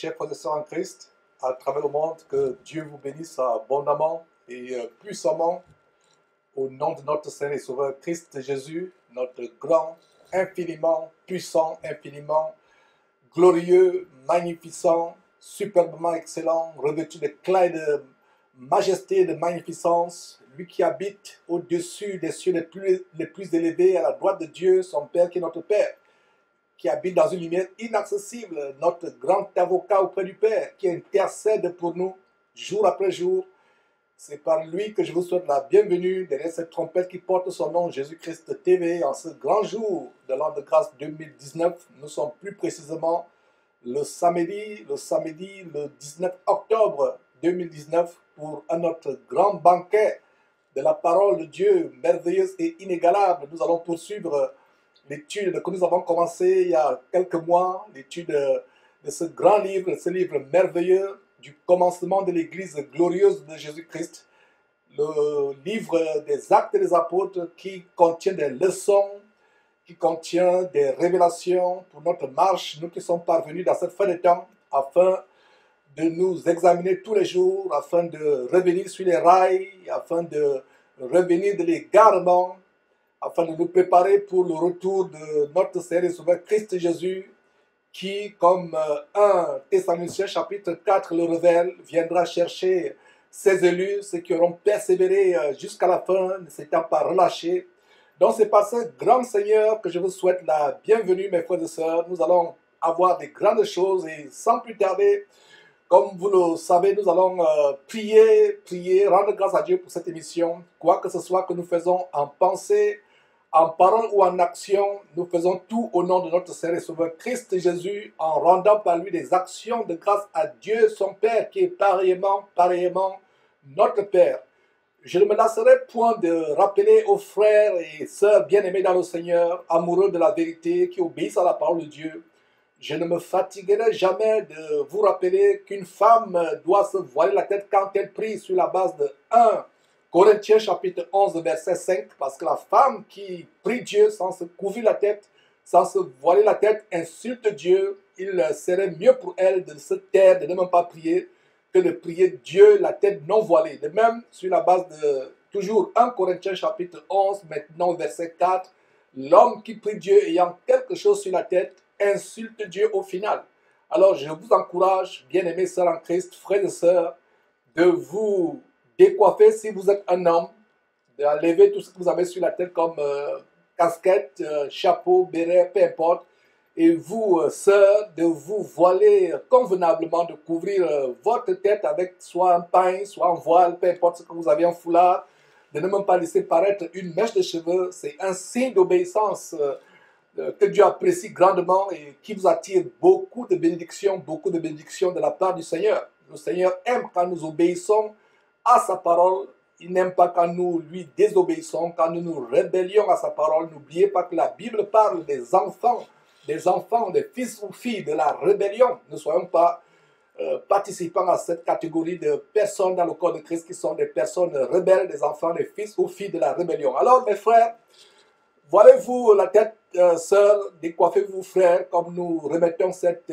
chers frères et sœurs en Christ, à travers le monde, que Dieu vous bénisse abondamment et puissamment au nom de notre Seigneur et Sauveur Christ Jésus, notre grand, infiniment puissant, infiniment glorieux, magnificent, superbement excellent, revêtu d'éclat et de majesté, de magnificence, lui qui habite au-dessus des cieux les plus élevés, à la droite de Dieu, son Père qui est notre Père, qui habite dans une lumière inaccessible, notre grand avocat auprès du Père, qui intercède pour nous jour après jour. C'est par lui que je vous souhaite la bienvenue derrière cette trompette qui porte son nom, Jésus-Christ TV, en ce grand jour de l'an de grâce 2019. Nous sommes plus précisément le samedi le 19 octobre 2019 pour notre grand banquet de la parole de Dieu merveilleuse et inégalable. Nous allons poursuivre l'étude que nous avons commencé il y a quelques mois, l'étude de ce grand livre, ce livre merveilleux du commencement de l'Église glorieuse de Jésus-Christ, le livre des Actes des Apôtres qui contient des leçons, qui contient des révélations pour notre marche, nous qui sommes parvenus dans cette fin de temps, afin de nous examiner tous les jours, afin de revenir sur les rails, afin de revenir de l'égarement, afin de nous préparer pour le retour de notre Seigneur et Sauveur Christ Jésus, qui, comme 1 Thessaloniciens chapitre 4 le révèle, viendra chercher ses élus, ceux qui auront persévéré jusqu'à la fin, ne s'étant pas relâchés. Donc c'est par ce grand Seigneur que je vous souhaite la bienvenue, mes frères et sœurs. Nous allons avoir des grandes choses et sans plus tarder, comme vous le savez, nous allons prier, rendre grâce à Dieu pour cette émission. Quoi que ce soit que nous faisons en pensée, en parole ou en action, nous faisons tout au nom de notre Seigneur et Sauveur Christ Jésus, en rendant par lui des actions de grâce à Dieu, son Père, qui est pareillement notre Père. Je ne me lasserai point de rappeler aux frères et sœurs bien-aimés dans le Seigneur, amoureux de la vérité, qui obéissent à la parole de Dieu. Je ne me fatiguerai jamais de vous rappeler qu'une femme doit se voiler la tête quand elle prie sur la base de 1 Corinthiens chapitre 11 verset 5, parce que la femme qui prie Dieu sans se couvrir la tête, sans se voiler la tête, insulte Dieu. Il serait mieux pour elle de se taire, de ne même pas prier, que de prier Dieu la tête non voilée. De même, sur la base de toujours 1 Corinthiens chapitre 11, maintenant verset 4, l'homme qui prie Dieu ayant quelque chose sur la tête, insulte Dieu au final. Alors je vous encourage, bien-aimés sœurs en Christ, frères et sœurs, de vous décoiffer si vous êtes un homme, d'enlever tout ce que vous avez sur la tête comme casquette, chapeau, béret, peu importe. Et vous, sœurs, de vous voiler convenablement, de couvrir votre tête avec soit un pagne, soit un voile, peu importe ce que vous avez, un foulard, de ne même pas laisser paraître une mèche de cheveux. C'est un signe d'obéissance que Dieu apprécie grandement et qui vous attire beaucoup de bénédictions de la part du Seigneur. Le Seigneur aime quand nous obéissons à sa parole. Il n'aime pas quand nous lui désobéissons, quand nous nous rébellions à sa parole. N'oubliez pas que la Bible parle des enfants, des fils ou filles de la rébellion. Ne soyons pas participants à cette catégorie de personnes dans le corps de Christ qui sont des personnes rebelles, des enfants, des fils ou filles de la rébellion. Alors mes frères, voilez-vous la tête, sœurs, décoiffez-vous frères, comme nous remettons cette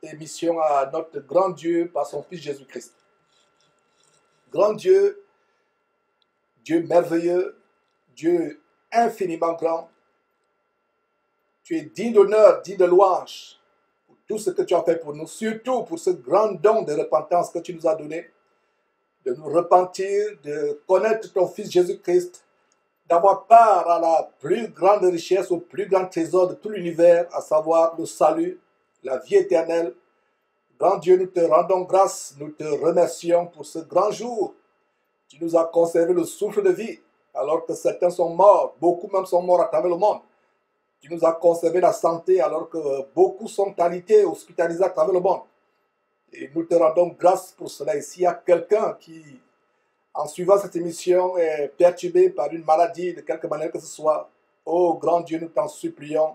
émission à notre grand Dieu par son Fils Jésus-Christ. Grand Dieu, Dieu merveilleux, Dieu infiniment grand, tu es digne d'honneur, digne de louange pour tout ce que tu as fait pour nous, surtout pour ce grand don de repentance que tu nous as donné, de nous repentir, de connaître ton Fils Jésus-Christ, d'avoir part à la plus grande richesse, au plus grand trésor de tout l'univers, à savoir le salut, la vie éternelle. Grand Dieu, nous te rendons grâce, nous te remercions pour ce grand jour. Tu nous as conservé le souffle de vie, alors que certains sont morts, beaucoup même sont morts à travers le monde. Tu nous as conservé la santé, alors que beaucoup sont alités, hospitalisés à travers le monde. Et nous te rendons grâce pour cela. Et s'il y a quelqu'un qui, en suivant cette émission, est perturbé par une maladie de quelque manière que ce soit, oh grand Dieu, nous t'en supplions,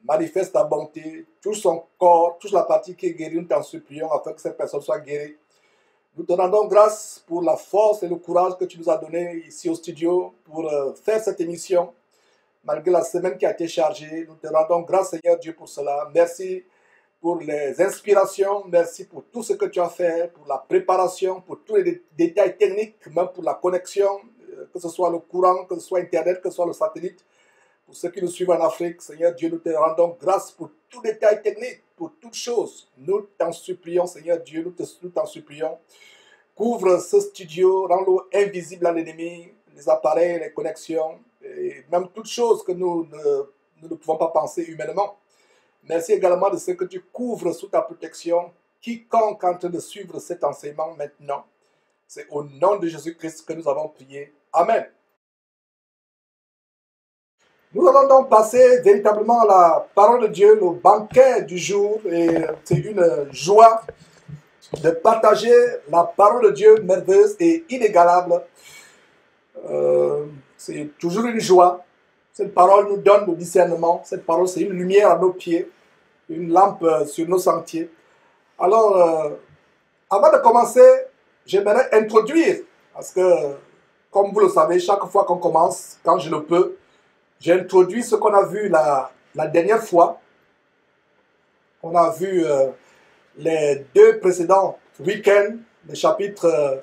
manifeste ta bonté, touche son corps, touche la partie qui est guérie, nous t'en supplions afin que cette personne soit guérie. Nous te rendons grâce pour la force et le courage que tu nous as donné ici au studio pour faire cette émission, malgré la semaine qui a été chargée. Nous te rendons grâce, Seigneur Dieu, pour cela. Merci pour les inspirations, merci pour tout ce que tu as fait, pour la préparation, pour tous les détails techniques, même pour la connexion, que ce soit le courant, que ce soit Internet, que ce soit le satellite. Pour ceux qui nous suivent en Afrique, Seigneur Dieu, nous te rendons grâce pour tout détail technique, pour toutes choses. Nous t'en supplions, Seigneur Dieu, nous t'en supplions. Couvre ce studio, rends-le invisible à l'ennemi, les appareils, les connexions, et même toutes choses que nous ne pouvons pas penser humainement. Merci également de ce que tu couvres sous ta protection quiconque est en train de suivre cet enseignement maintenant. C'est au nom de Jésus-Christ que nous avons prié. Amen. Nous allons donc passer véritablement à la parole de Dieu, le banquet du jour. Et c'est une joie de partager la parole de Dieu merveilleuse et inégalable. C'est toujours une joie. Cette parole nous donne le discernement. Cette parole, c'est une lumière à nos pieds, une lampe sur nos sentiers. Alors, avant de commencer, j'aimerais introduire, parce que, comme vous le savez, chaque fois qu'on commence, quand je le peux, j'ai introduit ce qu'on a vu la dernière fois. On a vu les deux précédents week-ends, les chapitres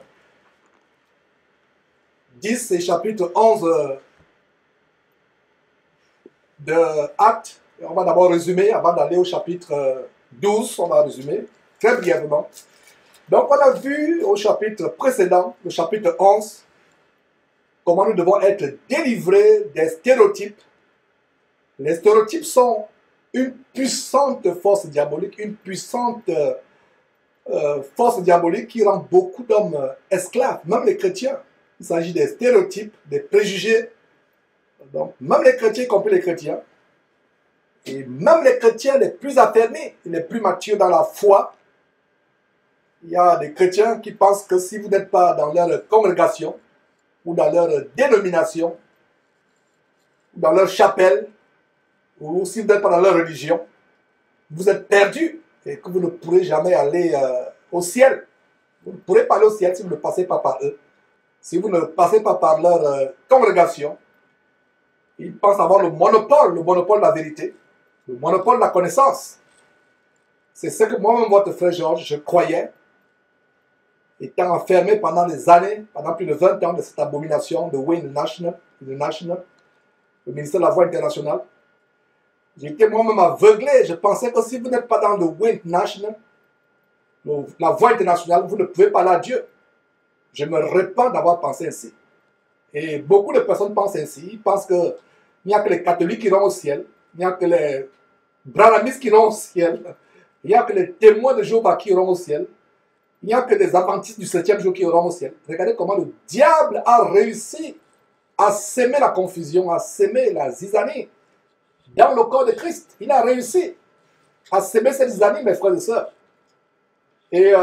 10 et chapitre 11 de Actes. On va d'abord résumer, avant d'aller au chapitre 12, on va résumer très brièvement. Donc on a vu au chapitre précédent, le chapitre 11, comment nous devons être délivrés des stéréotypes. Les stéréotypes sont une puissante force diabolique, une puissante force diabolique qui rend beaucoup d'hommes esclaves, même les chrétiens. Il s'agit des stéréotypes, des préjugés. Donc, même les chrétiens, y compris les chrétiens, et même les chrétiens les plus affermés, les plus matures dans la foi, il y a des chrétiens qui pensent que si vous n'êtes pas dans leur congrégation, ou dans leur dénomination, ou dans leur chapelle, ou si vous n'êtes pas dans leur religion, vous êtes perdus et que vous ne pourrez jamais aller au ciel. Vous ne pourrez pas aller au ciel si vous ne passez pas par eux. Si vous ne passez pas par leur congrégation, ils pensent avoir le monopole de la vérité, le monopole de la connaissance. C'est ce que moi-même, votre frère Georges, je croyais, étant enfermé pendant des années, pendant plus de 20 ans de cette abomination de Wayne National, le ministère de la Voix internationale. J'étais moi-même aveuglé. Je pensais que si vous n'êtes pas dans le Wayne National, la Voix internationale, vous ne pouvez pas aller à Dieu. Je me repens d'avoir pensé ainsi. Et beaucoup de personnes pensent ainsi. Ils pensent qu'il n'y a que les catholiques qui iront au ciel. Il n'y a que les branhamistes qui iront au ciel. Il n'y a que les témoins de Jéhovah qui iront au ciel. Il n'y a que les adventistes du 7e jour qui iront au ciel. Regardez comment le diable a réussi à s'aimer la confusion, à s'aimer la zizanie dans le corps de Christ. Il a réussi à s'aimer cette zizanie, mes frères et sœurs. Et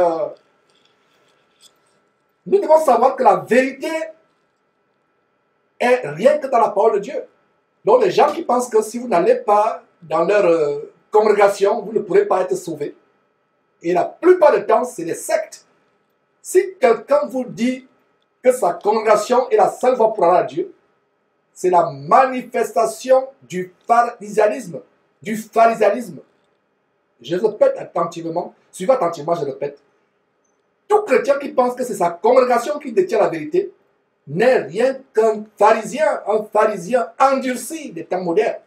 nous devons savoir que la vérité est rien que dans la parole de Dieu. Donc les gens qui pensent que si vous n'allez pas dans leur congrégation, vous ne pourrez pas être sauvés. Et la plupart du temps, c'est des sectes. Si quelqu'un vous dit que sa congrégation est la seule voie pour aller à Dieu, c'est la manifestation du pharisianisme. Je répète attentivement, suivez attentivement, je répète. Tout chrétien qui pense que c'est sa congrégation qui détient la vérité n'est rien qu'un pharisien endurci des temps modernes.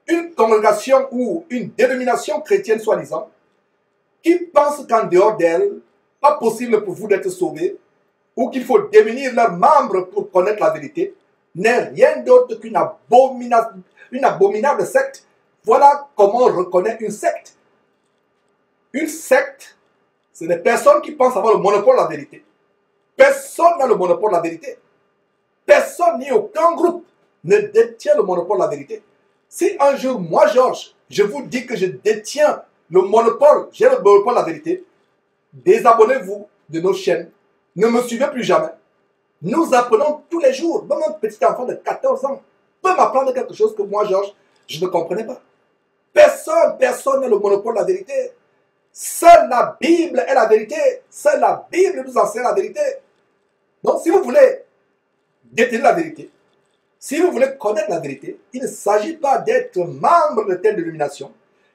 Une congrégation ou une dénomination chrétienne soi-disant qui pense qu'en dehors d'elle, pas possible pour vous d'être sauvés, ou qu'il faut devenir leurs membres pour connaître la vérité, n'est rien d'autre qu'une abominable secte. Voilà comment on reconnaît une secte. Une secte, c'est des personnes qui pensent avoir le monopole de la vérité. Personne n'a le monopole de la vérité. Personne ni aucun groupe ne détient le monopole de la vérité. Si un jour, moi, Georges, je vous dis que je détiens le monopole, j'ai le monopole de la vérité, désabonnez-vous de nos chaînes, ne me suivez plus jamais. Nous apprenons tous les jours, même un petit enfant de 14 ans peut m'apprendre quelque chose que moi, Georges, je ne comprenais pas. Personne n'a le monopole de la vérité. Seule la Bible est la vérité. Seule la Bible nous enseigne la vérité. Donc, si vous voulez détenir la vérité, si vous voulez connaître la vérité, il ne s'agit pas d'être membre de telle dénomination.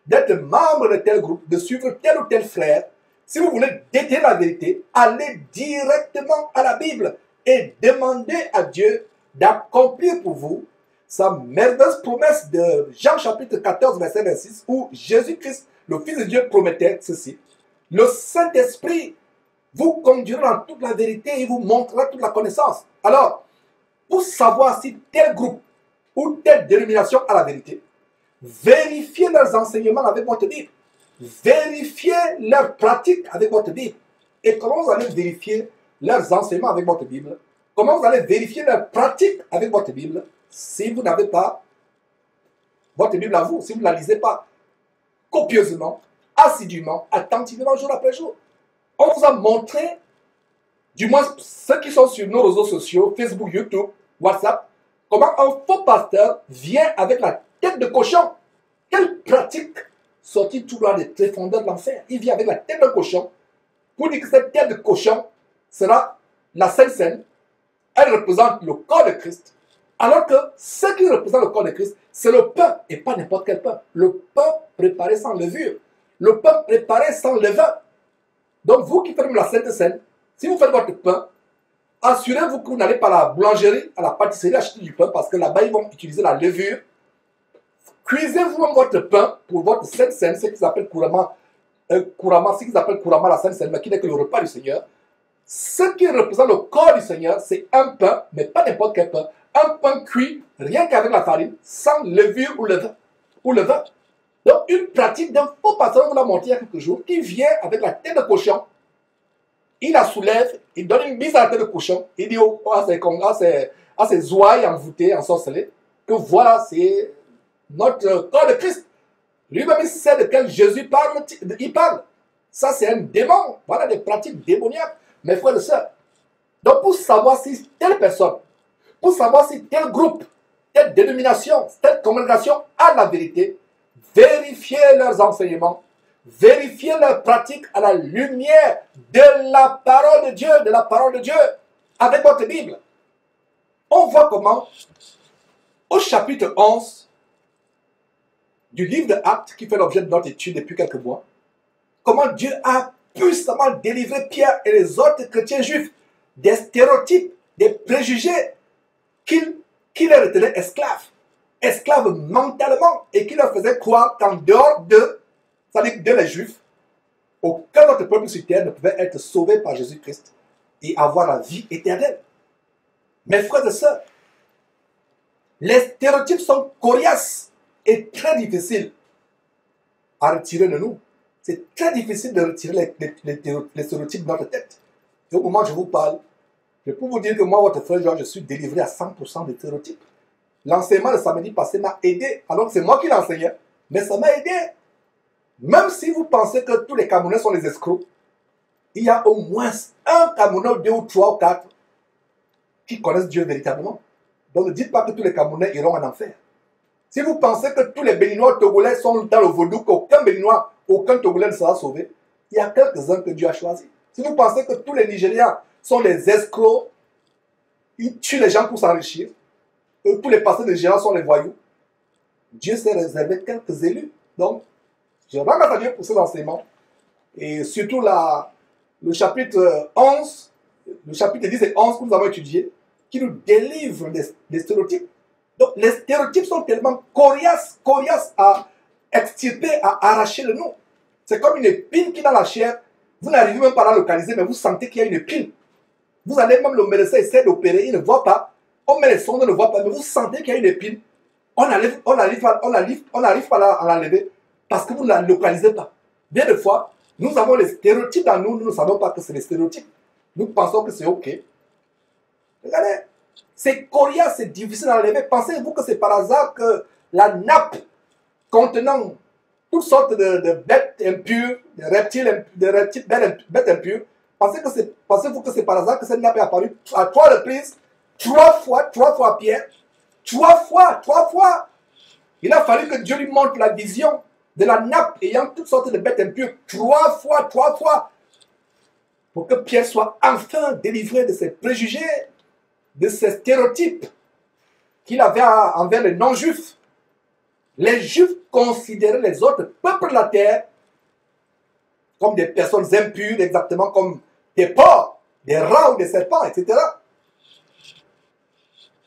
d'être membre de tel groupe, de suivre tel ou tel frère, si vous voulez déterrer la vérité, allez directement à la Bible et demandez à Dieu d'accomplir pour vous sa merveilleuse promesse de Jean chapitre 14, verset 26, où Jésus-Christ, le Fils de Dieu, promettait ceci. Le Saint-Esprit vous conduira dans toute la vérité et vous montrera toute la connaissance. Alors, pour savoir si tel groupe ou telle dénomination a la vérité, vérifiez leurs enseignements avec votre Bible. Vérifiez leurs pratiques avec votre Bible. Et comment vous allez vérifier leurs enseignements avec votre Bible? Comment vous allez vérifier leurs pratiques avec votre Bible si vous n'avez pas votre Bible à vous, si vous ne la lisez pas copieusement, assidûment, attentivement, jour après jour? On vous a montré, du moins ceux qui sont sur nos réseaux sociaux, Facebook, YouTube, WhatsApp, comment un faux pasteur vient avec la tête de cochon. Quelle pratique sortie tout droit des tréfondeurs de l'enfer. Il vient avec la tête de cochon pour dire que cette tête de cochon sera la Sainte Seine. Elle représente le corps de Christ. Alors que ce qui représente le corps de Christ, c'est le pain et pas n'importe quel pain. Le pain préparé sans levure. Le pain préparé sans levain. Donc vous qui faites la Sainte Seine, si vous faites votre pain, assurez-vous que vous n'allez pas à la boulangerie, à la pâtisserie acheter du pain parce que là-bas ils vont utiliser la levure. Cuisez-vous votre pain pour votre Sainte Seine, ce qu'ils appellent couramment la Sainte Seine, mais qui n'est que le repas du Seigneur. Ce qui représente le corps du Seigneur, c'est un pain, mais pas n'importe quel pain. Un pain cuit, rien qu'avec la farine, sans levure ou levain. Donc, une pratique d'un faux pasteur, on vous l'a montré il y a quelques jours, qui vient avec la tête de cochon. Il la soulève, il donne une bise à la tête de cochon. Il dit à ses ouailles envoûtées, ensorcelées, que voilà, c'est notre corps de Christ. Lui-même, il sait de quel Jésus il parle. Ça, c'est un démon. Voilà des pratiques démoniaques, mes frères et sœurs. Donc, pour savoir si telle personne, pour savoir si tel groupe, telle dénomination, telle congrégation a la vérité, vérifiez leurs enseignements, vérifiez leurs pratiques à la lumière de la parole de Dieu, avec votre Bible. On voit comment, au chapitre 11 du livre de Actes, qui fait l'objet de notre étude depuis quelques mois, comment Dieu a puissamment délivré Pierre et les autres chrétiens juifs des stéréotypes, des préjugés qui les retenaient esclaves mentalement, et qui leur faisaient croire qu'en dehors d'eux, c'est-à-dire de les juifs, aucun autre peuple sur terre ne pouvait être sauvé par Jésus-Christ et avoir la vie éternelle. Mes frères et sœurs, les stéréotypes sont coriaces et très difficiles à retirer de nous. C'est très difficile de retirer les stéréotypes de notre tête. Et au moment où je vous parle, je peux vous dire que moi, votre frère Georges, je suis délivré à 100% des stéréotypes. L'enseignement de samedi passé m'a aidé. Alors que c'est moi qui l'enseignais, mais ça m'a aidé. Même si vous pensez que tous les Camerounais sont des escrocs, il y a au moins un Camerounais, 2 ou 3 ou 4 qui connaissent Dieu véritablement. Donc ne dites pas que tous les Camerounais iront en enfer. Si vous pensez que tous les Béninois Togolais sont dans le vaudou, qu'aucun Béninois, aucun Togolais ne sera sauvé, il y a quelques-uns que Dieu a choisis. Si vous pensez que tous les Nigériens sont des escrocs, ils tuent les gens pour s'enrichir, tous les pasteurs nigériens sont les voyous, Dieu s'est réservé quelques élus. Donc, je rends grâce à Dieu pour ces enseignements. Et surtout le chapitre 11, le chapitre 10 et 11 que nous avons étudié, qui nous délivre des stéréotypes. Donc, les stéréotypes sont tellement coriaces à extirper, à arracher de nous. C'est comme une épine qui est dans la chair. Vous n'arrivez même pas à la localiser, mais vous sentez qu'il y a une épine. Vous allez même, le médecin essaie d'opérer, il ne voit pas. On met les sondes, on ne voit pas, mais vous sentez qu'il y a une épine. On n'arrive pas à l'enlever parce que vous ne la localisez pas. Bien des fois, nous avons les stéréotypes dans nous, nous ne savons pas que c'est des stéréotypes. Nous pensons que c'est OK. Regardez, c'est coriace, c'est difficile à enlever. Pensez-vous que c'est par hasard que la nappe contenant toutes sortes de bêtes impures, de reptiles bêtes impures, pensez-vous que c'est par hasard que cette nappe est apparue à 3 reprises, 3 fois à Pierre, 3 fois. Il a fallu que Dieu lui montre la vision de la nappe ayant toutes sortes de bêtes impures, 3 fois, pour que Pierre soit enfin délivré de ses préjugés, de ces stéréotypes qu'il avait envers les non-juifs. Les Juifs considéraient les autres peuples de la terre comme des personnes impures, exactement comme des porcs, des rats ou des serpents, etc.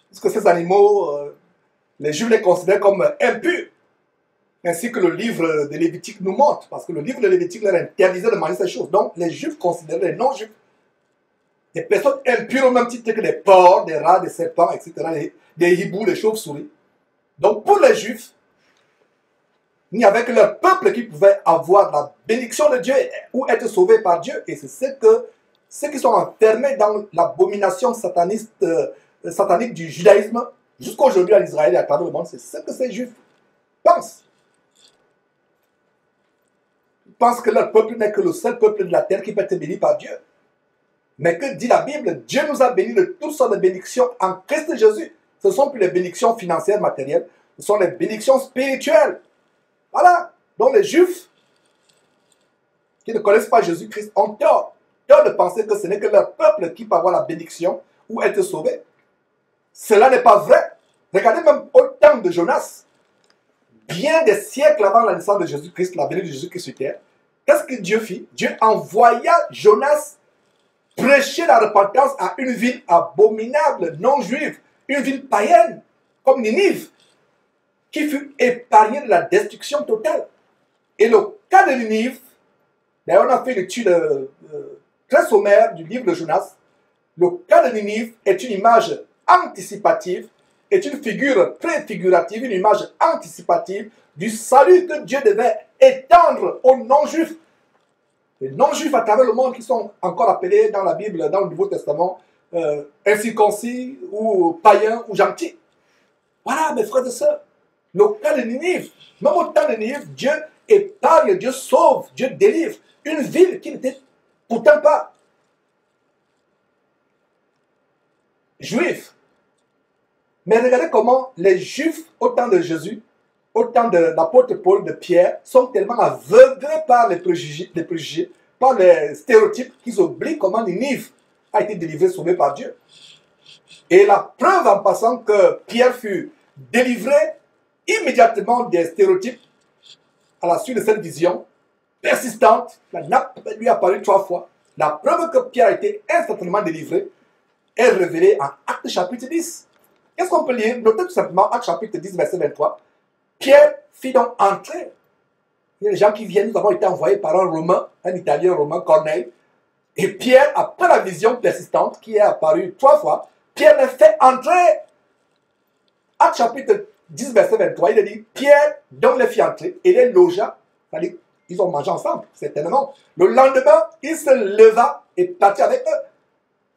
Parce que ces animaux, les Juifs les considèrent comme impurs. Ainsi que le livre de Lévitique nous montre, parce que le livre de Lévitique leur interdisait de manger ces choses. Donc les Juifs considéraient les non-Juifs des personnes impures au même titre que des porcs, des rats, des serpents, etc., des hiboux, des chauves-souris. Donc pour les Juifs, il n'y avait que leur peuple qui pouvait avoir la bénédiction de Dieu ou être sauvé par Dieu. Et c'est ce que ceux qui sont enfermés dans l'abomination satanique du judaïsme, jusqu'aujourd'hui en Israël et à travers le monde, c'est ce que ces Juifs pensent. Ils pensent que leur peuple n'est que le seul peuple de la terre qui peut être béni par Dieu. Mais que dit la Bible? Dieu nous a bénis de toutes sortes de bénédictions en Christ Jésus. Ce ne sont plus les bénédictions financières, matérielles, ce sont les bénédictions spirituelles. Voilà. Donc les Juifs qui ne connaissent pas Jésus-Christ ont tort de penser que ce n'est que leur peuple qui peut avoir la bénédiction ou être sauvé. Cela n'est pas vrai. Regardez même au temps de Jonas, bien des siècles avant la naissance de Jésus-Christ, la venue de Jésus-Christ sur terre, qu'est-ce que Dieu fit? Dieu envoya Jonas prêcher la repentance à une ville abominable, non juive, une ville païenne, comme Ninive, qui fut épargnée de la destruction totale. Et le cas de Ninive, d'ailleurs on a fait l'étude très sommaire du livre de Jonas. Le cas de Ninive est une image anticipative, est une figure préfigurative, une image anticipative du salut que Dieu devait étendre aux non-juifs. Les non-juifs à travers le monde qui sont encore appelés dans la Bible, dans le Nouveau Testament, incirconcis ou païens ou gentils. Voilà, mes frères et sœurs, le cas de Ninive, même au temps de Ninive, Dieu épargne, Dieu sauve, Dieu délivre une ville qui n'était pourtant pas juive. Mais regardez comment les Juifs, au temps de Jésus, au temps de l'apôtre Paul, de Pierre, sont tellement aveuglés par les préjugés, par les stéréotypes, qu'ils oublient comment Ninive a été délivré, sauvé par Dieu. Et la preuve en passant que Pierre fut délivré immédiatement des stéréotypes à la suite de cette vision persistante, la nappe lui a apparu 3 fois. La preuve que Pierre a été instantanément délivré est révélée en Actes chapitre 10. Qu'est-ce qu'on peut lire? Notez tout simplement Actes chapitre 10, verset 23. Pierre fit donc entrer. Il y a des gens qui viennent, nous avons été envoyés par un Romain, un Italien romain, Corneille. Et Pierre, après la vision persistante qui est apparue 3 fois, Pierre les fait entrer. Actes chapitre 10, verset 23, il a dit, Pierre donc les fit entrer et les logea. C'est-à-dire, ils ont mangé ensemble, certainement. Le lendemain, il se leva et partit avec eux.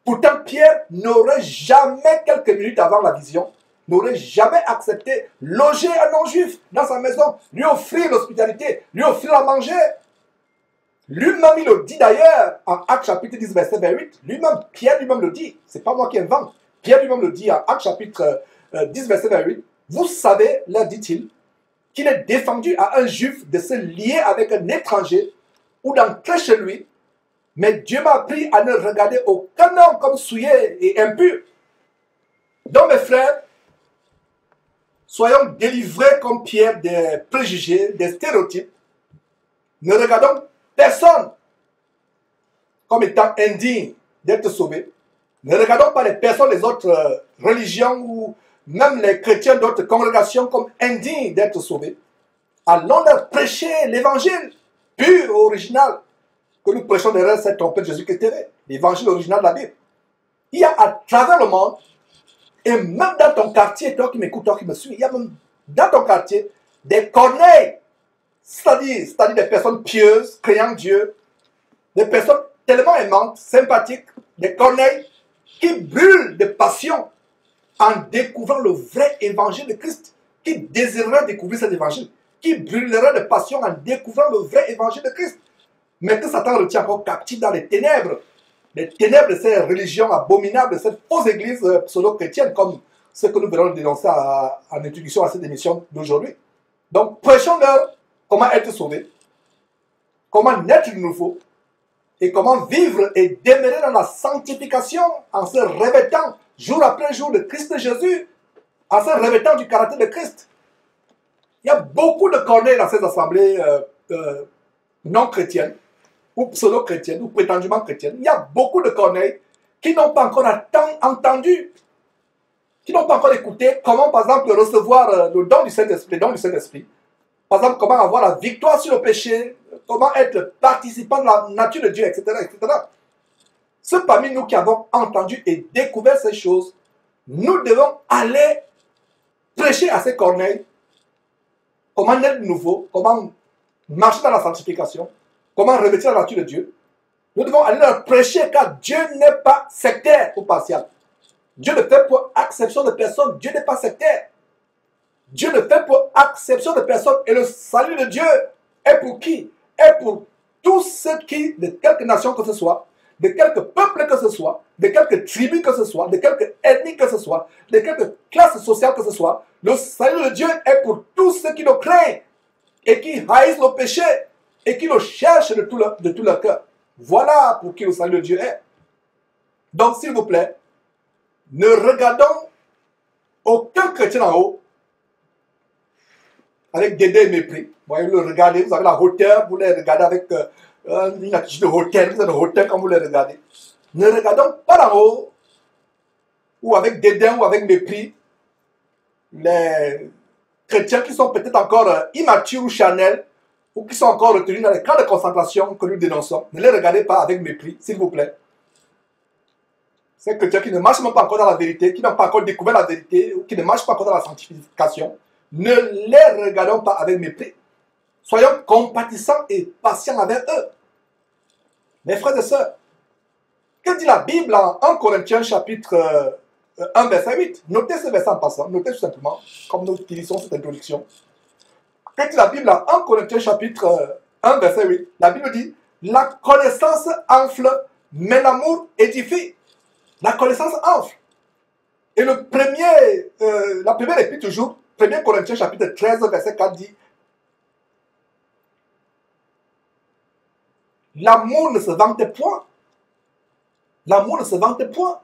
Pourtant, Pierre n'aurait jamais, quelques minutes avant la vision, n'aurait jamais accepté loger un non-juif dans sa maison, lui offrir l'hospitalité, lui offrir à manger. Lui-même, il le dit d'ailleurs en Actes chapitre 10, verset 28. Lui-même, Pierre lui-même le dit. C'est pas moi qui invente. Pierre lui-même le dit en Actes chapitre 10, verset 28. Vous savez, leur dit-il, qu'il est défendu à un juif de se lier avec un étranger ou d'entrer chez lui. Mais Dieu m'a appris à ne regarder aucun homme comme souillé et impur. Donc, mes frères, soyons délivrés comme Pierre des préjugés, des stéréotypes. Ne regardons personne comme étant indigne d'être sauvé. Ne regardons pas les personnes des autres religions ou même les chrétiens d'autres congrégations comme indignes d'être sauvés. Allons leur prêcher l'évangile pur, original, que nous prêchons derrière cette trompette de Jésus-Christ TV, l'évangile original de la Bible. Il y a à travers le monde, et même dans ton quartier, toi qui m'écoutes, toi qui me suis, il y a même dans ton quartier des Corneilles, c'est-à-dire des personnes pieuses, craignant Dieu, des personnes tellement aimantes, sympathiques, des Corneilles qui brûlent de passion en découvrant le vrai évangile de Christ, qui désireraient découvrir cet évangile, qui brûleraient de passion en découvrant le vrai évangile de Christ, mais que Satan retient encore captif dans les ténèbres de ces religions abominables, de cette fausse église pseudo-chrétienne, comme ce que nous verrons dénoncer en introduction à cette émission d'aujourd'hui. Donc, prêchons-leur comment être sauvé, comment naître de nouveau, et comment vivre et demeurer dans la sanctification en se revêtant jour après jour de Christ Jésus, en se revêtant du caractère de Christ. Il y a beaucoup de Corneilles dans ces assemblées non chrétiennes, ou pseudo-chrétiennes, ou prétendument chrétiennes. Il y a beaucoup de Corneilles qui n'ont pas encore entendu, qui n'ont pas encore écouté comment, par exemple, recevoir le don du Saint-Esprit, Par exemple, comment avoir la victoire sur le péché, comment être participant de la nature de Dieu, etc., etc. Ceux parmi nous qui avons entendu et découvert ces choses, nous devons aller prêcher à ces Corneilles comment naître de nouveau, comment marcher dans la sanctification, comment revêtir la nature de Dieu. Nous devons aller leur prêcher car Dieu n'est pas sectaire ou partial. Dieu ne fait pour acception de personne. Dieu n'est pas sectaire. Dieu ne fait pour acception de personne. Et le salut de Dieu est pour qui? Est pour tous ceux qui, de quelque nation que ce soit, de quelque peuple que ce soit, de quelque tribu que ce soit, de quelque ethnie que ce soit, de quelque classe sociale que ce soit, le salut de Dieu est pour tous ceux qui le craignent et qui haïssent le péché et qui le cherchent de tout leur cœur. Voilà pour qui le salut de Dieu est. Donc, s'il vous plaît, ne regardons aucun chrétien en haut avec dédain et mépris. Vous voyez, vous le regardez, vous avez la hauteur, vous les regardez avec une attitude de hauteur, vous avez de hauteur quand vous les regardez. Ne regardons pas en haut ou avec dédain ou avec mépris les chrétiens qui sont peut-être encore immatures ou charnels ou qui sont encore retenus dans les camps de concentration que nous dénonçons. Ne les regardez pas avec mépris, s'il vous plaît. Ces chrétiens qui ne marchent même pas encore dans la vérité, qui n'ont pas encore découvert la vérité, ou qui ne marchent pas encore dans la sanctification, ne les regardons pas avec mépris. Soyons compatissants et patients avec eux. Mes frères et sœurs, que dit la Bible en 1 Corinthiens chapitre 1 verset 8? Notez ce verset en passant, notez tout simplement, comme nous utilisons cette introduction. Que dit la Bible en 1 Corinthiens chapitre 1 verset 8? La Bible dit, la connaissance enfle, mais l'amour édifie. La connaissance enfle. Et la première épître toujours, 1 Corinthiens chapitre 13 verset 4 dit, l'amour ne se vante point. L'amour ne se vante point.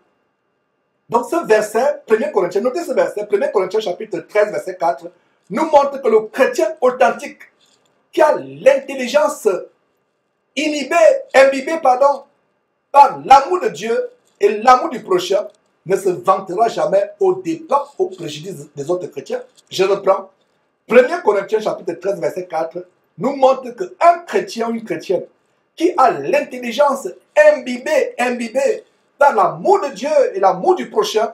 Donc ce verset, 1 Corinthiens, notez ce verset, 1 Corinthiens chapitre 13 verset 4, nous montre que le chrétien authentique, qui a l'intelligence imbibée par l'amour de Dieu et l'amour du prochain, ne se vantera jamais au départ, au préjudice des autres chrétiens. Je reprends. 1 Corinthiens chapitre 13 verset 4 nous montre qu'un chrétien ou une chrétienne qui a l'intelligence imbibée par l'amour de Dieu et l'amour du prochain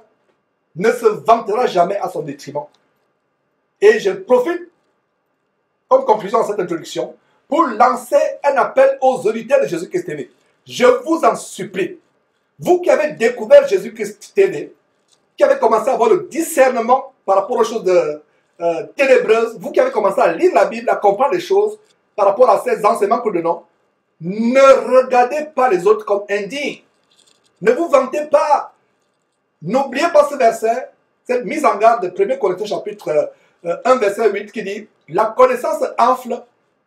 ne se vantera jamais à son détriment. Et je profite comme conclusion à cette introduction pour lancer un appel aux auditeurs de Jésus-Christ TV. Je vous en supplie, vous qui avez découvert Jésus-Christ TV, qui avez commencé à avoir le discernement par rapport aux choses ténébreuses, vous qui avez commencé à lire la Bible, à comprendre les choses par rapport à ces enseignements que nous donnons, ne regardez pas les autres comme indignes. Ne vous vantez pas. N'oubliez pas ce verset, cette mise en garde de 1 Corinthiens chapitre 1 verset 8 qui dit « La connaissance enfle,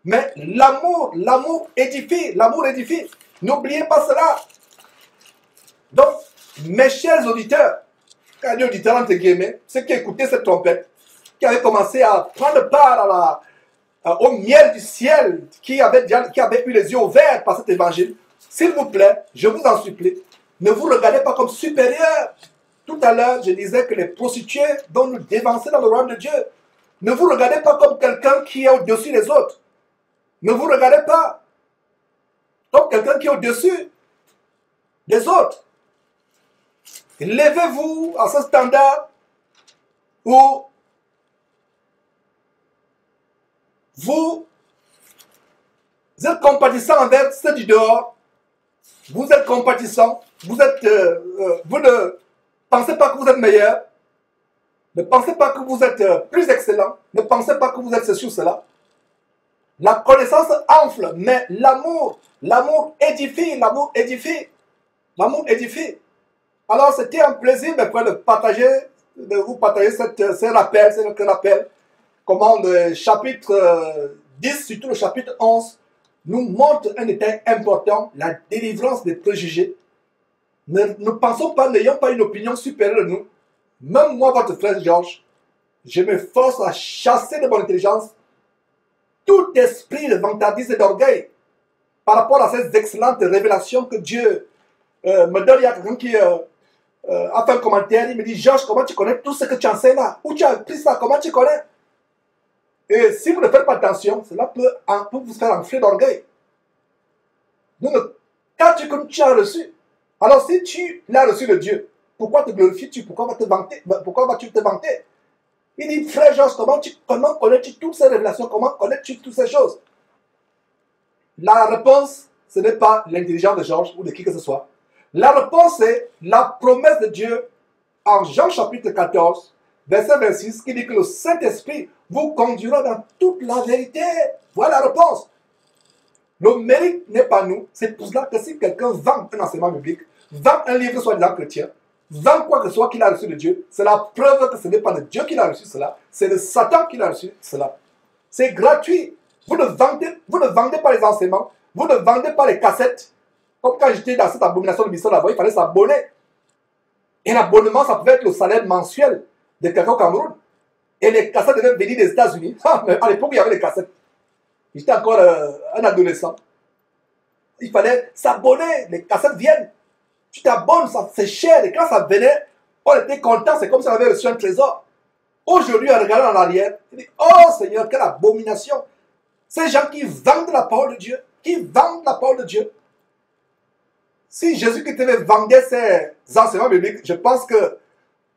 mais l'amour édifie. » L'amour édifie. N'oubliez pas cela. Donc, mes chers auditeurs, quand je dis auditeurs entre guillemets, ceux qui écoutaient cette trompette, qui avaient commencé à prendre part au miel du ciel, qui avaient eu les yeux ouverts par cet évangile, s'il vous plaît, je vous en supplie, ne vous regardez pas comme supérieurs. Tout à l'heure, je disais que les prostituées dont nous dévancer dans le royaume de Dieu, ne vous regardez pas comme quelqu'un qui est au-dessus des autres. Ne vous regardez pas comme quelqu'un qui est au-dessus des autres. Levez-vous à ce standard où vous êtes compatissant envers ceux du dehors. Vous êtes compatissant. Vous ne pensez pas que vous êtes meilleur. Ne pensez pas que vous êtes plus excellent. Ne pensez pas que vous êtes ceci ou cela. La connaissance enfle, mais l'amour édifie, l'amour édifie. L'amour édifie. Alors c'était un plaisir, mes frères, de vous partager ce rappel, comment le chapitre 10, surtout le chapitre 11, nous montre un détail important, la délivrance des préjugés. Ne pensons pas, n'ayons pas une opinion supérieure de nous. Même moi, votre frère Georges, je me force à chasser de mon intelligence tout esprit de vantardise et d'orgueil par rapport à ces excellentes révélations que Dieu me donne. Il y a quelqu'un qui a fait un commentaire, il me dit, Georges, comment tu connais tout ce que tu enseignes là? Où tu as appris ça? Comment tu connais? Et si vous ne faites pas attention, cela peut vous faire enfler d'orgueil. Donc, quand tu as reçu, alors si tu l'as reçu de Dieu, pourquoi te glorifies-tu? Pourquoi vas-tu te vanter? Il dit, frère Georges, comment connais-tu toutes ces révélations? Comment connais-tu toutes ces choses? La réponse, ce n'est pas l'intelligence de Georges ou de qui que ce soit. La réponse, c'est la promesse de Dieu en Jean chapitre 14, verset 26, qui dit que le Saint-Esprit vous conduira dans toute la vérité. Voilà la réponse. Le mérite n'est pas nous. C'est pour cela que si quelqu'un vend un enseignement biblique, vend un livre soi-disant chrétien, vend quoi que ce soit qu'il a reçu de Dieu, c'est la preuve que ce n'est pas de Dieu qui a reçu cela, c'est de Satan qui a reçu cela. C'est gratuit. Vous ne vendez pas les enseignements, vous ne vendez pas les cassettes. Comme quand j'étais dans cette abomination de mission là-bas, il fallait s'abonner. Et l'abonnement, ça pouvait être le salaire mensuel de quelqu'un au Cameroun. Et les cassettes devaient venir des États-Unis. Mais à l'époque, il y avait les cassettes. J'étais encore un adolescent. Il fallait s'abonner. Les cassettes viennent. Tu t'abonnes, c'est cher. Et quand ça venait, on était content. C'est comme si on avait reçu un trésor. Aujourd'hui, en regardant en arrière, il dit, oh Seigneur, quelle abomination. Ces gens qui vendent la parole de Dieu. Qui vendent la parole de Dieu. Si Jésus-Christ vendait ses enseignements bibliques, je pense que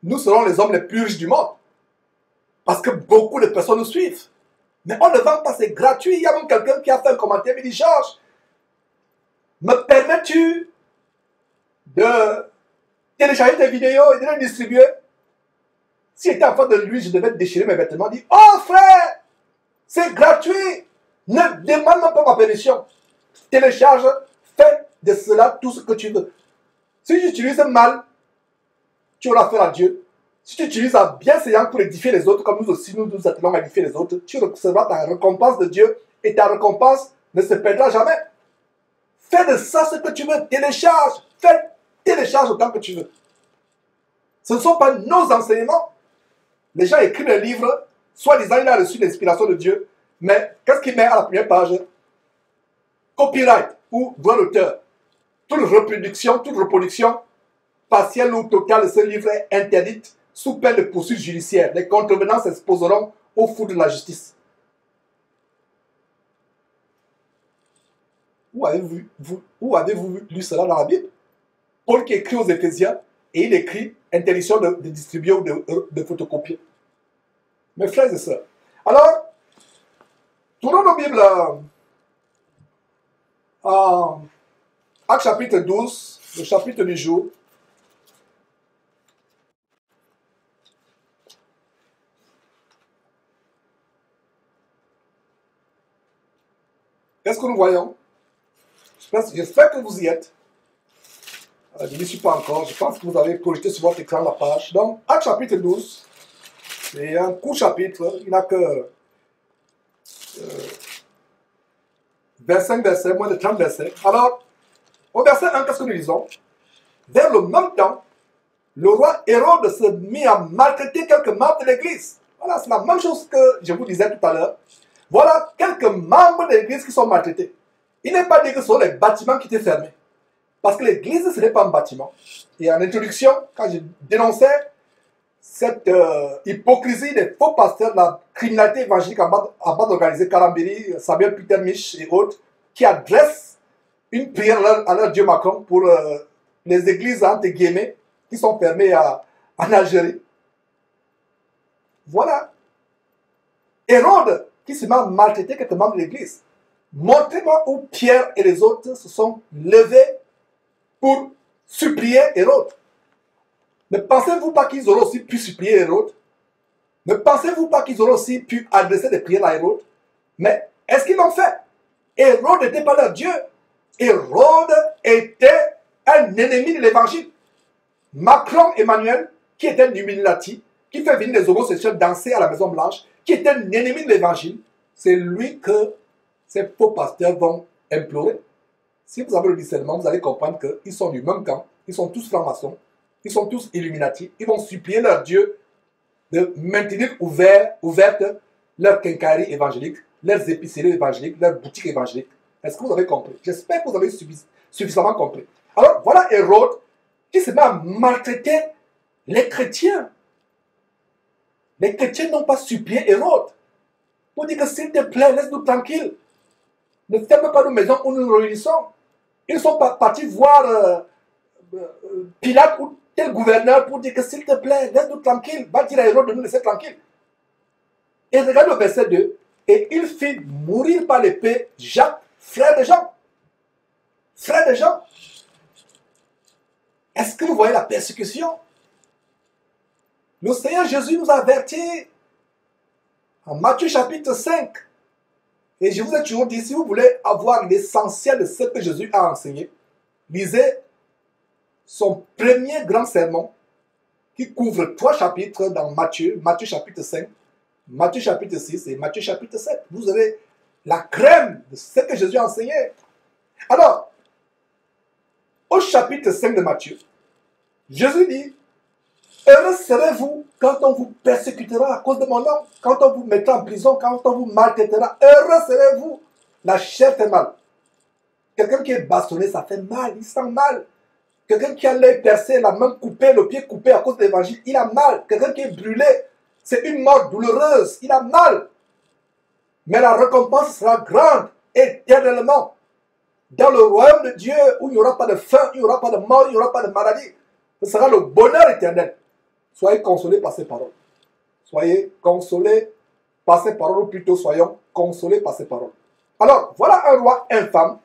nous serons les hommes les plus riches du monde. Parce que beaucoup de personnes nous suivent. Mais on ne vend pas, c'est gratuit. Il y a même quelqu'un qui a fait un commentaire, il me dit, Georges, me permets-tu de télécharger tes vidéos et de les distribuer? Si j'étais en face de lui, je devais déchirer mes vêtements. Il dit, oh frère, c'est gratuit. Ne demande même pas ma permission. Télécharge, fais de cela tout ce que tu veux. Si tu utilises mal, tu auras affaire à Dieu. Si tu utilises à bienséant pour édifier les autres, comme nous aussi nous attelons à édifier les autres, tu recevras ta récompense de Dieu et ta récompense ne se perdra jamais. Fais de ça ce que tu veux. Télécharge. Télécharge autant que tu veux. Ce ne sont pas nos enseignements. Les gens écrivent des livres, soi-disant il a reçu l'inspiration de Dieu, mais qu'est-ce qu'il met à la première page? Copyright ou droit d'auteur. Toute reproduction partielle ou totale de ce livre est interdite sous peine de poursuites judiciaires. Les contrevenants s'exposeront au four de la justice. Où avez-vous lu cela dans la Bible? Paul qui écrit aux Éphésiens et il écrit interdiction de distribuer ou de photocopier. Mes frères et sœurs. Alors, tournons nos Bibles en Actes chapitre 12, le chapitre du jour. Qu'est-ce que nous voyons? J'espère que vous y êtes. Je n'y suis pas encore. Je pense que vous avez projeté sur votre écran la page. Donc, Actes chapitre 12, c'est un court chapitre. Il n'a que 25 versets, moins de 30 versets. Alors, au verset 1, qu'est-ce que nous lisons? Vers le même temps, le roi Hérode se mit à maltraiter quelques membres de l'église. Voilà, c'est la même chose que je vous disais tout à l'heure. Voilà quelques membres de l'église qui sont maltraités. Il n'est pas dit que ce sont les bâtiments qui étaient fermés. Parce que l'église, ce n'est pas un bâtiment. Et en introduction, quand je dénonçais cette hypocrisie des faux pasteurs de la criminalité évangélique en bande organisée, Karambiri, Samuel Peter Mich et autres, qui adressent une prière à leur Dieu Macron pour les églises, entre guillemets, qui sont fermées en Algérie. Voilà. Hérode, qui se met à maltraiter quelques membres de l'église. Montrez-moi où Pierre et les autres se sont levés pour supplier Hérode. Ne pensez-vous pas qu'ils auraient aussi pu supplier Hérode? Ne pensez-vous pas qu'ils auraient aussi pu adresser des prières à Hérode? Mais est-ce qu'ils l'ont fait? Hérode n'était pas leur Dieu. Hérode était un ennemi de l'évangile. Macron Emmanuel, qui était un Illuminati, qui fait venir les homosexuels danser à la Maison Blanche, qui était un ennemi de l'évangile, c'est lui que ces faux pasteurs vont implorer. Si vous avez le discernement, vous allez comprendre qu'ils sont du même camp, ils sont tous francs-maçons, ils sont tous Illuminati, ils vont supplier leur Dieu de maintenir ouverte leur quincaillerie évangélique, leurs épiceries évangéliques, leurs boutiques évangéliques. Est-ce que vous avez compris? J'espère que vous avez suffisamment compris. Alors, voilà Hérode qui se met à maltraiter les chrétiens. Les chrétiens n'ont pas supplié Hérode pour dire que s'il te plaît, laisse-nous tranquilles. Ne ferme pas nos maisons où nous nous réunissons. Ils sont partis voir Pilate ou tel gouverneur pour dire que s'il te plaît, laisse-nous tranquilles. Va dire à Hérode de nous laisser tranquilles. Et regarde le verset 2. Et il fit mourir par l'épée Jacques, frère de Jean. Frère de Jean. Est-ce que vous voyez la persécution? Le Seigneur Jésus nous a avertis en Matthieu chapitre 5. Et je vous ai toujours dit, si vous voulez avoir l'essentiel de ce que Jésus a enseigné, lisez son premier grand sermon qui couvre 3 chapitres dans Matthieu, Matthieu chapitre 5, Matthieu chapitre 6 et Matthieu chapitre 7. Vous avez la crème de ce que Jésus a enseigné. Alors, au chapitre 5 de Matthieu, Jésus dit, heureux serez-vous quand on vous persécutera à cause de mon nom, quand on vous mettra en prison, quand on vous maltraitera. Heureux serez-vous. La chair fait mal. Quelqu'un qui est bastonné, ça fait mal, il sent mal. Quelqu'un qui a l'œil percé, la main coupée, le pied coupé à cause de l'évangile, il a mal. Quelqu'un qui est brûlé, c'est une mort douloureuse, il a mal. Mais la récompense sera grande, éternellement. Dans le royaume de Dieu, où il n'y aura pas de faim, il n'y aura pas de mort, il n'y aura pas de maladie. Ce sera le bonheur éternel. Soyez consolés par ces paroles. Soyez consolés par ces paroles, ou plutôt soyons consolés par ces paroles. Alors, voilà un roi infâme,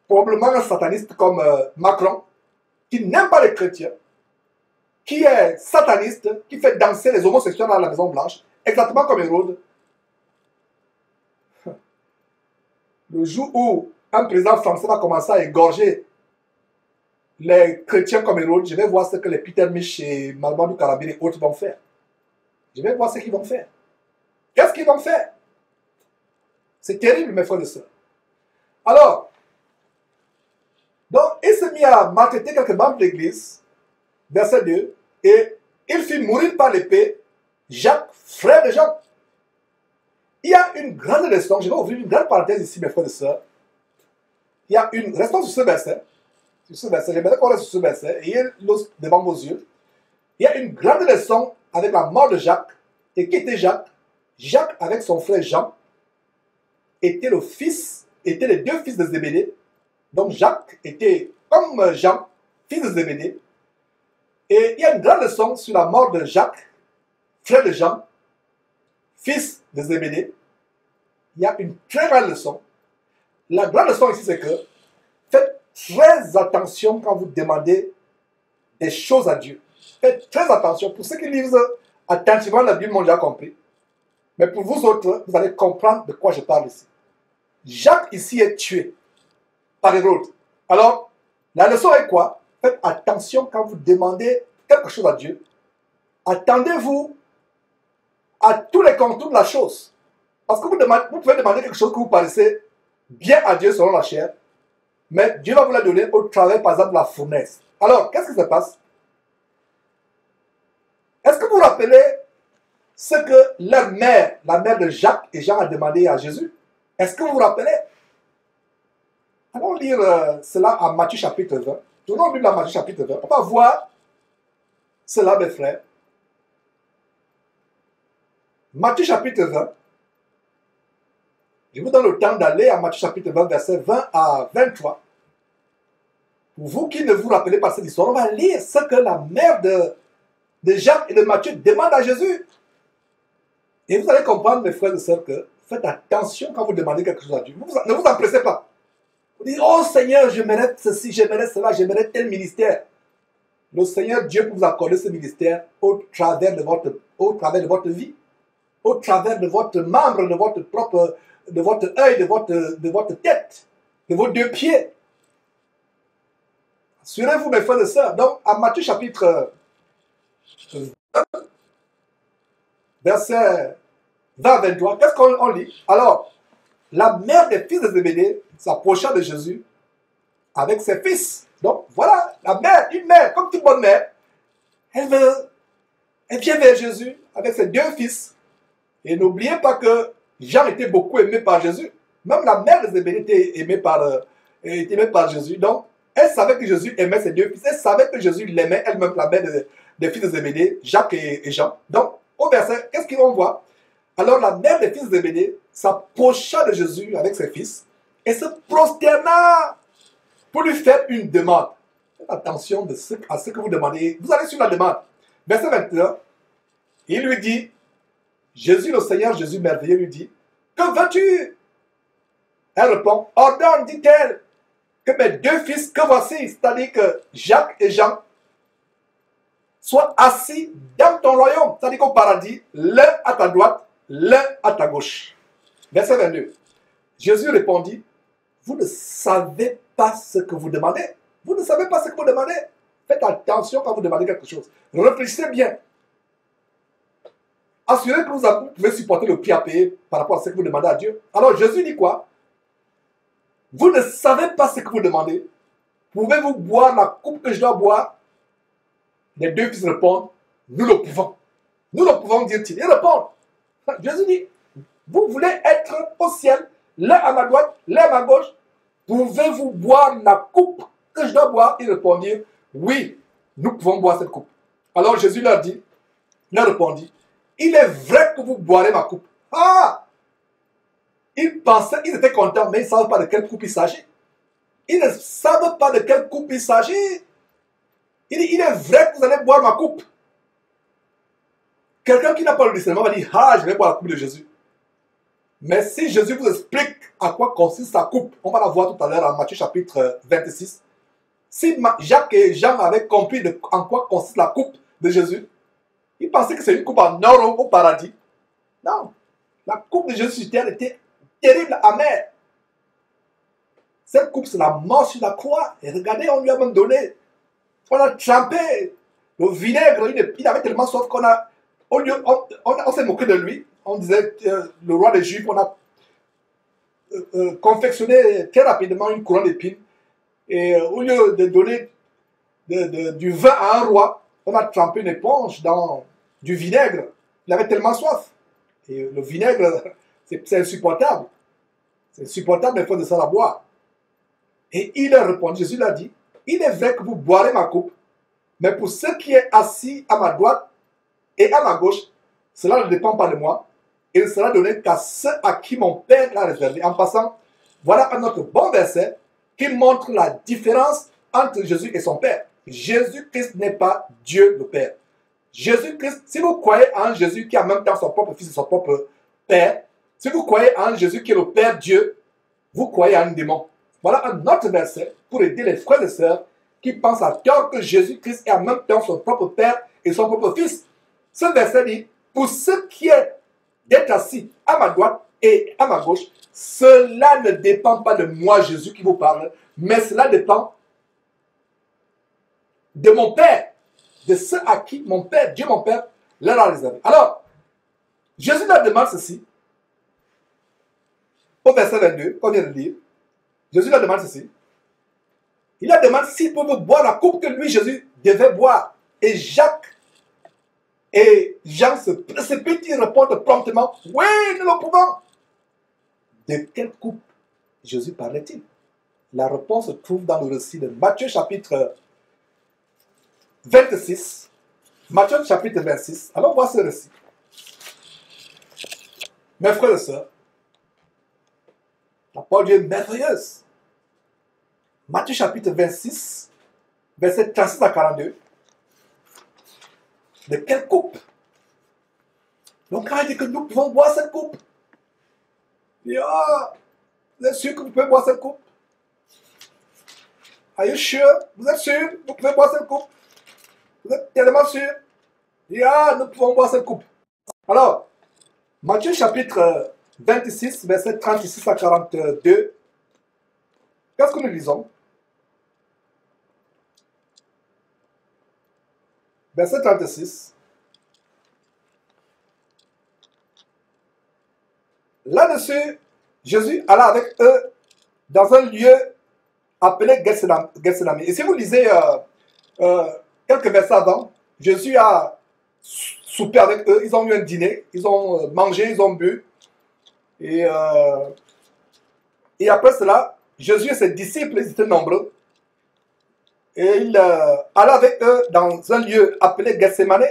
probablement un sataniste comme Macron, qui n'aime pas les chrétiens, qui est sataniste, qui fait danser les homosexuels dans la Maison Blanche, exactement comme Hérode. Le jour où un président français va commencer à égorger les chrétiens comme Hérode, je vais voir ce que les Peter Mich et Mamadou Karabir et autres vont faire. Je vais voir ce qu'ils vont faire. Qu'est-ce qu'ils vont faire? C'est terrible, mes frères et sœurs. Alors, donc, il s'est mis à maltraiter quelques membres de l'église, verset 2, et il fit mourir par l'épée Jacques, frère de Jean. Il y a une grande leçon, je vais ouvrir une grande parenthèse ici, mes frères et sœurs. Il y a une, restons sur ce verset, j'aimerais qu'on reste sur ce verset, et il l'ose devant vos yeux. Il y a une grande leçon avec la mort de Jacques. Et qui était Jacques? Jacques, avec son frère Jean, était les 2 fils de Zébédée. Donc Jacques était comme Jean, fils de Zébédée. Et il y a une grande leçon sur la mort de Jacques, frère de Jean, fils de Zébédée. Il y a une très grande leçon. La grande leçon ici, c'est que faites très attention quand vous demandez des choses à Dieu. Faites très attention. Pour ceux qui lisent attentivement la Bible, m'ont déjà compris. Mais pour vous autres, vous allez comprendre de quoi je parle ici. Jacques ici est tué par Hérode. Alors, la leçon est quoi? Faites attention quand vous demandez quelque chose à Dieu. Attendez-vous à tous les contours de la chose. Parce que vous pouvez demander quelque chose que vous paraissez bien à Dieu selon la chair, mais Dieu va vous la donner au travers, par exemple, de la fournaise. Alors, qu'est-ce qui se passe? Est-ce que vous vous rappelez ce que leur mère, la mère de Jacques et Jean, a demandé à Jésus? Est-ce que vous vous rappelez? Allons lire cela en Matthieu chapitre 20. Tournons Bible à Matthieu chapitre 20. On va voir cela, mes frères. Matthieu chapitre 20. Je vous donne le temps d'aller à Matthieu chapitre 20, versets 20 à 23. Pour vous qui ne vous rappelez pas cette histoire, on va lire ce que la mère de Jacques et de Matthieu demande à Jésus. Et vous allez comprendre, mes frères et sœurs, que faites attention quand vous demandez quelque chose à Dieu. Ne vous empressez pas. Vous dites, oh Seigneur, j'aimerais ceci, j'aimerais cela, j'aimerais tel ministère. Le Seigneur Dieu peut vous accorder ce ministère au travers de votre vie, au travers de votre membre, de votre propre, de votre œil, de votre tête, de vos 2 pieds. Assurez-vous, mes frères et sœurs. Donc, à Matthieu chapitre 20, verset 20 à 23, qu'est-ce qu'on lit? Alors, la mère des fils de Zébédée s'approcha de Jésus avec ses fils. Donc, voilà, la mère, une mère, comme toute bonne mère, elle Elle vient vers Jésus avec ses deux fils. Et n'oubliez pas que Jean était beaucoup aimé par Jésus. Même la mère de Zébédée était aimée par Jésus. Donc, elle savait que Jésus aimait ses deux fils. Elle savait que Jésus l'aimait, elle-même, la mère des fils de Zébédée, Jacques et Jean. Donc, au verset, qu'est-ce qu'on voit? Alors, la mère des fils de Zébédée s'approcha de Jésus avec ses fils et se prosterna pour lui faire une demande. Faites attention à ce que vous demandez. Vous allez sur la demande. Verset 21, il lui dit, Jésus, le Seigneur, Jésus merveilleux, lui dit, que veux-tu? Elle répond, ordonne, dit-elle, que mes deux fils que voici, c'est-à-dire que Jacques et Jean, soient assis dans ton royaume, c'est-à-dire qu'au paradis, l'un à ta droite, l'un à ta gauche. Verset 22. Jésus répondit, vous ne savez pas ce que vous demandez. Vous ne savez pas ce que vous demandez. Faites attention quand vous demandez quelque chose. Réfléchissez bien. Assurez que vous pouvez supporter le prix à payer par rapport à ce que vous demandez à Dieu. Alors Jésus dit quoi? Vous ne savez pas ce que vous demandez. Pouvez-vous boire la coupe que je dois boire? Les deux fils répondent, nous le pouvons. Nous le pouvons, dit-il. Ils répondent. Jésus dit, vous voulez être au ciel, l'un à ma droite, l'un à ma gauche. Pouvez-vous boire la coupe que je dois boire? Ils répondirent, oui, nous pouvons boire cette coupe. Alors Jésus leur répondit, il est vrai que vous boirez ma coupe. Ah! Ils pensaient, ils étaient contents, mais ils ne savent pas de quelle coupe il s'agit. Ils ne savent pas de quelle coupe il s'agit. Il dit, il est vrai que vous allez boire ma coupe. Quelqu'un qui n'a pas le discernement va dire, ah, je vais boire la coupe de Jésus. Mais si Jésus vous explique à quoi consiste sa coupe, on va la voir tout à l'heure en Matthieu chapitre 26. Si Jacques et Jean avaient compris en quoi consiste la coupe de Jésus, ils pensaient que c'est une coupe en or au paradis. Non. La coupe de Jésus sur terre était terrible, amère. Cette coupe, c'est la mort sur la croix. Et regardez, on lui a même donné. On a trempé le vinaigre. Il avait tellement soif on s'est moqué de lui. On disait, le roi des Juifs, on a confectionné très rapidement une couronne d'épines. Et au lieu de donner du vin à un roi, on a trempé une éponge dans du vinaigre. Il avait tellement soif. Et le vinaigre, c'est insupportable. C'est insupportable, mais il faut de ça la boire. Et il a répondu, Jésus l'a dit, il est vrai que vous boirez ma coupe, mais pour ceux qui est assis à ma droite et à ma gauche, cela ne dépend pas de moi. Il sera donné qu'à ceux à qui mon Père l'a réservé. En passant, voilà un autre bon verset qui montre la différence entre Jésus et son Père. Jésus-Christ n'est pas Dieu le Père. Jésus-Christ, si vous croyez en Jésus qui a en même temps son propre Fils et son propre Père, si vous croyez en Jésus qui est le Père Dieu, vous croyez en un démon. Voilà un autre verset pour aider les frères et sœurs qui pensent à tort que Jésus-Christ est en même temps son propre Père et son propre Fils. Ce verset dit, pour ceux qui est d'être assis à ma droite et à ma gauche, cela ne dépend pas de moi, Jésus, qui vous parle, mais cela dépend de mon Père, de ceux à qui mon Père, Dieu mon Père, leur a réservé. Alors, Jésus leur demande ceci, au verset 22, qu'on vient de lire. Jésus leur demande ceci. Il leur demande s'ils peuvent boire la coupe que lui, Jésus, devait boire. Et Jacques et Jean se précipitent, ils répondent promptement, oui, nous le pouvons. De quelle coupe Jésus parlait-il? La réponse se trouve dans le récit de Matthieu chapitre 26. Matthieu chapitre 26. Allons voir ce récit. Mes frères et sœurs, la parole de Dieu est merveilleuse. Matthieu chapitre 26, verset 36 à 42. De quelle coupe? Donc quand il dit que nous pouvons boire cette coupe, il dit, ah, vous êtes sûr que vous pouvez boire cette coupe? Are you sure? Vous êtes sûr? Vous pouvez boire cette coupe? Vous êtes tellement sûr? Il dit, ah, nous pouvons boire cette coupe. Alors, Matthieu chapitre 26, verset 36 à 42. Qu'est-ce que nous lisons? Verset 36. Là-dessus, Jésus alla avec eux dans un lieu appelé Gethsémani. Et si vous lisez quelques versets avant, Jésus a souper avec eux, ils ont eu un dîner, ils ont mangé, ils ont bu. Et après cela, Jésus et ses disciples, ils étaient nombreux. Et il alla avec eux dans un lieu appelé Gethsemane.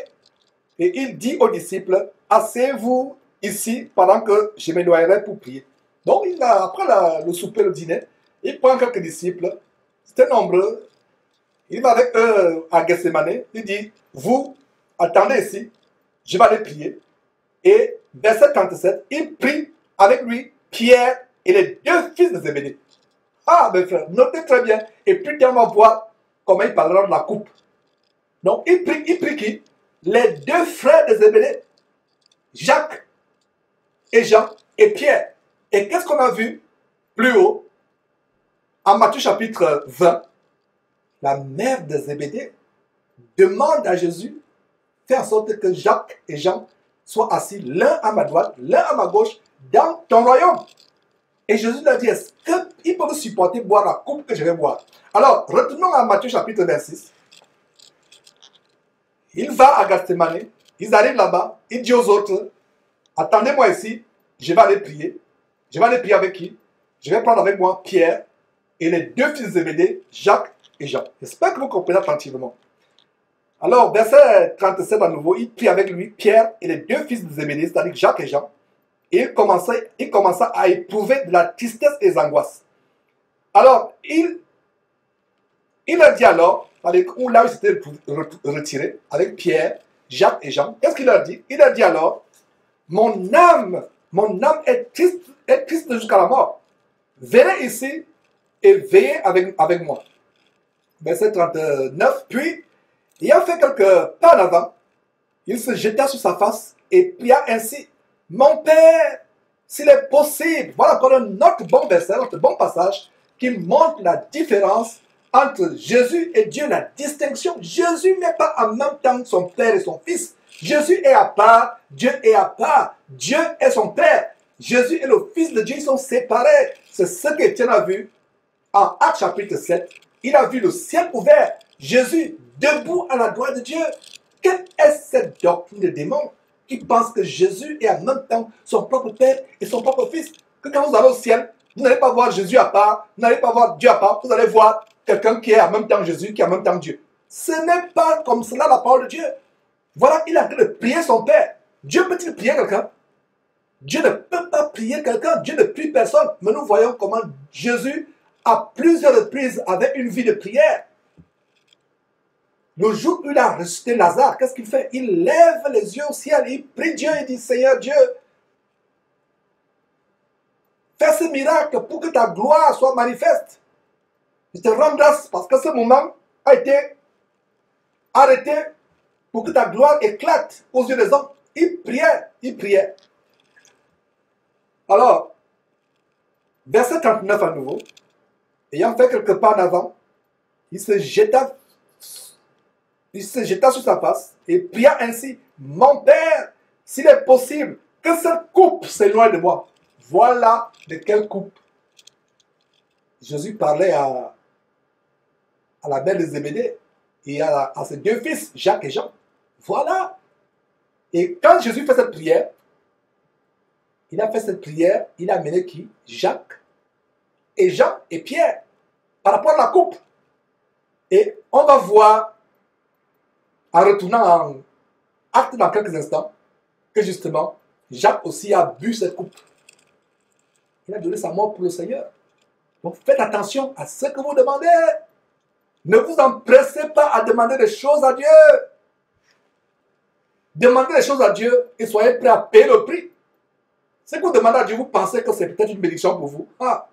Et il dit aux disciples, asseyez-vous ici pendant que je m'éloignerai pour prier. Donc, après le souper, le dîner, il prend quelques disciples, c'était nombreux. Il va avec eux à Gethsemane. Il dit, vous, attendez ici, je vais aller prier. Et verset 37, il prie avec lui Pierre et les deux fils de Zébédée. Ah, mes frères, notez très bien. Et puis, on va voir comment il parlera de la coupe. Donc, il prie qui? Les deux frères de Zébédée, Jacques et Jean et Pierre. Et qu'est-ce qu'on a vu plus haut? En Matthieu chapitre 20, la mère de Zébédée demande à Jésus, fais en sorte que Jacques et Jean soient assis l'un à ma droite, l'un à ma gauche, dans ton royaume. Et Jésus leur dit, est-ce qu'ils peuvent supporter boire la coupe que je vais boire? Alors, retournons à Matthieu chapitre 26. Il va à Gethsemane, ils arrivent là-bas, il dit aux autres, attendez-moi ici, je vais aller prier. Je vais aller prier avec qui? Je vais prendre avec moi Pierre et les deux fils de Zébédée, Jacques et Jean. J'espère que vous comprenez attentivement. Alors, verset 37 à nouveau, il prie avec lui Pierre et les deux fils de Zébédée, c'est-à-dire Jacques et Jean. Et il commença à éprouver de la tristesse et des angoisses. Alors, il a dit alors, là où il s'était retiré, avec Pierre, Jacques et Jean, qu'est-ce qu'il leur dit? Il a dit alors, mon âme est triste jusqu'à la mort. Venez ici et veillez avec moi. Verset 39, puis, ayant fait quelques pas en avant, il se jeta sur sa face et pria ainsi, mon Père, s'il est possible, voilà encore un autre bon verset, un autre bon passage, qui montre la différence entre Jésus et Dieu, la distinction. Jésus n'est pas en même temps son Père et son Fils. Jésus est à part, Dieu est à part. Dieu est son Père. Jésus et le Fils de Dieu, ils sont séparés. C'est ce qu'Étienne a vu en Actes chapitre 7. Il a vu le ciel ouvert. Jésus debout à la droite de Dieu. Quelle est cette doctrine de démon qui pense que Jésus est en même temps son propre Père et son propre Fils? Que quand vous allez au ciel, vous n'allez pas voir Jésus à part, vous n'allez pas voir Dieu à part, vous allez voir quelqu'un qui est en même temps Jésus, qui est en même temps Dieu. Ce n'est pas comme cela la parole de Dieu. Voilà, il a en train de prier son Père. Dieu peut-il prier quelqu'un? Dieu ne peut pas prier quelqu'un. Dieu ne prie personne. Mais nous voyons comment Jésus, à plusieurs reprises, avait une vie de prière. Le jour où il a ressuscité Lazare, qu'est-ce qu'il fait? Il lève les yeux au ciel, il prie Dieu et dit, Seigneur Dieu, fais ce miracle pour que ta gloire soit manifeste. Je te rends grâce parce que ce moment a été arrêté pour que ta gloire éclate aux yeux des hommes. Il priait, il priait. Alors, verset 39 à nouveau, ayant fait quelques pas en avant, il se jeta sur sa face et pria ainsi, mon Père, s'il est possible, que cette coupe s'éloigne de moi. Voilà de quelle coupe Jésus parlait à la mère de Zébédée et à ses deux fils, Jacques et Jean. Voilà. Et quand Jésus fait cette prière, il a amené qui? Jacques et Jean et Pierre par rapport à la coupe. Et on va voir, en retournant en Actes dans quelques instants, que justement, Jacques aussi a bu cette coupe. Il a donné sa mort pour le Seigneur. Donc faites attention à ce que vous demandez. Ne vous empressez pas à demander des choses à Dieu. Demandez des choses à Dieu et soyez prêts à payer le prix. Ce que vous demandez à Dieu, vous pensez que c'est peut-être une bénédiction pour vous. Ah,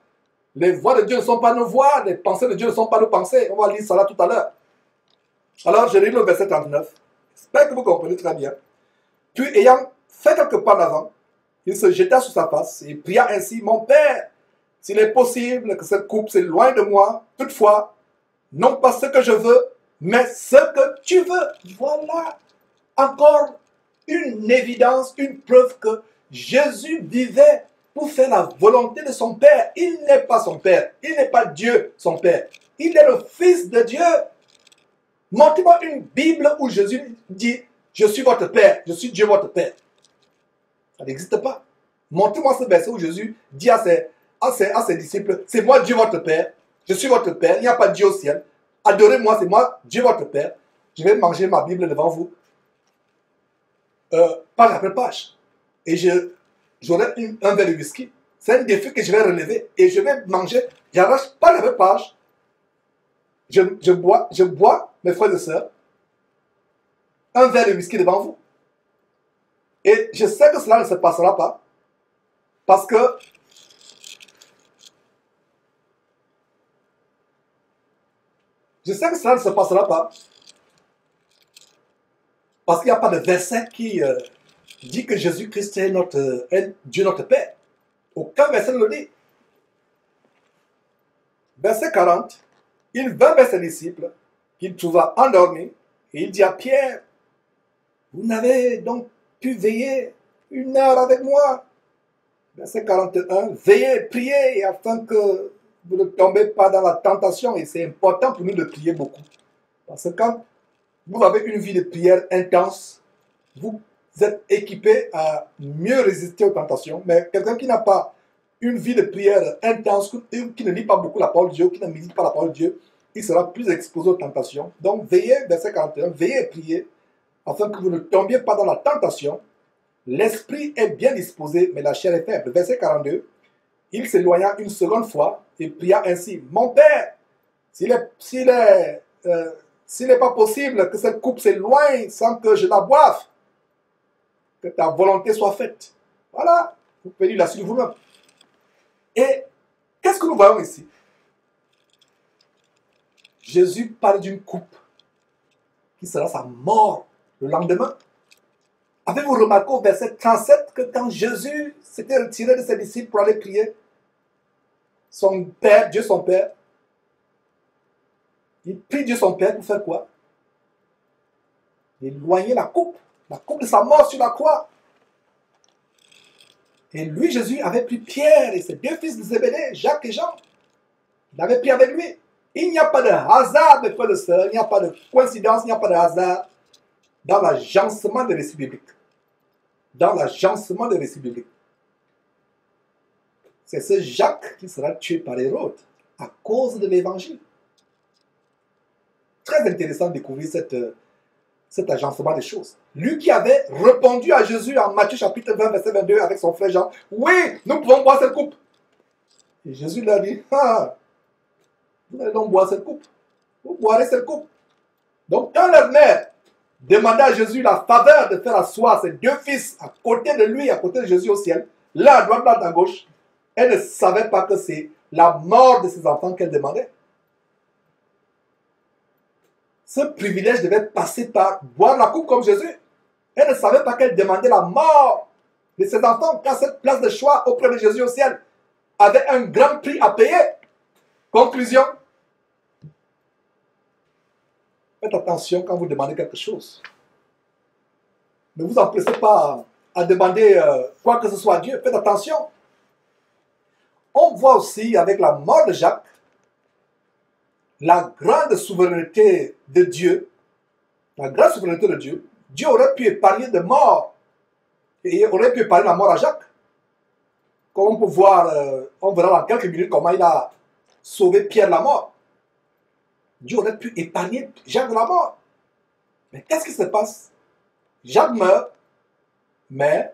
les voies de Dieu ne sont pas nos voies, les pensées de Dieu ne sont pas nos pensées. On va lire ça là tout à l'heure. Alors, je lis le verset 39. J'espère que vous comprenez très bien. Puis, ayant fait quelques pas en avant, il se jeta sur sa face et pria ainsi, mon Père, s'il est possible que cette coupe s'éloigne de moi, toutefois, non pas ce que je veux, mais ce que tu veux. Voilà encore une évidence, une preuve que Jésus vivait pour faire la volonté de son Père. Il n'est pas son Père, il n'est pas Dieu son Père, il est le Fils de Dieu. Montrez-moi une Bible où Jésus dit, je suis votre Père, je suis Dieu votre Père. Ça n'existe pas. Montrez-moi ce verset où Jésus dit à ses disciples, c'est moi Dieu votre Père, je suis votre Père, il n'y a pas de Dieu au ciel. Adorez-moi, c'est moi Dieu votre Père. Je vais manger ma Bible devant vous, page après page. Et j'aurai un verre de whisky. C'est un défi que je vais relever. Et je vais manger, j'arrache page après page. Je bois, mes frères et sœurs, un verre de whisky devant vous. Et je sais que cela ne se passera pas. Parce que je sais que cela ne se passera pas. Parce qu'il n'y a pas de verset qui dit que Jésus-Christ est Dieu notre Père. Aucun verset ne le dit. Verset 40, il vint vers ses disciples, qu'il trouva endormis, et il dit à Pierre, vous n'avez donc pu veiller 1 heure avec moi. Verset 41, veillez, priez, afin que vous ne tombez pas dans la tentation. Et c'est important pour nous de prier beaucoup. Parce que quand vous avez une vie de prière intense, vous êtes équipé à mieux résister aux tentations. Mais quelqu'un qui n'a pas une vie de prière intense, qui ne lit pas beaucoup la parole de Dieu, qui ne médite pas la parole de Dieu, il sera plus exposé aux tentations. Donc veillez, verset 41, veillez et priez, afin que vous ne tombiez pas dans la tentation. L'esprit est bien disposé, mais la chair est faible. Verset 42, il s'éloigna une seconde fois et pria ainsi, mon Père, s'il n'est pas possible que cette coupe s'éloigne sans que je la boive, que ta volonté soit faite. Voilà, vous pouvez lire la suite vous-même. Et qu'est-ce que nous voyons ici? Jésus parle d'une coupe qui sera sa mort le lendemain. Avez-vous remarqué au verset 37 que quand Jésus s'était retiré de ses disciples pour aller prier, son Père, Dieu son Père, il prie Dieu son Père pour faire quoi? Éloigner la coupe de sa mort sur la croix. Et lui, Jésus, avait pris Pierre et ses 2 fils de Zébédée, Jacques et Jean. Il avait pris avec lui. Il n'y a pas de hasard, mes frères et sœurs, il n'y a pas de coïncidence, il n'y a pas de hasard dans l'agencement des récits bibliques. Dans l'agencement des récits bibliques. C'est ce Jacques qui sera tué par Hérode à cause de l'évangile. Très intéressant de découvrir cet agencement des choses. Lui qui avait répondu à Jésus en Matthieu chapitre 20, verset 22 avec son frère Jean, oui, nous pouvons boire cette coupe. Et Jésus leur dit, vous allez donc boire cette coupe. Vous boirez cette coupe. Donc quand leur mère demandait à Jésus la faveur de faire asseoir ses 2 fils à côté de lui, à côté de Jésus au ciel, l'un à droite, l'autre à gauche, elle ne savait pas que c'est la mort de ses enfants qu'elle demandait. Ce privilège devait passer par boire la coupe comme Jésus. Elle ne savait pas qu'elle demandait la mort de ses enfants, car cette place de choix auprès de Jésus au ciel avait un grand prix à payer. Conclusion. Faites attention quand vous demandez quelque chose. Ne vous empressez pas à demander quoi que ce soit à Dieu. Faites attention. On voit aussi avec la mort de Jacques la grande souveraineté de Dieu. La grande souveraineté de Dieu. Dieu aurait pu épargner de mort. Et aurait pu épargner la mort à Jacques. Comme on peut voir, on verra dans quelques minutes comment il a sauvé Pierre de la mort. Dieu aurait pu épargner Jacques de la mort. Mais qu'est-ce qui se passe? Jacques meurt, mais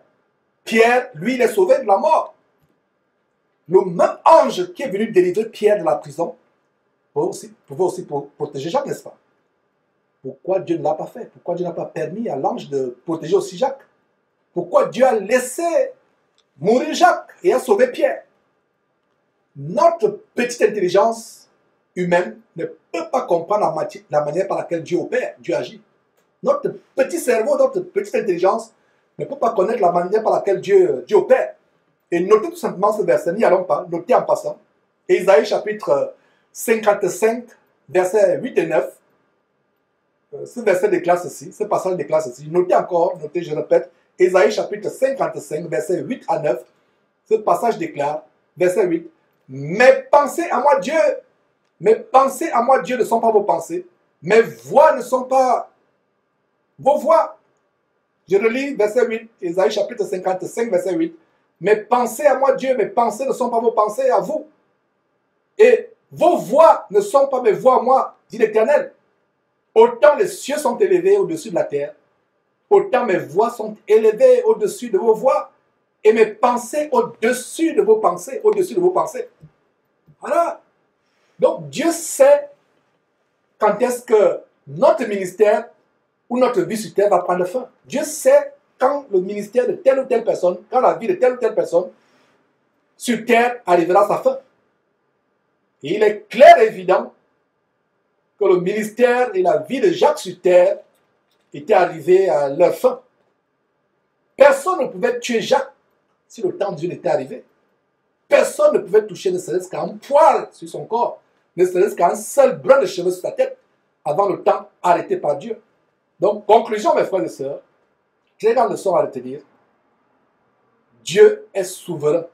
Pierre, lui, il est sauvé de la mort. Le même ange qui est venu délivrer Pierre de la prison pouvait aussi protéger Jacques, n'est-ce pas? Pourquoi Dieu ne l'a pas fait? Pourquoi Dieu n'a pas permis à l'ange de protéger aussi Jacques? Pourquoi Dieu a laissé mourir Jacques et a sauvé Pierre? Notre petite intelligence humaine ne peut pas comprendre la manière par laquelle Dieu opère, Dieu agit. Notre petit cerveau, notre petite intelligence ne peut pas connaître la manière par laquelle Dieu opère. Et notez tout simplement ce verset, n'y allons pas, notez en passant. Ésaïe chapitre 55, versets 8 et 9. Ce verset déclare ceci, ce passage déclare ceci. Notez encore, notez, je répète, Ésaïe chapitre 55, versets 8 à 9. Ce passage déclare, verset 8, mes pensées à moi Dieu, mes pensées à moi Dieu ne sont pas vos pensées, mes voix ne sont pas vos voix. Je relis verset 8, Ésaïe chapitre 55, verset 8. Mes pensées à moi, Dieu, mes pensées ne sont pas vos pensées à vous. Et vos voix ne sont pas mes voix à moi, dit l'Éternel. Autant les cieux sont élevés au-dessus de la terre, autant mes voix sont élevées au-dessus de vos voix, et mes pensées au-dessus de vos pensées, au-dessus de vos pensées. Voilà. Donc Dieu sait quand est-ce que notre ministère ou notre vie sur terre va prendre fin. Dieu sait quand le ministère de telle ou telle personne, quand la vie de telle ou telle personne sur terre arrivera à sa fin. Et il est clair et évident que le ministère et la vie de Jacques sur terre étaient arrivés à leur fin. Personne ne pouvait tuer Jacques si le temps de Dieu n'était arrivé. Personne ne pouvait toucher ne serait-ce qu'un poil sur son corps, ne serait-ce qu'un seul brin de cheveux sur sa tête, avant le temps arrêté par Dieu. Donc, conclusion, mes frères et sœurs, très grande leçon à retenir. Dieu est souverain.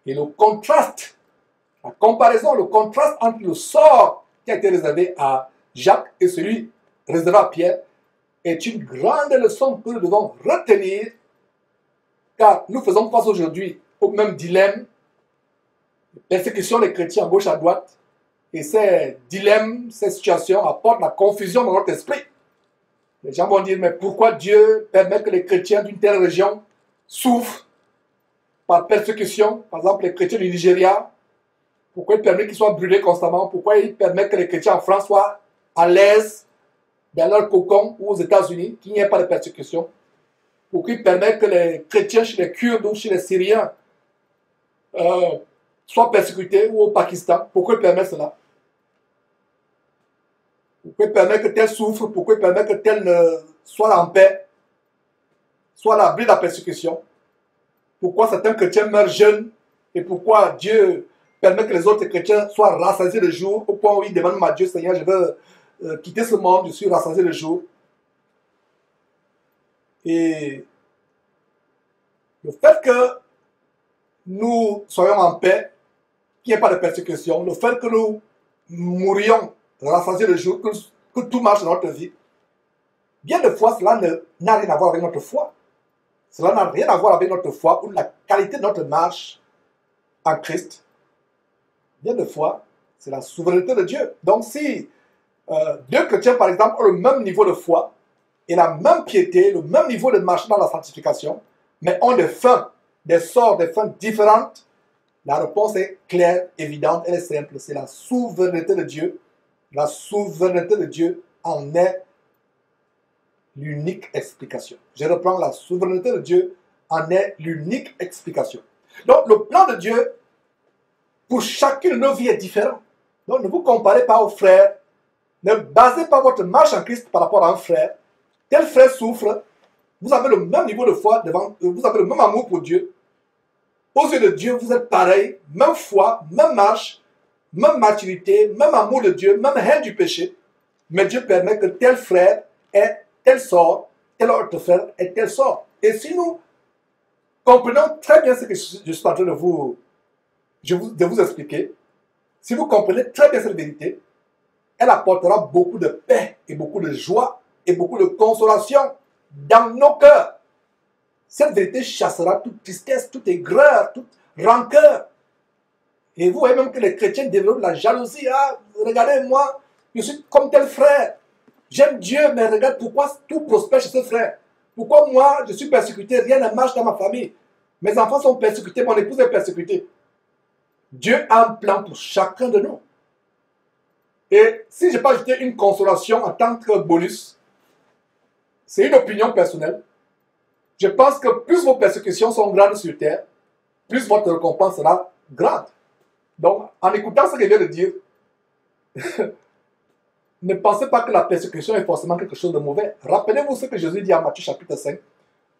Et le contraste, la comparaison, le contraste entre le sort qui a été réservé à Jacques et celui réservé à Pierre est une grande leçon que nous devons retenir, car nous faisons face aujourd'hui au même dilemme, persécution des chrétiens à gauche à droite, et ces dilemmes, ces situations apportent la confusion dans notre esprit. Les gens vont dire, mais pourquoi Dieu permet que les chrétiens d'une telle région souffrent par persécution, par exemple les chrétiens du Nigeria, pourquoi il permet qu'ils soient brûlés constamment, pourquoi il permet que les chrétiens en France soient à l'aise dans leur cocon ou aux États-Unis, qu'il n'y ait pas de persécution, pourquoi il permet que les chrétiens chez les Kurdes ou chez les Syriens soient persécutés ou au Pakistan, pourquoi il permet cela? Pourquoi il permet que tel souffre, pourquoi il permet que tel ne soit en paix, soit à l'abri de la persécution? Pourquoi certains chrétiens meurent jeunes et pourquoi Dieu permet que les autres chrétiens soient rassasiés le jour au point où ils demandent à Dieu, Seigneur, je veux quitter ce monde, je suis rassasié le jour. Et le fait que nous soyons en paix, qu'il n'y ait pas de persécution, le fait que nous mourions rassasiés le jour, que tout marche dans notre vie, bien de fois, cela n'a rien à voir avec notre foi. Cela n'a rien à voir avec notre foi ou la qualité de notre marche en Christ. Bien de fois, c'est la souveraineté de Dieu. Donc si deux chrétiens, par exemple, ont le même niveau de foi et la même piété, le même niveau de marche dans la sanctification, mais ont des fins, des sorts, des fins différentes, la réponse est claire, évidente, elle est simple. C'est la souveraineté de Dieu. La souveraineté de Dieu en est l'unique explication. Je reprends, la souveraineté de Dieu en est l'unique explication. Donc, le plan de Dieu pour chacune de nos vies est différent. Donc, ne vous comparez pas aux frères. Ne basez pas votre marche en Christ par rapport à un frère. Tel frère souffre. Vous avez le même niveau de foi devant, vous avez le même amour pour Dieu. Aux yeux de Dieu, vous êtes pareil, même foi, même marche, même maturité, même amour de Dieu, même haine du péché. Mais Dieu permet que tel frère ait tel sort, tel autre frère ait tel sort. Et si nous comprenons très bien ce que je suis en train de vous expliquer, si vous comprenez très bien cette vérité, elle apportera beaucoup de paix et beaucoup de joie et beaucoup de consolation dans nos cœurs. Cette vérité chassera toute tristesse, toute aigreur, toute rancœur. Et vous voyez même que les chrétiens développent la jalousie. Ah, regardez, moi, je suis comme tel frère. J'aime Dieu, mais regarde pourquoi tout prospère chez ce frère. Pourquoi moi, je suis persécuté, rien ne marche dans ma famille. Mes enfants sont persécutés, mon épouse est persécutée. Dieu a un plan pour chacun de nous. Et si je peux ajouter une consolation en tant que bonus, c'est une opinion personnelle. Je pense que plus vos persécutions sont grandes sur terre, plus votre récompense sera grande. Donc, en écoutant ce que je viens de dire, ne pensez pas que la persécution est forcément quelque chose de mauvais. Rappelez-vous ce que Jésus dit en Matthieu chapitre 5.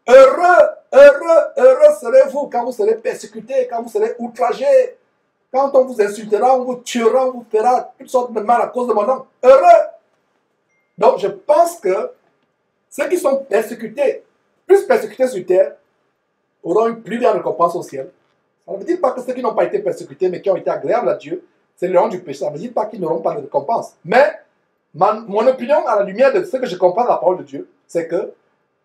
Heureux serez-vous quand vous serez persécutés, quand vous serez outragés, quand on vous insultera, on vous tuera, on vous fera toutes sortes de mal à cause de mon nom. Heureux! Donc, je pense que ceux qui sont persécutés, plus persécutés sur terre, auront une plus grande récompense au ciel. Ça ne veut dire pas que ceux qui n'ont pas été persécutés, mais qui ont été agréables à Dieu, c'est le nom du péché. Ça ne veut dire pas qu'ils n'auront pas de récompense. Mais mon opinion, à la lumière de ce que je comprends de la parole de Dieu, c'est que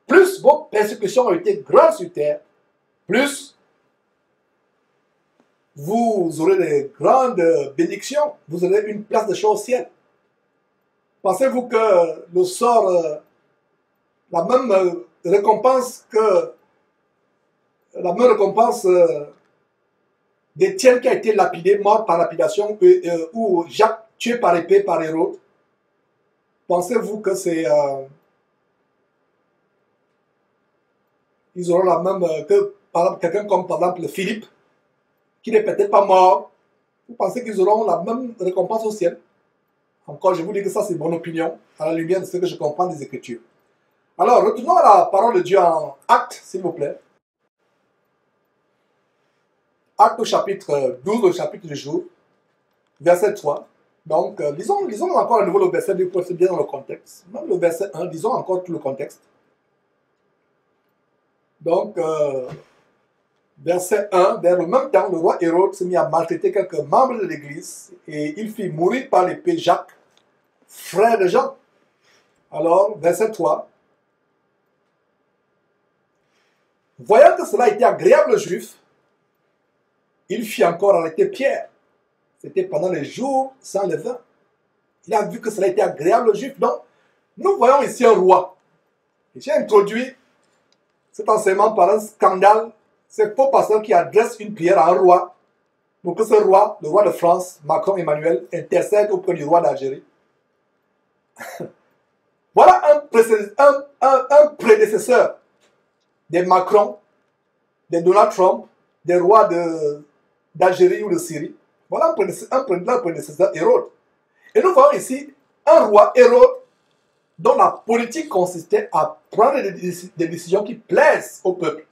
plus vos persécutions ont été grandes sur terre, plus vous aurez de grandes bénédictions, vous aurez une place de choix au ciel. Pensez-vous que le sort, la même récompense d'Étienne qui a été lapidé, mort par lapidation, ou Jacques tué par épée par Hérode, pensez-vous que c'est... ils auront la même... que par exemple, quelqu'un comme par exemple Philippe, qui n'est peut-être pas mort, vous pensez qu'ils auront la même récompense au ciel? Encore, je vous dis que ça c'est mon opinion, à la lumière de ce que je comprends des Écritures. Alors, retournons à la parole de Dieu en Actes, s'il vous plaît. Actes au chapitre 12, au chapitre du jour, verset 3. Donc, lisons encore à nouveau le verset 2 pour se bien dans le contexte. Même le verset 1, lisons encore tout le contexte. Donc, verset 1, vers le même temps, le roi Hérode se mit à maltraiter quelques membres de l'Église et il fit mourir par l'épée Jacques, frère de Jean. Alors, verset 3. Voyant que cela était agréable aux Juifs, il fit encore arrêter Pierre. C'était pendant les jours sans levain. Il a vu que cela était agréable aux Juifs. Donc, nous voyons ici un roi. J'ai introduit cet enseignement par un scandale. C'est faux pasteur qui adresse une prière à un roi pour que ce roi, le roi de France, Macron Emmanuel, intercède auprès du roi d'Algérie. Voilà un prédécesseur des Macron, des Donald Trump, des rois d'Algérie ou de Syrie. Voilà un prédécesseur, Hérode. Et nous voyons ici un roi, Hérode, dont la politique consistait à prendre des décisions qui plaisent au peuple.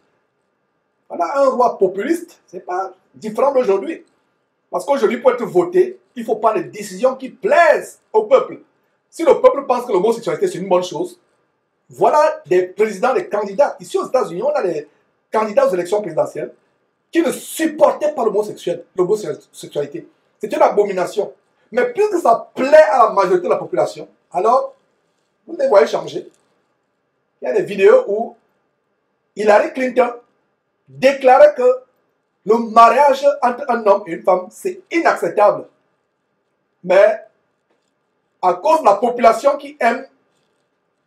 Voilà un roi populiste, ce n'est pas différent d'aujourd'hui. Parce qu'aujourd'hui, pour être voté, il faut prendre des décisions qui plaisent au peuple. Si le peuple pense que l'homosexualité c'est une bonne chose, voilà des présidents, des candidats. Ici aux États-Unis, on a des candidats aux élections présidentielles qui ne supportaient pas l'homosexualité. C'est une abomination. Mais puisque ça plaît à la majorité de la population, alors, vous les voyez changer. Il y a des vidéos où Hillary Clinton déclarait que le mariage entre un homme et une femme, c'est inacceptable. Mais à cause de la population qui aime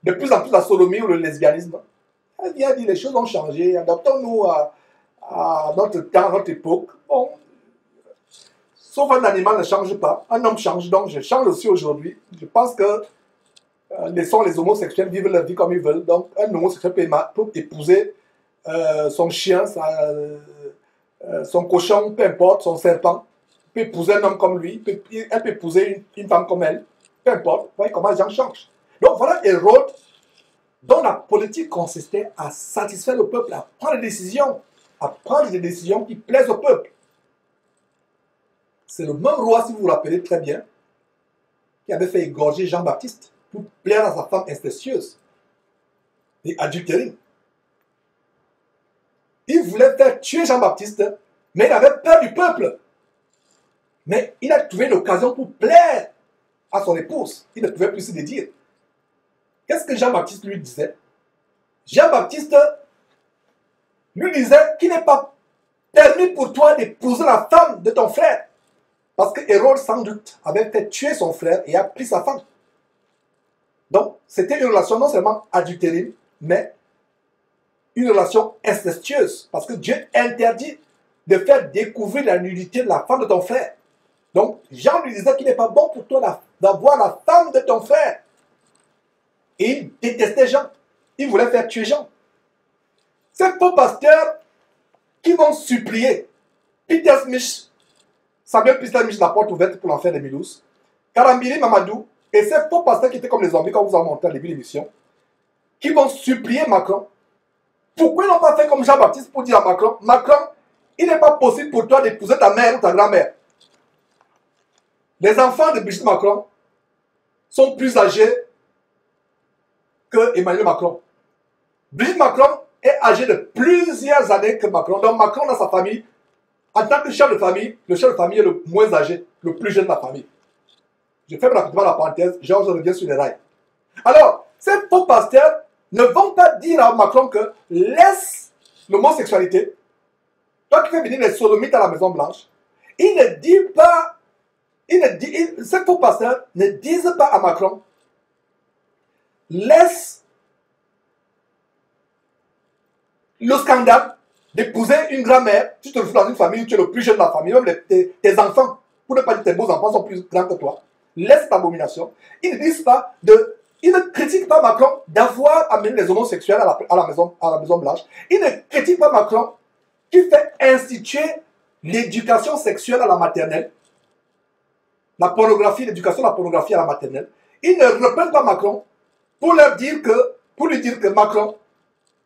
de plus en plus la sodomie ou le lesbianisme, elle vient dire les choses ont changé, adaptons-nous à notre temps, à notre époque. Bon, sauf un animal ne change pas, un homme change, donc je change aussi aujourd'hui. Je pense que laissons les homosexuels vivre leur vie comme ils veulent. Donc un homosexuel peut épouser son chien, son cochon, peu importe, son serpent. Il peut épouser un homme comme lui, elle peut épouser une femme comme elle, peu importe. Vous voyez comment les gens changent. Donc voilà Hérode, dont la politique consistait à satisfaire le peuple, à prendre des décisions qui plaisent au peuple. C'est le même roi, si vous vous rappelez très bien, qui avait fait égorger Jean-Baptiste pour plaire à sa femme incestueuse et adultérine. Il voulait faire tuer Jean-Baptiste, mais il avait peur du peuple. Mais il a trouvé l'occasion pour plaire à son épouse. Il ne pouvait plus se dédire. Qu'est-ce que Jean-Baptiste lui disait? Jean-Baptiste lui disait qu'il n'est pas permis pour toi d'épouser la femme de ton frère. Parce que Hérode, sans doute, avait fait tuer son frère et a pris sa femme. Donc, c'était une relation non seulement adultérine, mais une relation incestueuse. Parce que Dieu interdit de faire découvrir la nudité de la femme de ton frère. Donc, Jean lui disait qu'il n'est pas bon pour toi d'avoir la femme de ton frère. Et il détestait Jean. Il voulait faire tuer Jean. Ces faux pasteurs qui vont supplier Peter Smith, Samuel Peter Smith, la porte ouverte pour l'enfer des Milous, Karambiri Mamadou, et ces faux pasteurs qui étaient comme les zombies, quand vous avez montré au début de l'émission, qui vont supplier Macron. Pourquoi ils n'ont pas fait comme Jean-Baptiste pour dire à Macron, Macron, il n'est pas possible pour toi d'épouser ta mère ou ta grand-mère. Les enfants de Brigitte Macron sont plus âgés que Emmanuel Macron. Brigitte Macron est âgé de plusieurs années que Macron. Donc Macron dans sa famille, en tant que chef de famille, le chef de famille est le moins âgé, le plus jeune de la famille. Je fais rapidement la parenthèse, Georges revient sur les rails. Alors, ces faux pasteurs ne vont pas dire à Macron que laisse l'homosexualité. Toi qui fais venir les sodomites à la Maison Blanche, il ne dit pas, ces faux pasteurs ne disent pas à Macron, laisse le scandale d'épouser une grand-mère, tu te retrouves dans une famille où tu es le plus jeune de la famille, même tes enfants, pour ne pas dire tes beaux-enfants, sont plus grands que toi. Laisse cette abomination. Ils ne disent pas ils ne critiquent pas Macron d'avoir amené les homosexuels à la Maison Blanche. Ils ne critiquent pas Macron qui fait instituer l'éducation sexuelle à la maternelle, la pornographie, l'éducation de la pornographie à la maternelle. Ils ne reprennent pas Macron pour lui dire que Macron,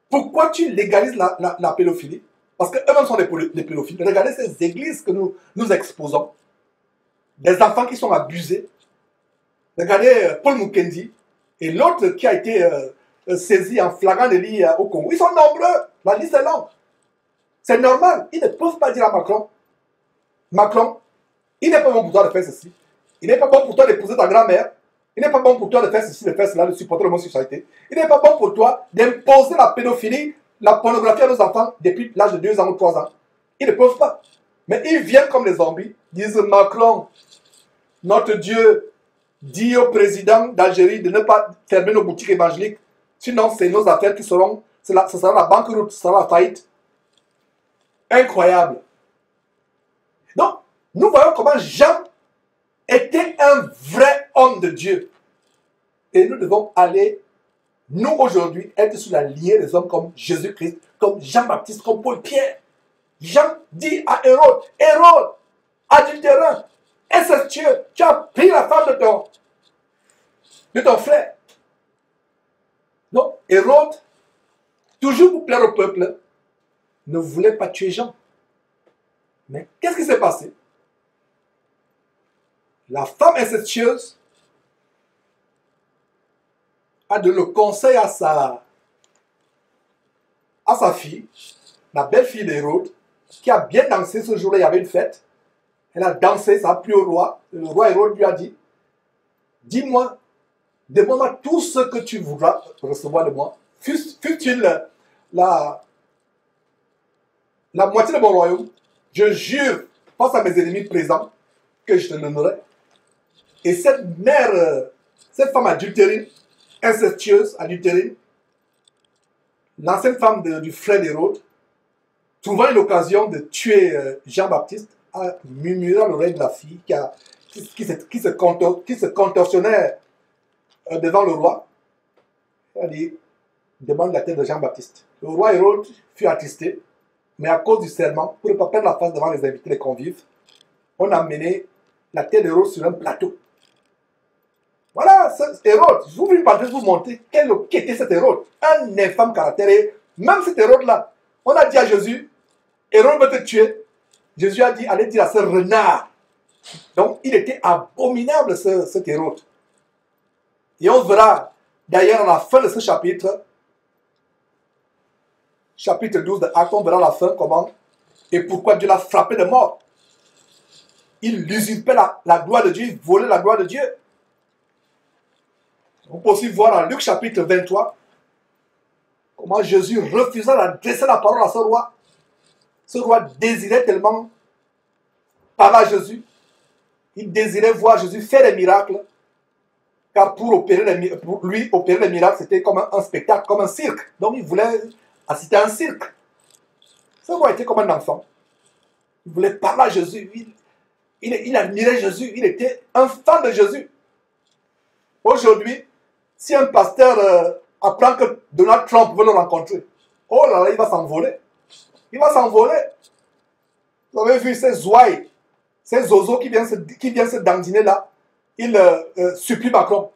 pourquoi tu légalises la pédophilie? Parce qu'eux-mêmes sont des pédophiles. Regardez ces églises que nous exposons. Des enfants qui sont abusés. Regardez Paul Mukendi et l'autre qui a été saisi en flagrant délit au Congo. Ils sont nombreux. La liste est longue. C'est normal. Ils ne peuvent pas dire à Macron, il n'est pas bon pour toi de faire ceci. Il n'est pas bon pour toi d'épouser ta grand-mère. Il n'est pas bon pour toi de faire ceci, de faire cela, de supporter l'homosexualité. Il n'est pas bon pour toi d'imposer la pédophilie, la pornographie à nos enfants depuis l'âge de 2 ans ou 3 ans. Ils ne peuvent pas. Mais ils viennent comme des zombies, disent Macron, notre Dieu, dit au président d'Algérie de ne pas fermer nos boutiques évangéliques. Sinon, c'est nos affaires qui seront, ce sera la banqueroute, ce sera la faillite. Incroyable. Donc, nous voyons comment Jean était un vrai homme de Dieu. Et nous devons aller, nous aujourd'hui, être sous la lignée des hommes comme Jésus-Christ, comme Jean-Baptiste, comme Paul-Pierre. Jean dit à Hérode, Hérode, adultérin, incestueux, tu as pris la femme de ton frère. Donc, Hérode, toujours pour plaire au peuple, ne voulait pas tuer Jean. Mais qu'est-ce qui s'est passé? La femme incestueuse a donné le conseil à sa fille, la belle-fille d'Hérode, qui a bien dansé ce jour-là, il y avait une fête. Elle a dansé, ça a plu au roi. Le roi Hérode lui a dit, dis-moi, demande-moi tout ce que tu voudras recevoir de moi. Fût-il la moitié de mon royaume, je jure face à mes ennemis présents que je te donnerai. Et cette cette femme adultérine, incestueuse, adultérine, l'ancienne femme du frère d'Hérode, trouvant une occasion de tuer Jean-Baptiste, a murmuré à l'oreille de la fille qui se contorsionnait devant le roi. Elle a dit, demande la tête de Jean-Baptiste. Le roi Hérode fut attristé, mais à cause du serment, pour ne pas perdre la face devant les invités, les convives, on a mené la tête d'Hérode sur un plateau. Voilà, Hérode, je vous vais vous montrer qui était cet Hérode. Un infâme caractère. Et même cet Hérode-là, on a dit à Jésus, Hérode veut te tuer. Jésus a dit, allez dire à ce renard. Donc, il était abominable, cet Hérode. Et on verra, d'ailleurs, à la fin de ce chapitre 12 de Actes, on verra à la fin comment et pourquoi Dieu l'a frappé de mort. Il usurpait la gloire de Dieu, il volait la gloire de Dieu. On peut aussi voir en Luc chapitre 23 comment Jésus refusa d'adresser la parole à ce roi. Ce roi désirait tellement parler à Jésus. Il désirait voir Jésus faire des miracles. Car pour lui, opérer les miracles, c'était comme un spectacle, comme un cirque. Donc il voulait assister à un cirque. Ce roi était comme un enfant. Il voulait parler à Jésus. Il admirait Jésus. Il était un fan de Jésus. Aujourd'hui, si un pasteur apprend que Donald Trump veut le rencontrer, oh là là, il va s'envoler. Il va s'envoler. Vous avez vu ces ouailles, ces oiseaux qui viennent se dandiner là. Il supplie Macron.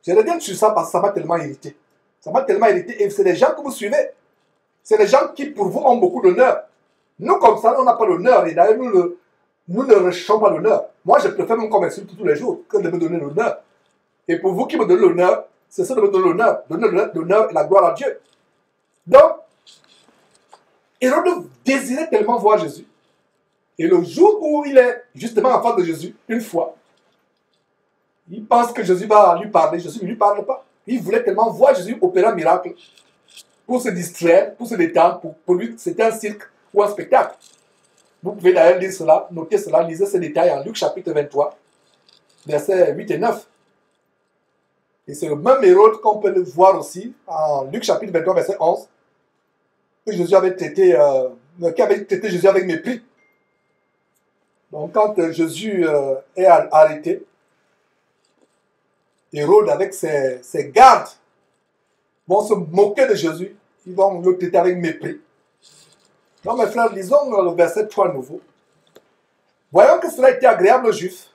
Je reviens sur ça parce que ça m'a tellement irrité. Ça m'a tellement irrité. Et c'est les gens que vous suivez. C'est les gens qui, pour vous, ont beaucoup d'honneur. Nous, comme ça, on n'a pas l'honneur. Et d'ailleurs, nous ne recherchons pas l'honneur. Moi, je préfère même qu'on m'insulte tous les jours que de me donner l'honneur. Et pour vous qui me donnez l'honneur, c'est ça de me donner l'honneur. Donner l'honneur et la gloire à Dieu. Donc, Hérode désirait tellement voir Jésus. Et le jour où il est justement en face de Jésus, une fois, il pense que Jésus va lui parler. Jésus ne lui parle pas. Il voulait tellement voir Jésus opérer un miracle pour se distraire, pour se détendre. Pour lui, c'était un cirque ou un spectacle. Vous pouvez d'ailleurs lire cela, noter cela, lisez ce détail en Luc chapitre 23, versets 8 et 9. Et c'est le même Hérode qu'on peut le voir aussi en Luc chapitre 23, verset 11, que Jésus avait traité, qui avait traité Jésus avec mépris. Donc quand Jésus est arrêté, Hérode avec ses gardes vont se moquer de Jésus, ils vont le traiter avec mépris. Donc mes frères, lisons le verset 3 nouveau. Voyons que cela était agréable aux Juifs.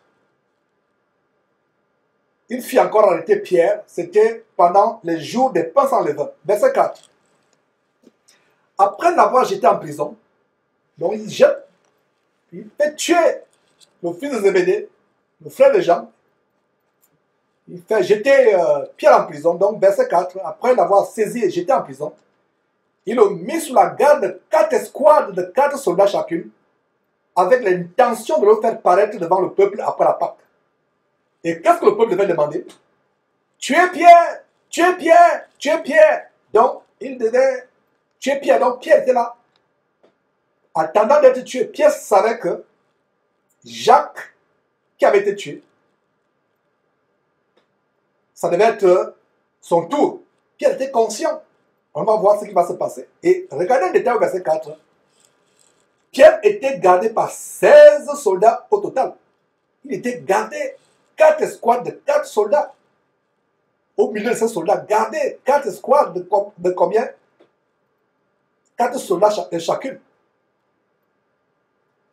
Il fit encore arrêter Pierre, c'était pendant les jours des pains sans levain. Verset 4. Après l'avoir jeté en prison, donc il fait tuer le fils de Zébédée, le frère de Jean. Il fait jeter Pierre en prison, donc verset 4. Après l'avoir saisi et jeté en prison, il le mit sous la garde de 4 escouades de 4 soldats chacune, avec l'intention de le faire paraître devant le peuple après la Pâque. Et qu'est-ce que le peuple devait demander? Tuez Pierre! Tuez Pierre! Tuez Pierre! Donc, il devait tuer Pierre. Donc, Pierre était là. Attendant d'être tué, Pierre savait que Jacques, qui avait été tué, ça devait être son tour. Pierre était conscient. On va voir ce qui va se passer. Et regardez le détail au verset 4. Pierre était gardé par 16 soldats au total. Il était gardé 4 escouades de 4 soldats. Au milieu de ces soldats, gardés 4 escouades de combien? 4 soldats chacune.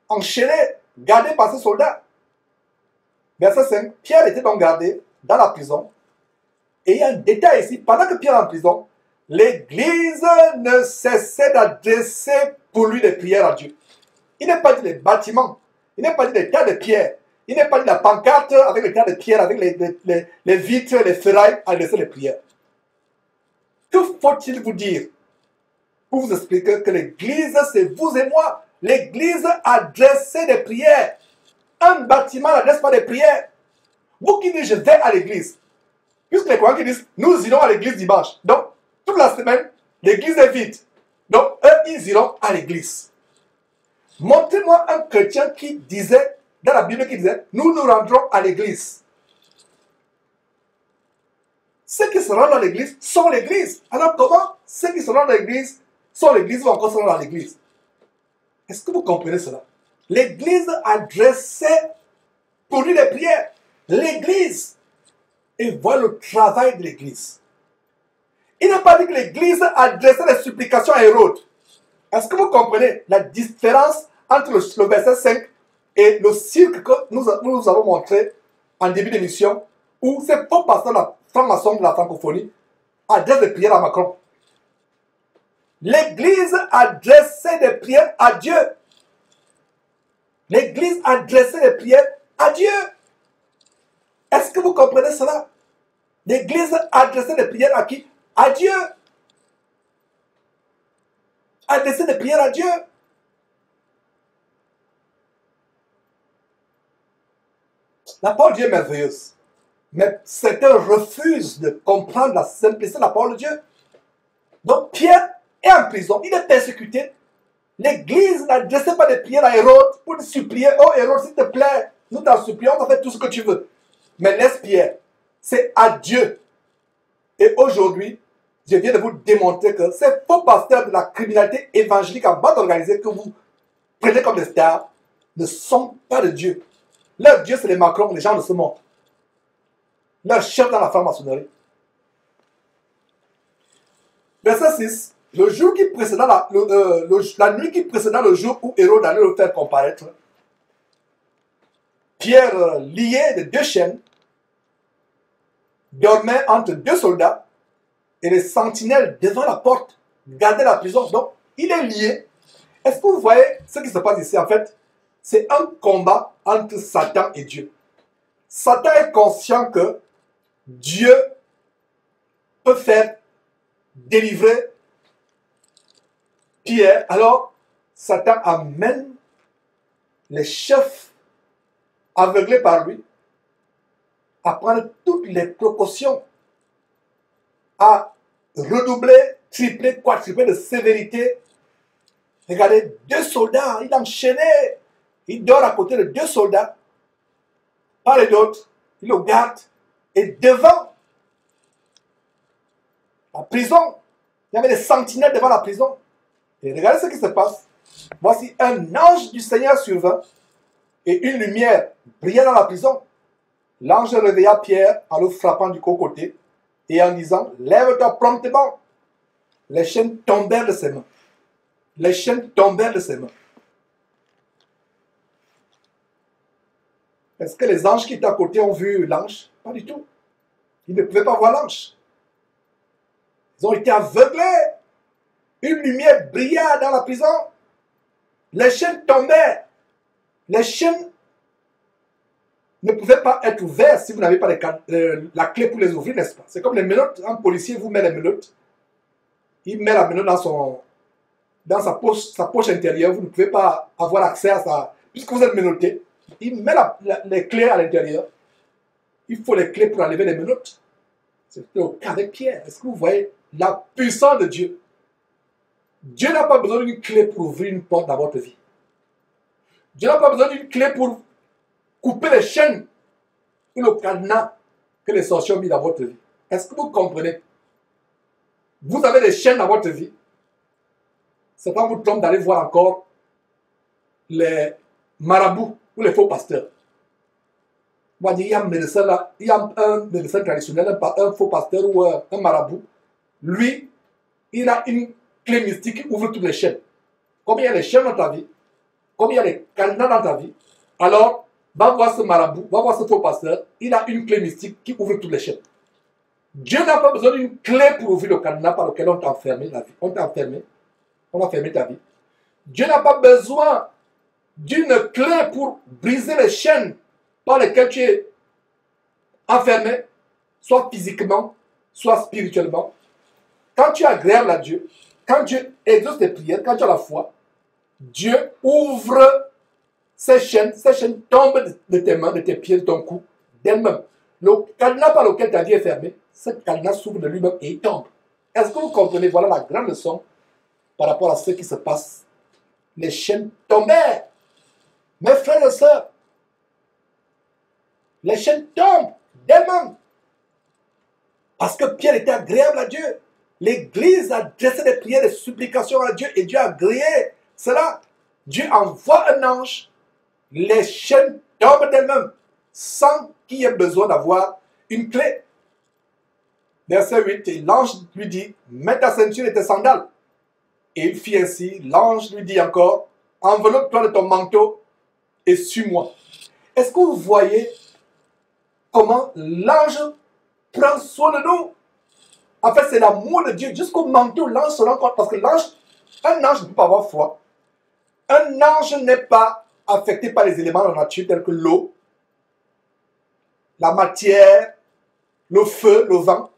Enchaînés, gardés par ces soldats. Verset 5. Pierre était donc gardé dans la prison. Et il y a un détail ici. Pendant que Pierre est en prison, l'Église ne cessait d'adresser pour lui des prières à Dieu. Il n'est pas dit les bâtiments. Il n'est pas dit les tas de pierres. Il n'est pas dit la pancarte avec les tas de pierres, avec les vitres, les ferrailles, à adresser les prières. Que faut-il vous dire pour vous expliquer que l'Église, c'est vous et moi. L'Église adressait des prières. Un bâtiment n'adresse pas des prières. Vous qui dites, je vais à l'Église. Puisque les croyants qui disent, nous irons à l'Église dimanche. Donc, toute la semaine, l'Église est vide. Donc, eux, ils iront à l'Église. Montrez-moi un chrétien qui disait, dans la Bible, qui disait, nous nous rendrons à l'église. Ceux qui se rendent à l'église sont l'église. Alors comment ceux qui se rendent à l'église sont l'église ou encore se rendent à l'église? Est-ce que vous comprenez cela? L'église adressait pour lui les prières. L'église. Et voilà le travail de l'église. Il n'a pas dit que l'église adressait les supplications à Hérode. Est-ce que vous comprenez la différence entre le verset 5 et le cirque que nous avons montré en début d'émission, où ces faux pasteurs, la franc-maçon de la francophonie, adressent des prières à Macron? L'église adressait des prières à Dieu. L'église adressait des prières à Dieu. Est-ce que vous comprenez cela? L'église adressait des prières à qui? À Dieu. Adresser des prières à Dieu. La parole de Dieu est merveilleuse. Mais certains refusent de comprendre la simplicité de la parole de Dieu. Donc Pierre est en prison, il est persécuté. L'Église n'adressait pas des prières à Hérode pour lui supplier, oh Hérode, s'il te plaît, nous t'en supplions, on va faire tout ce que tu veux. Mais laisse Pierre, c'est à Dieu. Et aujourd'hui, je viens de vous démontrer que ces faux pasteurs de la criminalité évangélique en bande organisée que vous prenez comme des stars ne sont pas de Dieu. Leur Dieu, c'est les Macron, les gens de ce monde. Leur chef dans la franc-maçonnerie. Verset 6. Le jour qui précéda la nuit qui précéda le jour où Hérode allait le faire comparaître, Pierre, lié de 2 chaînes, dormait entre 2 soldats et les sentinelles devant la porte gardaient la prison. Donc, il est lié. Est-ce que vous voyez ce qui se passe ici? En fait, c'est un combat entre Satan et Dieu. Satan est conscient que Dieu peut faire délivrer Pierre. Alors, Satan amène les chefs aveuglés par lui à prendre toutes les précautions à redoubler, tripler, quadrupler de sévérité. Regardez, 2 soldats, il a enchaîné. Il dort à côté de 2 soldats. Pas les autres. Il le garde. Et devant la prison, il y avait des sentinelles devant la prison. Et regardez ce qui se passe. Voici un ange du Seigneur survint et une lumière brillait dans la prison. L'ange réveilla Pierre en le frappant du côté et en disant, lève-toi promptement. Les chaînes tombèrent de ses mains. Les chaînes tombèrent de ses mains. Est-ce que les anges qui étaient à côté ont vu l'ange? Pas du tout. Ils ne pouvaient pas voir l'ange. Ils ont été aveuglés. Une lumière brilla dans la prison. Les chaînes tombaient. Les chaînes ne pouvaient pas être ouvertes si vous n'avez pas la clé pour les ouvrir, n'est-ce pas? C'est comme les menottes. Un policier vous met les menottes. Il met la menotte dans sa poche intérieure. Vous ne pouvez pas avoir accès à ça. Puisque vous êtes menotté, il met les clés à l'intérieur. Il faut les clés pour enlever les menottes. C'est le cas avec Pierre. Est-ce que vous voyez la puissance de Dieu? Dieu n'a pas besoin d'une clé pour ouvrir une porte dans votre vie. Dieu n'a pas besoin d'une clé pour couper les chaînes ou le cadenas que les sorciers ont mis dans votre vie. Est-ce que vous comprenez? Vous avez des chaînes dans votre vie. C'est pas vous trompe d'aller voir encore les marabouts ou les faux pasteurs. Moi, il y a un médecin là, il y a un médecin traditionnel, un faux pasteur ou un marabout. Lui, il a une clé mystique qui ouvre toutes les chaînes. Comme il y a les chaînes dans ta vie, comme il y a les cadenas dans ta vie, alors va voir ce marabout, va voir ce faux pasteur, il a une clé mystique qui ouvre toutes les chaînes. Dieu n'a pas besoin d'une clé pour ouvrir le cadenas par lequel on t'a enfermé la vie. On t'a enfermé, on a fermé ta vie. Dieu n'a pas besoin d'une clé pour briser les chaînes par lesquelles tu es enfermé, soit physiquement, soit spirituellement. Quand tu es agréable à Dieu, quand Dieu exauce tes prières, quand tu as la foi, Dieu ouvre ces chaînes tombent de tes mains, de tes pieds, de ton cou, d'elles-mêmes. Le cadenas par lequel ta vie est fermée, ce cadenas s'ouvre de lui-même et il tombe. Est-ce que vous comprenez? Voilà la grande leçon par rapport à ce qui se passe. Les chaînes tombèrent. Mes frères et sœurs, les chaînes tombent d'elles-mêmes. Parce que Pierre était agréable à Dieu. L'Église a dressé des prières, des supplications à Dieu et Dieu a agréé cela. Dieu envoie un ange, les chaînes tombent d'elles-mêmes sans qu'il y ait besoin d'avoir une clé. Verset 8, l'ange lui dit, mets ta ceinture et tes sandales. Et il fit ainsi. L'ange lui dit encore, enveloppe-toi de ton manteau et suis-moi. Est-ce que vous voyez comment l'ange prend soin de nous? En fait, c'est l'amour de Dieu. Jusqu'au manteau, l'ange se rend compte. Parce que un ange ne peut pas avoir foi. Un ange n'est pas affecté par les éléments de la nature tels que l'eau, la matière, le feu, le vent.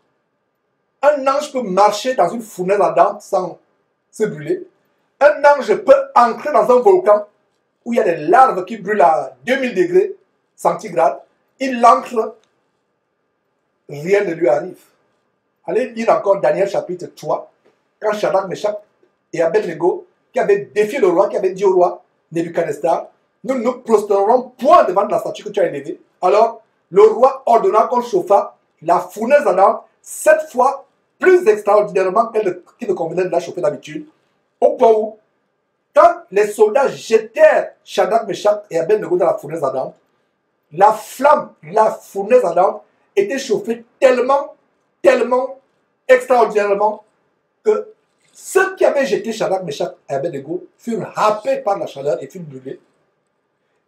Un ange peut marcher dans une fournaise ardente sans se brûler. Un ange peut entrer dans un volcan où il y a des larves qui brûlent à 2000 degrés centigrades. Il entre, rien ne lui arrive. Allez lire encore Daniel chapitre 3, quand Shadrach, Meshach et Abednego, qui avaient défié le roi, qui avaient dit au roi Nebuchadnezzar, nous ne nous prosternerons point devant la statue que tu as élevée. Alors, le roi ordonna qu'on chauffât la fournaise ardente 7 fois plus extraordinairement qu'il ne convenait de la chauffer d'habitude, au point où, quand les soldats jetèrent Shadrach, Meshach et Abednego dans la fournaise ardente, la flamme, la fournaise ardente était chauffée tellement extraordinairement que ceux qui avaient jeté Shadrach, Meshach et Abednego furent happés par la chaleur et furent brûlés.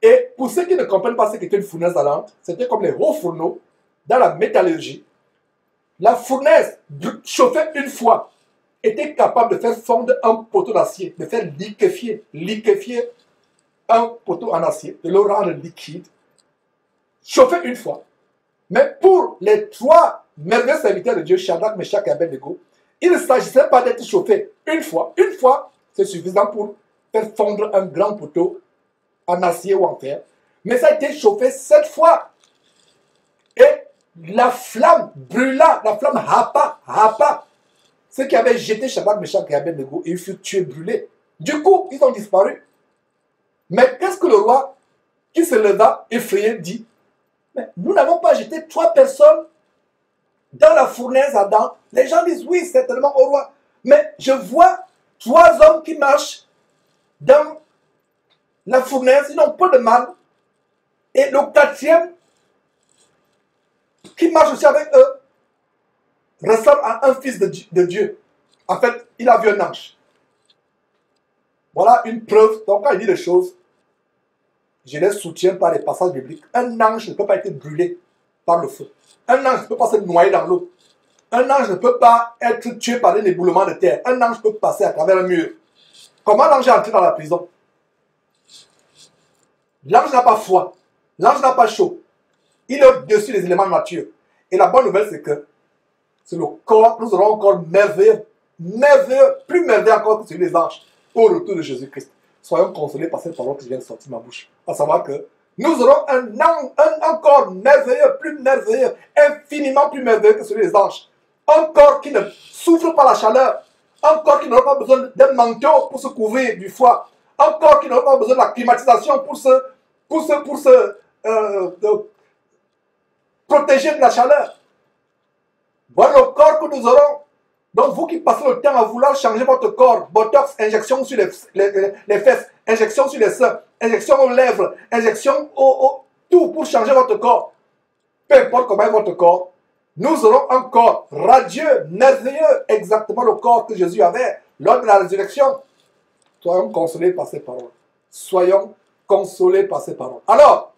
Et pour ceux qui ne comprennent pas ce qu'était une fournaise ardente, c'était comme les hauts fourneaux dans la métallurgie. La fournaise, chauffée une fois, était capable de faire fondre un poteau d'acier, de faire liquéfier un poteau en acier, de le rendre liquide, chauffé une fois. Mais pour les 3 merveilleux serviteurs de Dieu, Shadrach, Meshach et Abednego, il ne s'agissait pas d'être chauffé une fois. Une fois, c'est suffisant pour faire fondre un grand poteau en acier ou en fer. Mais ça a été chauffé 7 fois. Et la flamme brûla, la flamme happa. Ceux qui avaient jeté Shadrach, Meshach et Abednego, et ils furent tués, brûlés. Du coup, ils ont disparu. Mais qu'est-ce que le roi, qui se leva, effrayé, dit? Mais nous n'avons pas jeté 3 personnes dans la fournaise à Adam. Les gens disent oui, certainement au roi. Mais je vois 3 hommes qui marchent dans la fournaise, ils n'ont pas de mal. Et le 4e, qui marche aussi avec eux, ressemble à un fils de Dieu. En fait, il a vu un ange. Voilà une preuve. Donc quand il dit les choses, je les soutiens par les passages bibliques. Un ange ne peut pas être brûlé par le feu. Un ange ne peut pas se noyer dans l'eau. Un ange ne peut pas être tué par un éboulement de terre. Un ange peut passer à travers un mur. Comment l'ange est entré dans la prison? L'ange n'a pas froid. L'ange n'a pas chaud. Il est au-dessus des éléments de nature. Et la bonne nouvelle, c'est que c'est le corps, nous aurons un corps merveilleux, plus merveilleux encore que celui des anges, au retour de Jésus-Christ. Soyons consolés par cette parole qui vient de sortir de ma bouche. À savoir que nous aurons un corps merveilleux, infiniment plus merveilleux que celui des anges. Un corps qui ne souffre pas la chaleur. Un corps qui n'aura pas besoin d'un manteau pour se couvrir du froid. Un corps qui n'aura pas besoin de la climatisation pour se protéger de la chaleur. Voilà le corps que nous aurons. Donc vous qui passez le temps à vouloir changer votre corps, botox, injection sur les fesses, injection sur les seins, injection aux lèvres, injection tout pour changer votre corps. Peu importe comment est votre corps, nous aurons un corps radieux, merveilleux, exactement le corps que Jésus avait lors de la résurrection. Soyons consolés par ces paroles. Soyons consolés par ces paroles. Alors,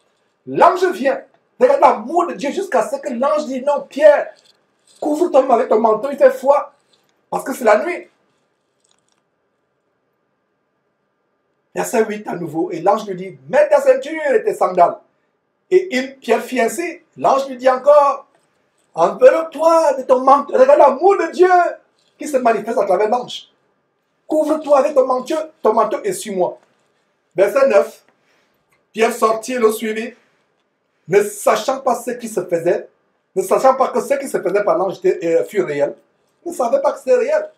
l'ange vient. Regarde l'amour de Dieu jusqu'à ce que l'ange dit non, Pierre, couvre-toi avec ton manteau, il fait froid. Parce que c'est la nuit. Verset 8 à nouveau. Et l'ange lui dit, mets ta ceinture et tes sandales. Et Pierre fit ainsi. L'ange lui dit encore, enveloppe-toi de ton manteau. Regarde l'amour de Dieu qui se manifeste à travers l'ange. Couvre-toi avec ton manteau et suis-moi. Verset 9. Pierre sortit et le suivit, ne sachant pas ce qui se faisait, ne sachant pas que ce qui se faisait par l'ange fut réel. Ne savait pas que c'était réel.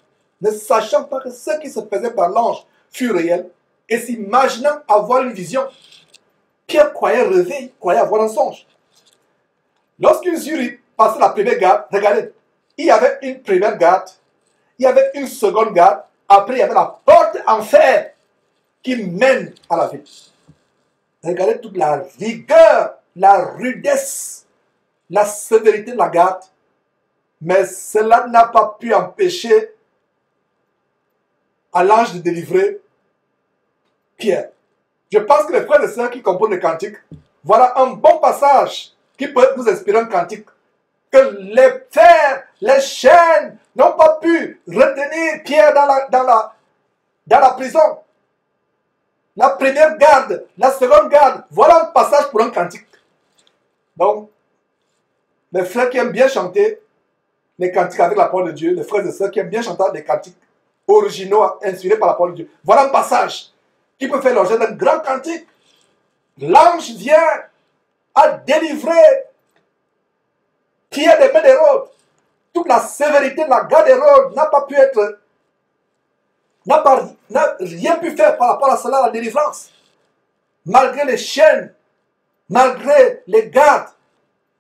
Ne sachant pas que ce qui se faisait par l'ange fut réel. Et s'imaginant avoir une vision. Pierre croyait rêver, il croyait avoir un songe. Lorsqu'ils eurent passé la première garde, regardez, il y avait une première garde, il y avait une seconde garde, après il y avait la porte en fer qui mène à la ville. Regardez toute la rigueur, la rudesse, la sévérité de la garde. Mais cela n'a pas pu empêcher à l'ange de délivrer Pierre. Je pense que les frères et sœurs qui composent les cantiques, voilà un bon passage qui peut nous inspirer un cantique. Que les fers, les chaînes n'ont pas pu retenir Pierre dans la prison. La première garde, la seconde garde, voilà un passage pour un cantique. Donc, les frères qui aiment bien chanter les cantiques avec la parole de Dieu, les frères et sœurs qui aiment bien chanter des cantiques originaux, inspirés par la parole de Dieu. Voilà un passage qui peut faire l'objet d'un grand cantique. L'ange vient à délivrer Pierre des mains d'Hérode. Toute la sévérité de la garde d'Hérode n'a pas pu être, n'a rien pu faire par rapport à cela, la délivrance. Malgré les chaînes, malgré les gardes,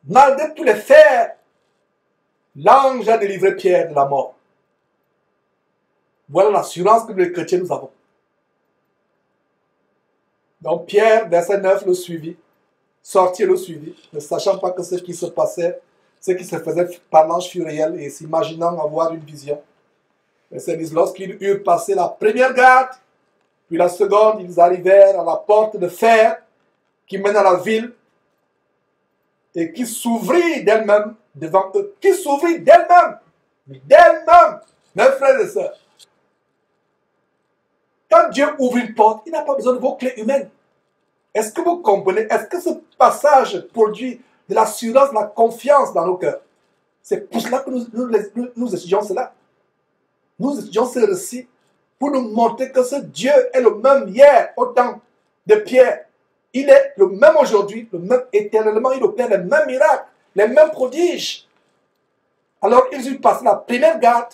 malgré tous les fers, l'ange a délivré Pierre de la mort. Voilà l'assurance que les chrétiens nous avons. Donc Pierre, verset 9, le suivit, sortit et le suivit, ne sachant pas que ce qui se passait, ce qui se faisait par l'ange fut réel et s'imaginant avoir une vision. Verset 10, lorsqu'ils eurent passé la première garde, puis la seconde, ils arrivèrent à la porte de fer qui mène à la ville et qui s'ouvrit d'elle-même devant eux. Qui s'ouvrit d'elle-même. D'elle-même. Mes frères et sœurs. Quand Dieu ouvre une porte, il n'a pas besoin de vos clés humaines. Est-ce que vous comprenez? Est-ce que ce passage produit de l'assurance, de la confiance dans nos cœurs? C'est pour cela que nous étudions cela. Nous étudions ce récit pour nous montrer que ce Dieu est le même hier au temps de Pierre. Il est le même aujourd'hui, le même éternellement. Il opère les mêmes miracles. les mêmes prodiges. Alors, ils ont passé la première garde,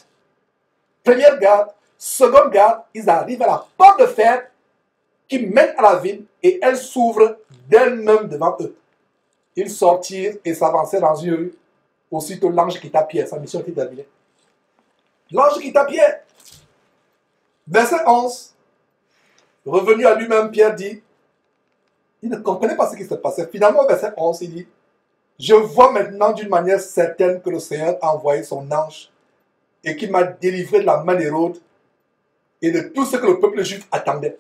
seconde garde, ils arrivent à la porte de fer qui mène à la ville et elle s'ouvre d'elle-même devant eux. Ils sortirent et s'avancèrent dans une rue. Aussitôt, l'ange quitta Pierre. Sa mission était terminée. L'ange quitta Pierre. Verset 11. Revenu à lui-même, Pierre dit, il ne comprenait pas ce qui se passait. Finalement, verset 11, il dit, je vois maintenant d'une manière certaine que le Seigneur a envoyé son ange et qu'il m'a délivré de la main d'Hérode et de tout ce que le peuple juif attendait.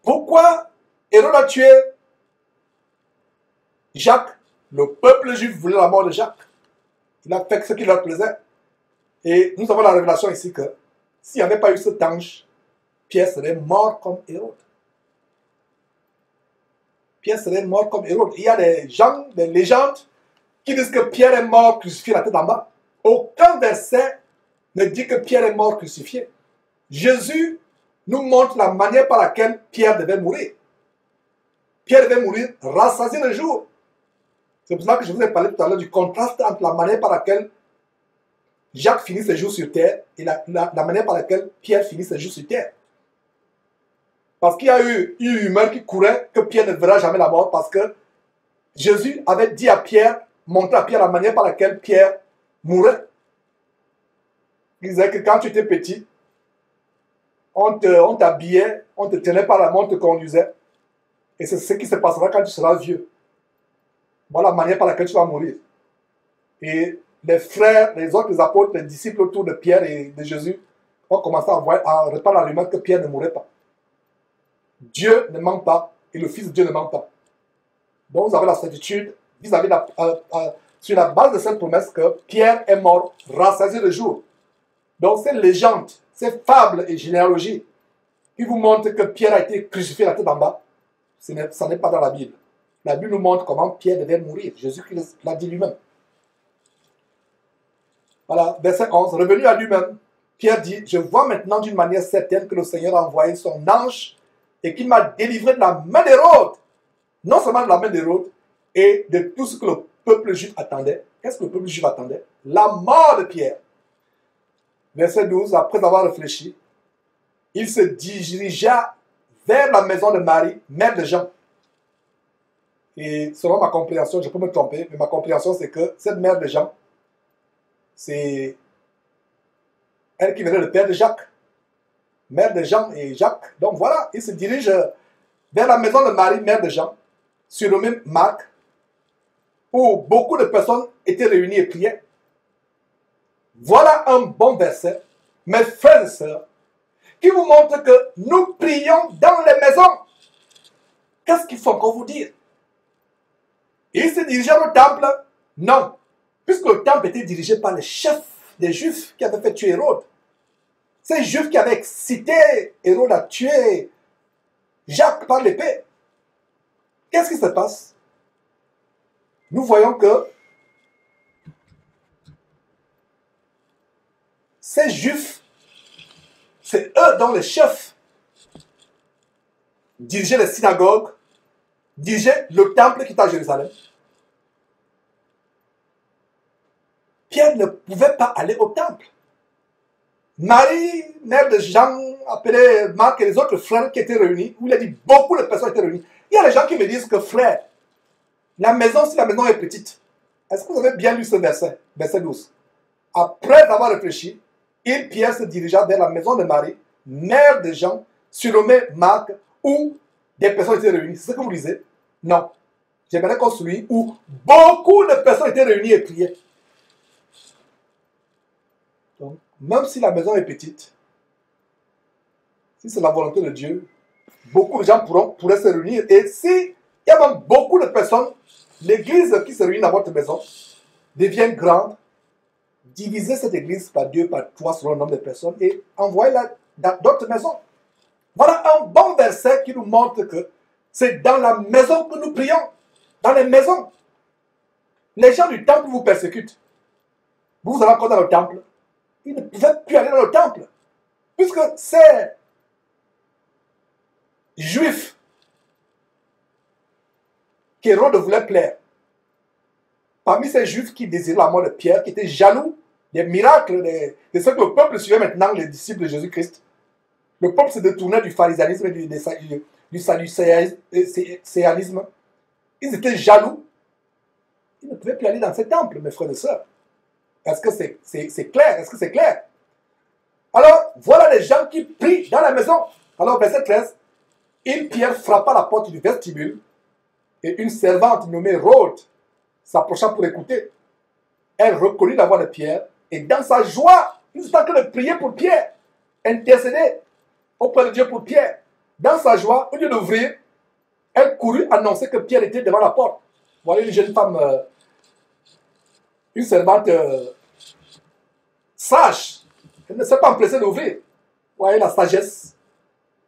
Pourquoi Hérode a tué Jacques? Le peuple juif voulait la mort de Jacques. Il a fait ce qui leur plaisait. Et nous avons la révélation ici que s'il n'y avait pas eu cet ange, Pierre serait mort comme Hérode. Pierre serait mort comme Hérode. Il y a des gens, des légendes qui disent que Pierre est mort crucifié la tête en bas. Aucun verset ne dit que Pierre est mort crucifié. Jésus nous montre la manière par laquelle Pierre devait mourir. Pierre devait mourir rassasié le jour. C'est pour ça que je vous ai parlé tout à l'heure du contraste entre la manière par laquelle Jacques finit ses jours sur terre et la manière par laquelle Pierre finit ses jours sur terre. Parce qu'il y a eu une rumeur qui courait que Pierre ne verra jamais la mort parce que Jésus avait dit à Pierre, montré à Pierre la manière par laquelle Pierre mourrait. Il disait que quand tu étais petit, on t'habillait, on te tenait par la main, on te conduisait. Et c'est ce qui se passera quand tu seras vieux. Voilà la manière par laquelle tu vas mourir. Et les frères, les autres apôtres, les disciples autour de Pierre et de Jésus ont commencé à répandre la rumeur que Pierre ne mourrait pas. Dieu ne ment pas et le Fils de Dieu ne ment pas. Donc vous avez la certitude vis-à-vis sur la base de cette promesse que Pierre est mort rassasié de jour. Donc ces légendes, ces fables et généalogies qui vous montrent que Pierre a été crucifié la tête en bas, ça n'est pas dans la Bible. La Bible nous montre comment Pierre devait mourir. Jésus-Christ l'a dit lui-même. Voilà, verset 11. Revenu à lui-même, Pierre dit, je vois maintenant d'une manière certaine que le Seigneur a envoyé son ange et qu'il m'a délivré de la main d'Hérode. Non seulement de la main d'Hérode et de tout ce que le peuple juif attendait. Qu'est-ce que le peuple juif attendait? La mort de Pierre. Verset 12. Après avoir réfléchi, il se dirigea vers la maison de Marie, mère de Jean. Et selon ma compréhension, je peux me tromper, mais ma compréhension c'est que cette mère de Jean, c'est elle qui venait le père de Jacques. Mère de Jean et Jacques. Donc voilà, il se dirige vers la maison de Marie, mère de Jean, surnommée Marc, où beaucoup de personnes étaient réunies et priaient. Voilà un bon verset, mes frères et sœurs, qui vous montre que nous prions dans les maisons. Qu'est-ce qu'il faut encore vous dire? Il se dirigeait au temple? Non. Puisque le temple était dirigé par les chefs des Juifs qui avaient fait tuer Hérode. Ces Juifs qui avaient excité Hérode à tuer Jacques par l'épée. Qu'est-ce qui se passe? Nous voyons que ces Juifs, c'est eux dont les chefs dirigeaient les synagogues, dirigeaient le temple qui était à Jérusalem. Pierre ne pouvait pas aller au temple. Marie, mère de Jean, appelée Marc et les autres frères qui étaient réunis, où il a dit beaucoup de personnes étaient réunies. Il y a des gens qui me disent que frère, la maison, si la maison est petite, est-ce que vous avez bien lu ce verset, verset 12? Après avoir réfléchi, Pierre se dirigea vers la maison de Marie, mère de Jean, surnommée Marc, où des personnes étaient réunies. C'est ce que vous lisez? Non. J'aimerais qu'on souligne où beaucoup de personnes étaient réunies et priaient. Donc, même si la maison est petite, si c'est la volonté de Dieu, beaucoup de gens pourraient se réunir. Et si il y a même beaucoup de personnes, l'église qui se réunit dans votre maison devient grande, divisez cette église par 2, par 3 selon le nombre de personnes et envoyez-la dans d'autres maisons. Voilà un bon verset qui nous montre que c'est dans la maison que nous prions. Dans les maisons. Les gens du temple vous persécutent. Vous allez encore dans le temple. Ils ne pouvaient plus aller dans le temple. Puisque ces Juifs qu'Hérode voulait plaire parmi ces juifs qui désiraient la mort de Pierre, qui étaient jaloux des miracles, de ce que le peuple suivait maintenant, les disciples de Jésus-Christ. Le peuple se détournait du pharisaïsme et du sadducéanisme. Ils étaient jaloux. Ils ne pouvaient plus aller dans ces temples, mes frères et sœurs. Est-ce que c'est clair? Est-ce que c'est clair? Alors, voilà les gens qui prient dans la maison. Alors, verset 13. Pierre frappa la porte du vestibule et une servante nommée Rhode s'approcha pour écouter. Elle reconnut la voix de Pierre et dans sa joie, il était en train de prier pour Pierre, intercéder auprès de Dieu pour Pierre. Dans sa joie, au lieu d'ouvrir, elle courut annoncer que Pierre était devant la porte. Voilà une jeune femme, une servante sage. Elle ne s'est pas empressée d'ouvrir. Vous voyez la sagesse.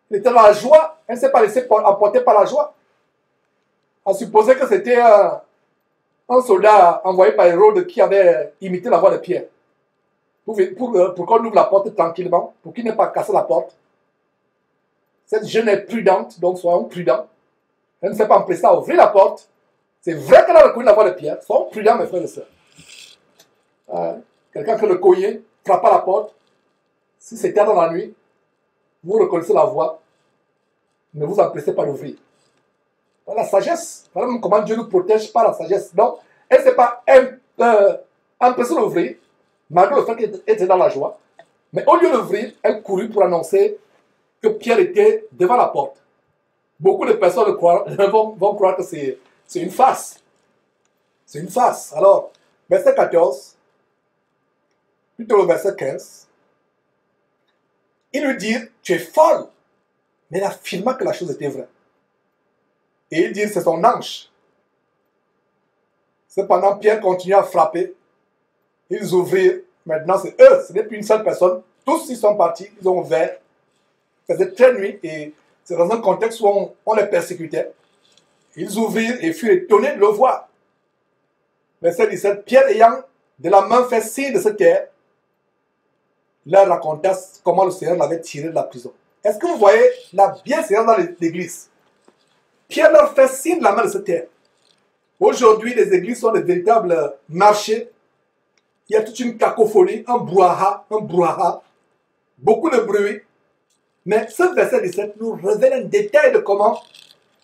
Elle était dans la joie. Elle ne s'est pas laissée emporter par la joie. On supposait que c'était un soldat envoyé par Hérode qui avait imité la voix de Pierre. Pour qu'on ouvre la porte tranquillement, pour qu'il n'ait pas cassé la porte. Cette jeune est prudente, donc soyons prudents. Elle ne s'est pas empressée à ouvrir la porte. C'est vrai qu'elle a reconnu la voix de Pierre. Soyons prudents, mes frères et sœurs. Quelqu'un qui le cognait, frappa la porte. Si c'était dans la nuit, vous reconnaissez la voix. Ne vous empressez pas d'ouvrir. Voilà la sagesse. Voilà comment Dieu nous protège par la sagesse. Donc, elle ne s'est pas empressée d'ouvrir, malgré le fait qu'elle était dans la joie. Mais au lieu d'ouvrir, elle courut pour annoncer que Pierre était devant la porte. Beaucoup de personnes vont croire que c'est une farce. C'est une farce. Alors, verset 14, plutôt le verset 15, ils lui dirent, tu es folle. Mais elle affirma que la chose était vraie. Et ils dirent, c'est son ange. Cependant, Pierre continue à frapper. Ils ouvrirent. Maintenant, c'est eux. Ce n'est plus une seule personne. Tous, ils sont partis. Ils ont ouvert. Il faisait très nuit. Et c'est dans un contexte où on les persécutait. Ils ouvrirent et furent étonnés de le voir. Verset 17. Pierre ayant de la main fait signe de se taire, leur raconta comment le Seigneur l'avait tiré de la prison. Est-ce que vous voyez la bienséance dans l'église? Pierre leur fait signe de la main de se taire. Aujourd'hui, les églises sont des véritables marchés. Il y a toute une cacophonie, un brouhaha, beaucoup de bruit. Mais ce verset 17 nous révèle un détail de comment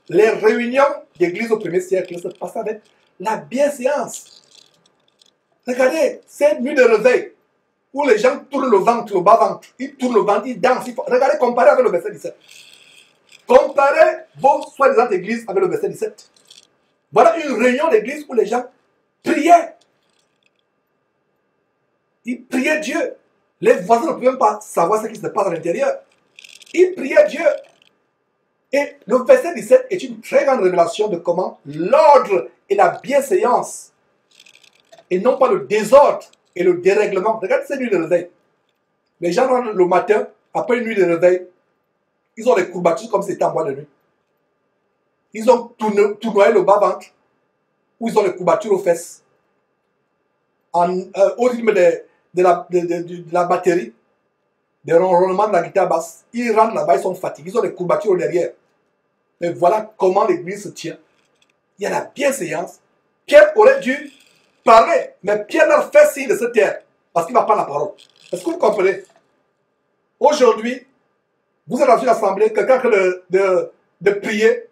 les réunions d'église au 1er siècle se passaient avec la bienséance. Regardez, cette nuit de réveil, où les gens tournent le ventre, le bas-ventre, ils tournent le ventre, ils dansent. Regardez, comparez avec le verset 17. Comparez vos soi-disant églises avec le verset 17. Voilà une réunion d'église où les gens priaient. Ils priaient Dieu. Les voisins ne pouvaient même pas savoir ce qui se passe à l'intérieur. Ils priaient Dieu. Et le verset 17 est une très grande révélation de comment l'ordre et la bienséance, et non pas le désordre et le dérèglement. Regardez cette nuit de réveil. Les gens rentrent le matin, après une nuit de réveil, ils ont les courbatures comme si c'était en bois de nuit. Ils ont tournoyé le bas-ventre, ou ils ont les courbatures aux fesses. Au rythme de la batterie, des ronronnements de la guitare basse. Ils rentrent là-bas, ils sont fatigués, ils ont les courbatures au derrière. Mais voilà comment l'église se tient. Il y a la bienséance. Pierre aurait dû parler, mais Pierre leur fait signe de se taire, parce qu'il ne va pas la parole. Est-ce que vous comprenez? Aujourd'hui, vous êtes dans une assemblée, quelqu'un de prier.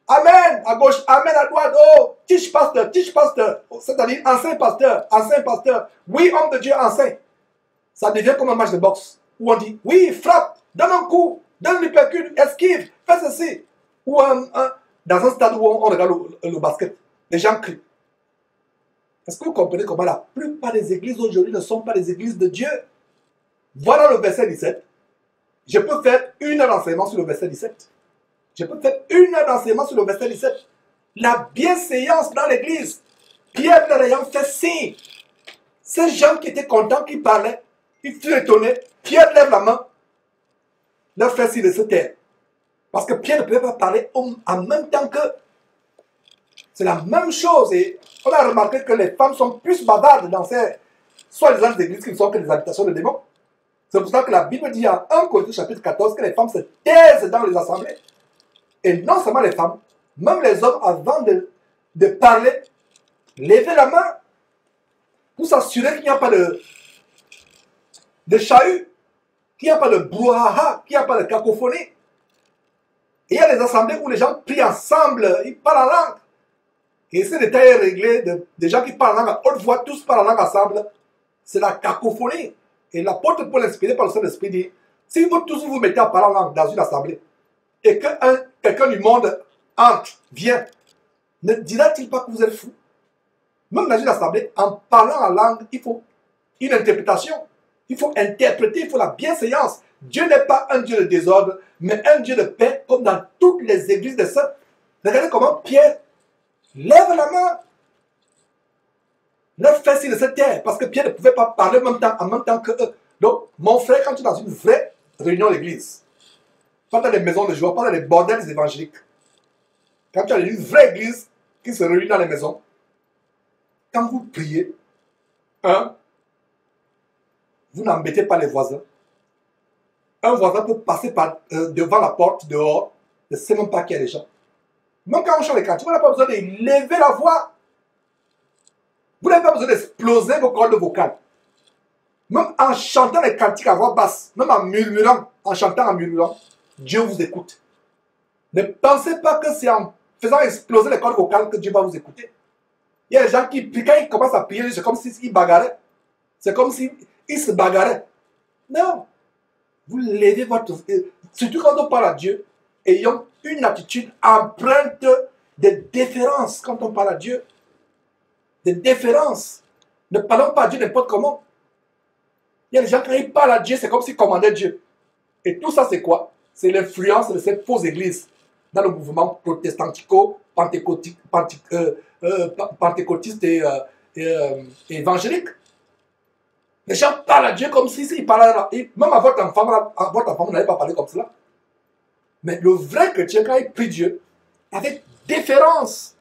Amen à gauche, amen à droite. Oh, teach pasteur. C'est-à-dire ancien pasteur. Oui, homme de Dieu, ancien. Ça devient comme un match de boxe. Où on dit, oui, frappe, donne un coup, donne l'hypercule, esquive, fais ceci. Ou dans un stade où on regarde le basket, les gens crient. Est-ce que vous comprenez comment la plupart des églises aujourd'hui ne sont pas des églises de Dieu? Voilà le verset 17. Je peux faire une heure d'enseignement sur le verset 17. Je peux faire une heure d'enseignement sur le verset 17. La bienséance dans l'église. Pierre leur ayant fait signe. Ces gens qui étaient contents, qui parlaient, ils furent étonnés. Pierre lève la main, leur fait signe de se taire. Parce que Pierre ne pouvait pas parler en même temps que. C'est la même chose. Et on a remarqué que les femmes sont plus bavardes dans ces soi-disant églises qui ne sont que des habitations de démons. C'est pour ça que la Bible dit en 1 Corinthiens chapitre 14 que les femmes se taisent dans les assemblées. Et non seulement les femmes, même les hommes, avant de parler, Levez la main pour s'assurer qu'il n'y a pas de chahut, qu'il n'y a pas de brouhaha, qu'il n'y a pas de cacophonie. Et il y a des assemblées où les gens prient ensemble, ils parlent en langue. Et ce détail est réglé des gens qui parlent en langue à haute voix, tous parlent en langue ensemble. C'est la cacophonie. Et l'apôtre Paul, inspiré par le Saint-Esprit, dit, si vous tous vous mettez à parler en langue dans une assemblée, et que quelqu'un du monde entre, vient, ne dira-t-il pas que vous êtes fou? Même dans une assemblée, en parlant en langue, il faut une interprétation. Il faut interpréter, il faut la bienséance. Dieu n'est pas un Dieu de désordre, mais un Dieu de paix, comme dans toutes les églises des saints. Regardez comment Pierre lève la main, leur fait signe de cette terre, parce que Pierre ne pouvait pas parler en même temps que eux. Donc, mon frère, quand tu es dans une vraie réunion d'église, pas dans les maisons de joie, pas dans les bordels évangéliques, quand tu as une vraie église qui se réunit dans les maisons, quand vous priez, vous n'embêtez pas les voisins. Un voisin peut passer devant la porte, dehors, ne sait même pas qu'il y a des gens. Même quand on chante les cantiques, on n'a pas besoin de lever la voix. Vous n'avez pas besoin d'exploser vos cordes vocales. Même en chantant les cantiques à voix basse, même en murmurant, en chantant en murmurant, Dieu vous écoute. Ne pensez pas que c'est en faisant exploser les cordes vocales que Dieu va vous écouter. Il y a des gens qui, quand ils commencent à prier, c'est comme s'ils bagarraient. C'est comme s'ils se bagarraient. Non. Vous levez votre... Surtout quand on parle à Dieu, ayons une attitude empreinte de déférence quand on parle à Dieu. De déférence. Ne parlons pas à Dieu n'importe comment. Il y a des gens, quand ils parlent à Dieu, c'est comme s'ils commandaient Dieu. Et tout ça, c'est quoi? C'est l'influence de cette fausse église dans le mouvement protestantico-pentecôtiste et évangélique. Les gens parlent à Dieu comme s'ils parlaient. Même à votre enfant, vous n'avez pas parlé comme cela. Mais le vrai chrétien, quand il prie Dieu, avec déférence,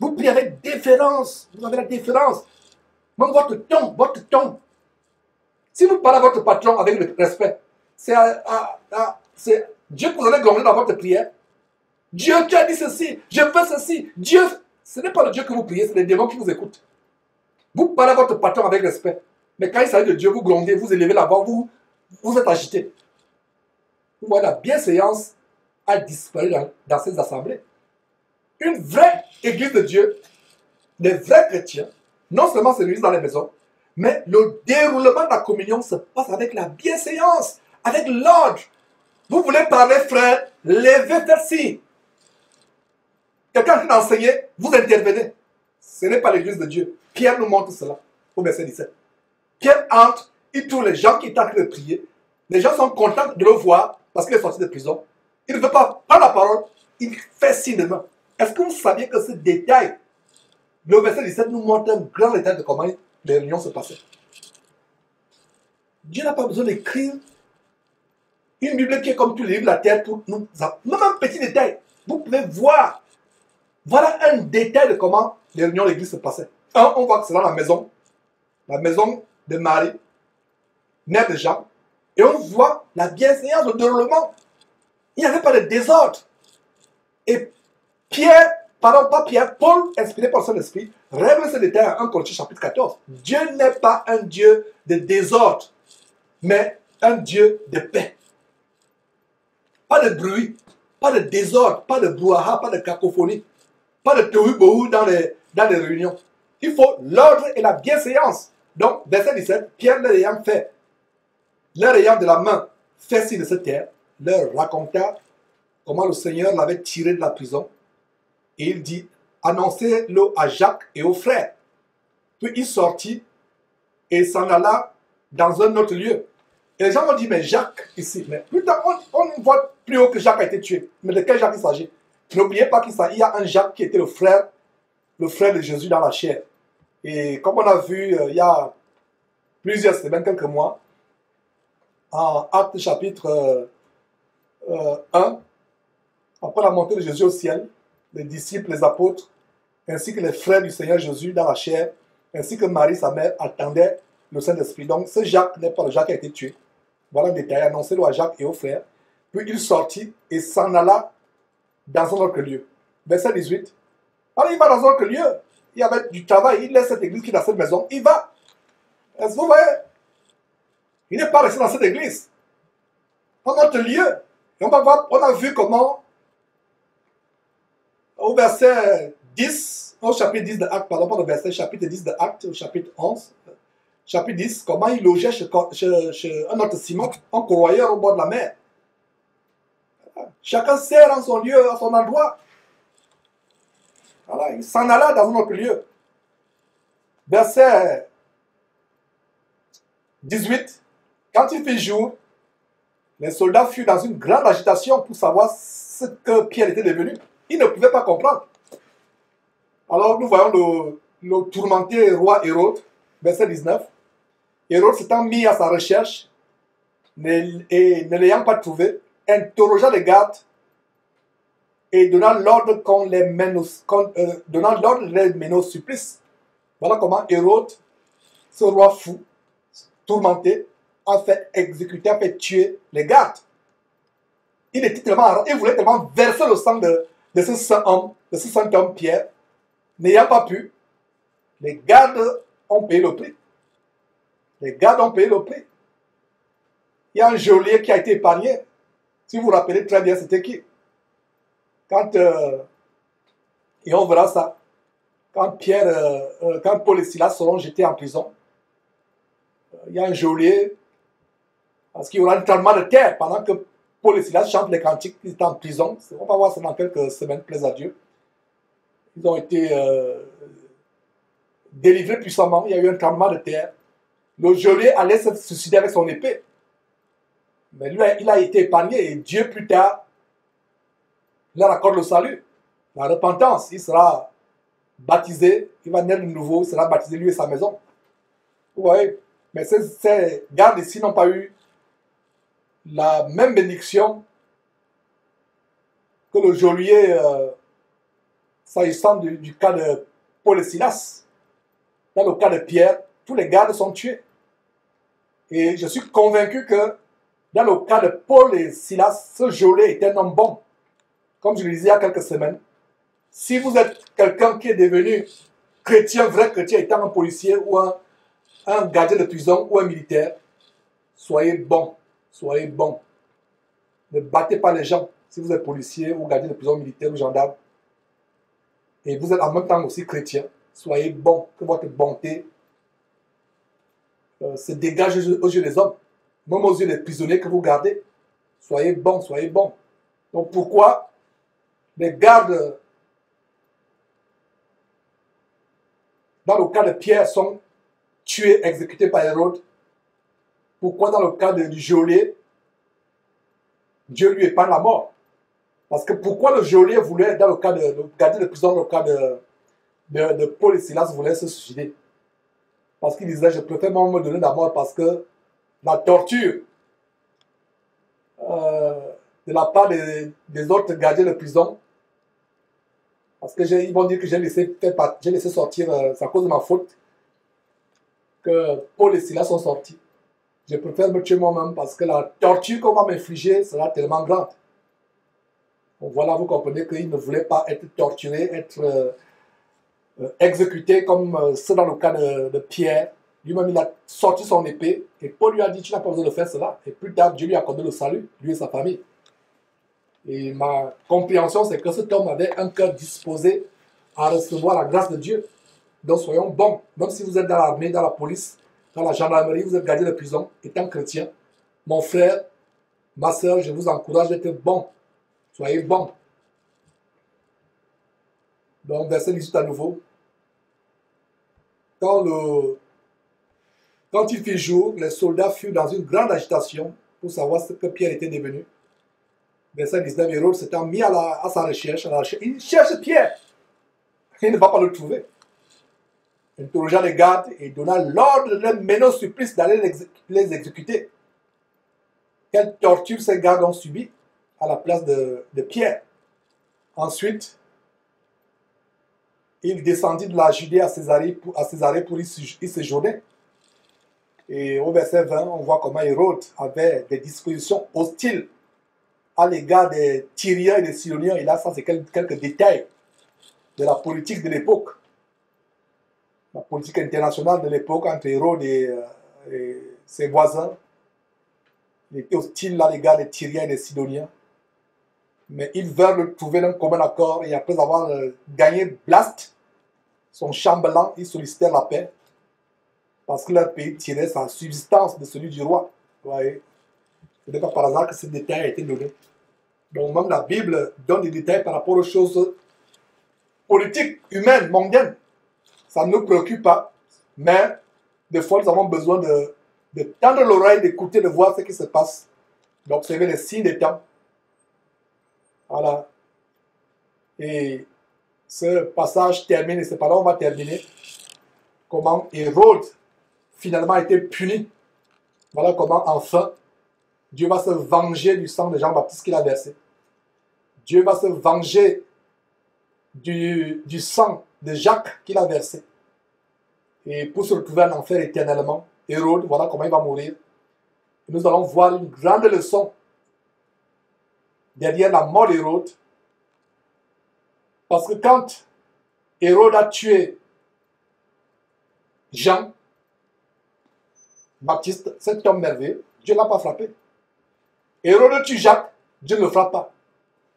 vous priez avec déférence, vous avez la déférence. Même votre ton. Si vous parlez à votre patron avec le respect, c'est Dieu que vous allez gronder dans votre prière. Dieu, tu as dit ceci, je fais ceci. Dieu, ce n'est pas le Dieu que vous priez, c'est les démons qui vous écoutent. Vous parlez à votre patron avec respect. Mais quand il s'agit de Dieu, vous grondez, vous élevez la voix, vous êtes agité. Vous voyez, la bienséance a disparu dans ces assemblées. Une vraie église de Dieu, des vrais chrétiens, non seulement se réunissent dans les maisons, mais le déroulement de la communion se passe avec la bienséance, avec l'ordre. Vous voulez parler, frère, levez, faites signe. Quelqu'un qui d'enseigner, vous intervenez. Ce n'est pas l'église de Dieu. Pierre nous montre cela au verset 17. Pierre entre, il trouve les gens qui sont en train de prier. Les gens sont contents de le voir parce qu'il est sorti de prison. Il ne veut pas prendre la parole, il fait signe de main. Est-ce que vous saviez que ce détail, le verset 17 nous montre un grand détail de comment les réunions se passaient. Dieu n'a pas besoin d'écrire une Bible qui est comme tous les livres de la terre pour nous. Même un petit détail, vous pouvez voir. Voilà un détail de comment les réunions de l'église se passaient. On voit que c'est dans la maison de Marie, mère de Jean, et on voit la bienséance, le déroulement. Il n'y avait pas de désordre. Et Paul, inspiré par son esprit, révèle ce détail en 1 Corinthiens chapitre 14. Dieu n'est pas un Dieu de désordre, mais un Dieu de paix. Pas de bruit, pas de désordre, pas de brouhaha, pas de cacophonie, pas de tohu-bohu dans les réunions. Il faut l'ordre et la bienséance. Donc, verset 17, Pierre leur ayant de la main fait signe de cette terre, leur raconta comment le Seigneur l'avait tiré de la prison. Et il dit, annoncez-le à Jacques et aux frères. Puis il sortit et s'en alla dans un autre lieu. Et les gens m'ont dit, mais Jacques ici, mais plus tard, on ne voit plus haut que Jacques a été tué. Mais de quel Jacques il s'agit? N'oubliez pas qu'il y a un Jacques qui était le frère de Jésus dans la chair. Et comme on a vu il y a plusieurs semaines, quelques mois, en Actes chapitre 1, après la montée de Jésus au ciel, les disciples, les apôtres, ainsi que les frères du Seigneur Jésus dans la chair, ainsi que Marie, sa mère, attendaient le Saint-Esprit. Donc ce Jacques n'est pas le Jacques qui a été tué. Voilà le détail, annoncez-le à Jacques et aux frères. Puis il sortit et s'en alla dans un autre lieu. Verset 18. Alors il va dans un autre lieu. il y avait du travail, il laisse cette église qui est dans cette maison, il va. Est-ce que vous voyez? Il n'est pas resté dans cette église. On a notre lieu. Et on va voir, on a vu comment, au verset 10, au chapitre 10 de Actes, pardon, pas le verset, chapitre 10 de Actes, au chapitre 11, chapitre 10, comment il logeait chez un autre Simon, un corroyeur au bord de la mer. Chacun sert en son lieu, à son endroit. Voilà, il s'en alla dans un autre lieu. Verset 18, quand il fit jour, les soldats furent dans une grande agitation pour savoir ce que Pierre était devenu. Ils ne pouvaient pas comprendre. Alors nous voyons le tourmenté roi Hérode, verset 19. Hérode s'étant mis à sa recherche et ne l'ayant pas trouvé, interrogea les gardes et donnant l'ordre qu'on les mène au supplice. Voilà comment Hérode, ce roi fou, tourmenté, a fait exécuter, a fait tuer les gardes. Il voulait tellement verser le sang de ce saint homme, Pierre, n'ayant pas pu. Les gardes ont payé le prix. Les gardes ont payé le prix. Il y a un geôlier qui a été épargné. Si vous vous rappelez très bien, c'était qui? Et on verra ça. Quand Paul et Silas seront jetés en prison, il y a un geôlier, parce qu'il y aura un tremblement de terre pendant que Paul et Silas chantent les cantiques, ils étaient en prison. On va voir ça dans quelques semaines, plaise à Dieu. Ils ont été délivrés puissamment, il y a eu un tremblement de terre. Le geôlier allait se suicider avec son épée. Mais lui, il a été épargné et Dieu plus tard leur accorde le salut, la repentance. Il sera baptisé, il va naître de nouveau, il sera baptisé lui et sa maison. Vous voyez? Mais ces gardes ici n'ont pas eu la même bénédiction que le geôlier s'agissant du cas de Paul et Silas. Dans le cas de Pierre, tous les gardes sont tués. Et je suis convaincu que dans le cas de Paul et Silas, ce geôlier était un homme bon. Comme je le disais il y a quelques semaines, si vous êtes quelqu'un qui est devenu chrétien, vrai chrétien, étant un policier ou un gardien de prison ou un militaire, soyez bon, soyez bon. Ne battez pas les gens si vous êtes policier ou gardien de prison, militaire ou gendarme. Et vous êtes en même temps aussi chrétien, soyez bon, que votre bonté se dégage aux yeux des hommes, même aux yeux des prisonniers que vous gardez. Soyez bon, soyez bon. Donc pourquoi les gardes, dans le cas de Pierre, sont tués, exécutés par Hérode? Pourquoi dans le cas du geôlier, Dieu lui épargne la mort? Parce que pourquoi le geôlier voulait, dans le cas de gardien de prison, dans le cas de Paul et Silas, voulait se suicider? Parce qu'il disait, je préfère me donner la mort parce que la torture de la part des autres gardiens de prison, parce qu'ils vont dire que j'ai laissé sortir, c'est à cause de ma faute, que Paul et Silas sont sortis. Je préfère me tuer moi-même parce que la torture qu'on va m'infliger sera tellement grande. Donc voilà, vous comprenez qu'il ne voulait pas être torturé, être exécuté comme c'est dans le cas de Pierre. Lui-même, il a sorti son épée et Paul lui a dit, tu n'as pas besoin de faire cela. Et plus tard, Dieu lui a accordé le salut, lui et sa famille. Et ma compréhension, c'est que cet homme avait un cœur disposé à recevoir la grâce de Dieu. Donc soyons bons. Même si vous êtes dans l'armée, dans la police, dans la gendarmerie, vous êtes gardien de prison, étant chrétien, mon frère, ma soeur, je vous encourage d'être bon. Soyez bons. Donc, verset 18 à nouveau. Quand il fit jour, les soldats furent dans une grande agitation pour savoir ce que Pierre était devenu. Verset 19, Hérode s'étant mis à sa recherche. Il cherche Pierre. Il ne va pas le trouver. Il interrogea les gardes et donna l'ordre de les mener au supplice d'aller les exécuter. Quelle torture ces gardes ont subi à la place de Pierre. Ensuite, il descendit de la Judée à Césarée pour y séjourner. Et au verset 20, on voit comment Hérode avait des dispositions hostiles à l'égard des Tyriens et des Sidoniens. Et là, ça, c'est quelques détails de la politique de l'époque. la politique internationale de l'époque entre Hérode et ses voisins. Il était hostile à l'égard des Tyriens et des Sidoniens. Mais ils veulent trouver un commun accord et après avoir gagné Blast, son chambellan, ils sollicitèrent la paix parce que leur pays tirait sa subsistance de celui du roi. Vous voyez, ce n'est pas par hasard que ce détail a été donné. Donc même la Bible donne des détails par rapport aux choses politiques, humaines, mondaines. Ça ne nous préoccupe pas, mais des fois nous avons besoin de tendre l'oreille, d'écouter, de voir ce qui se passe, d'observer les signes des temps. Voilà. Et ce passage termine, et c'est par là on va terminer. Comment Hérode finalement a été puni. Voilà comment enfin Dieu va se venger du sang de Jean-Baptiste qu'il a versé. Dieu va se venger du sang de Jacques qu'il a versé. Et pour se retrouver en enfer éternellement, Hérode, voilà comment il va mourir. Et nous allons voir une grande leçon derrière la mort d'Hérode. Parce que quand Hérode a tué Jean-Baptiste, cet homme merveilleux, Dieu ne l'a pas frappé. Hérode tue Jacques, Dieu ne le frappe pas.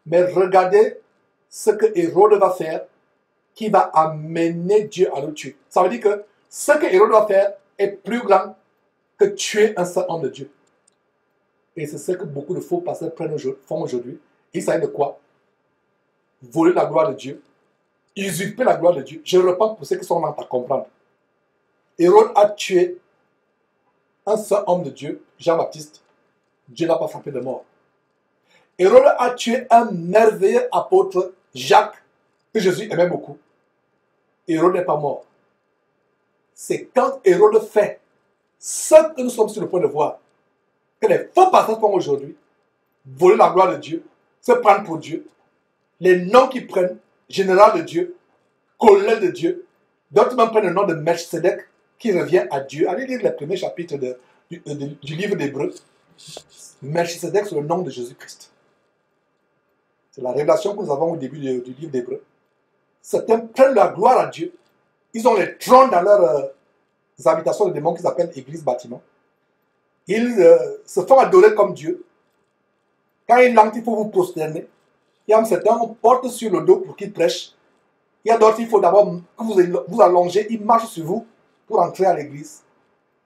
Mais regardez ce que Hérode va faire qui va amener Dieu à le tuer. Ça veut dire que ce que Hérode va faire est plus grand que tuer un seul homme de Dieu. Et c'est ce que beaucoup de faux pasteurs font aujourd'hui. Il s'agit de quoi? Voler la gloire de Dieu, usurper la gloire de Dieu. Je reprends pour ceux qui sont lents à comprendre. Hérode a tué un seul homme de Dieu, Jean-Baptiste. Dieu n'a pas frappé de mort. Hérode a tué un merveilleux apôtre, Jacques, que Jésus aimait beaucoup. Hérode n'est pas mort. C'est quand Hérode fait ce que nous sommes sur le point de voir, que les faux pasteurs font aujourd'hui, voler la gloire de Dieu, se prendre pour Dieu, les noms qu'ils prennent, général de Dieu, colonel de Dieu, d'autres même prennent le nom de Melchisedec, qui revient à Dieu. Allez lire les premiers chapitres du livre d'Hébreux. Melchisedec, c'est le nom de Jésus-Christ. C'est la révélation que nous avons au début du livre d'Hébreux. Certains prennent la gloire à Dieu. Ils ont les trônes dans leurs habitations de démons qu'ils appellent église bâtiment. Ils se font adorer comme Dieu. Quand ils languent, il faut vous prosterner. Il y a certains, on porte sur le dos pour qu'ils prêchent. Il y a d'autres, il faut d'abord que vous allongez, ils marchent sur vous pour entrer à l'église.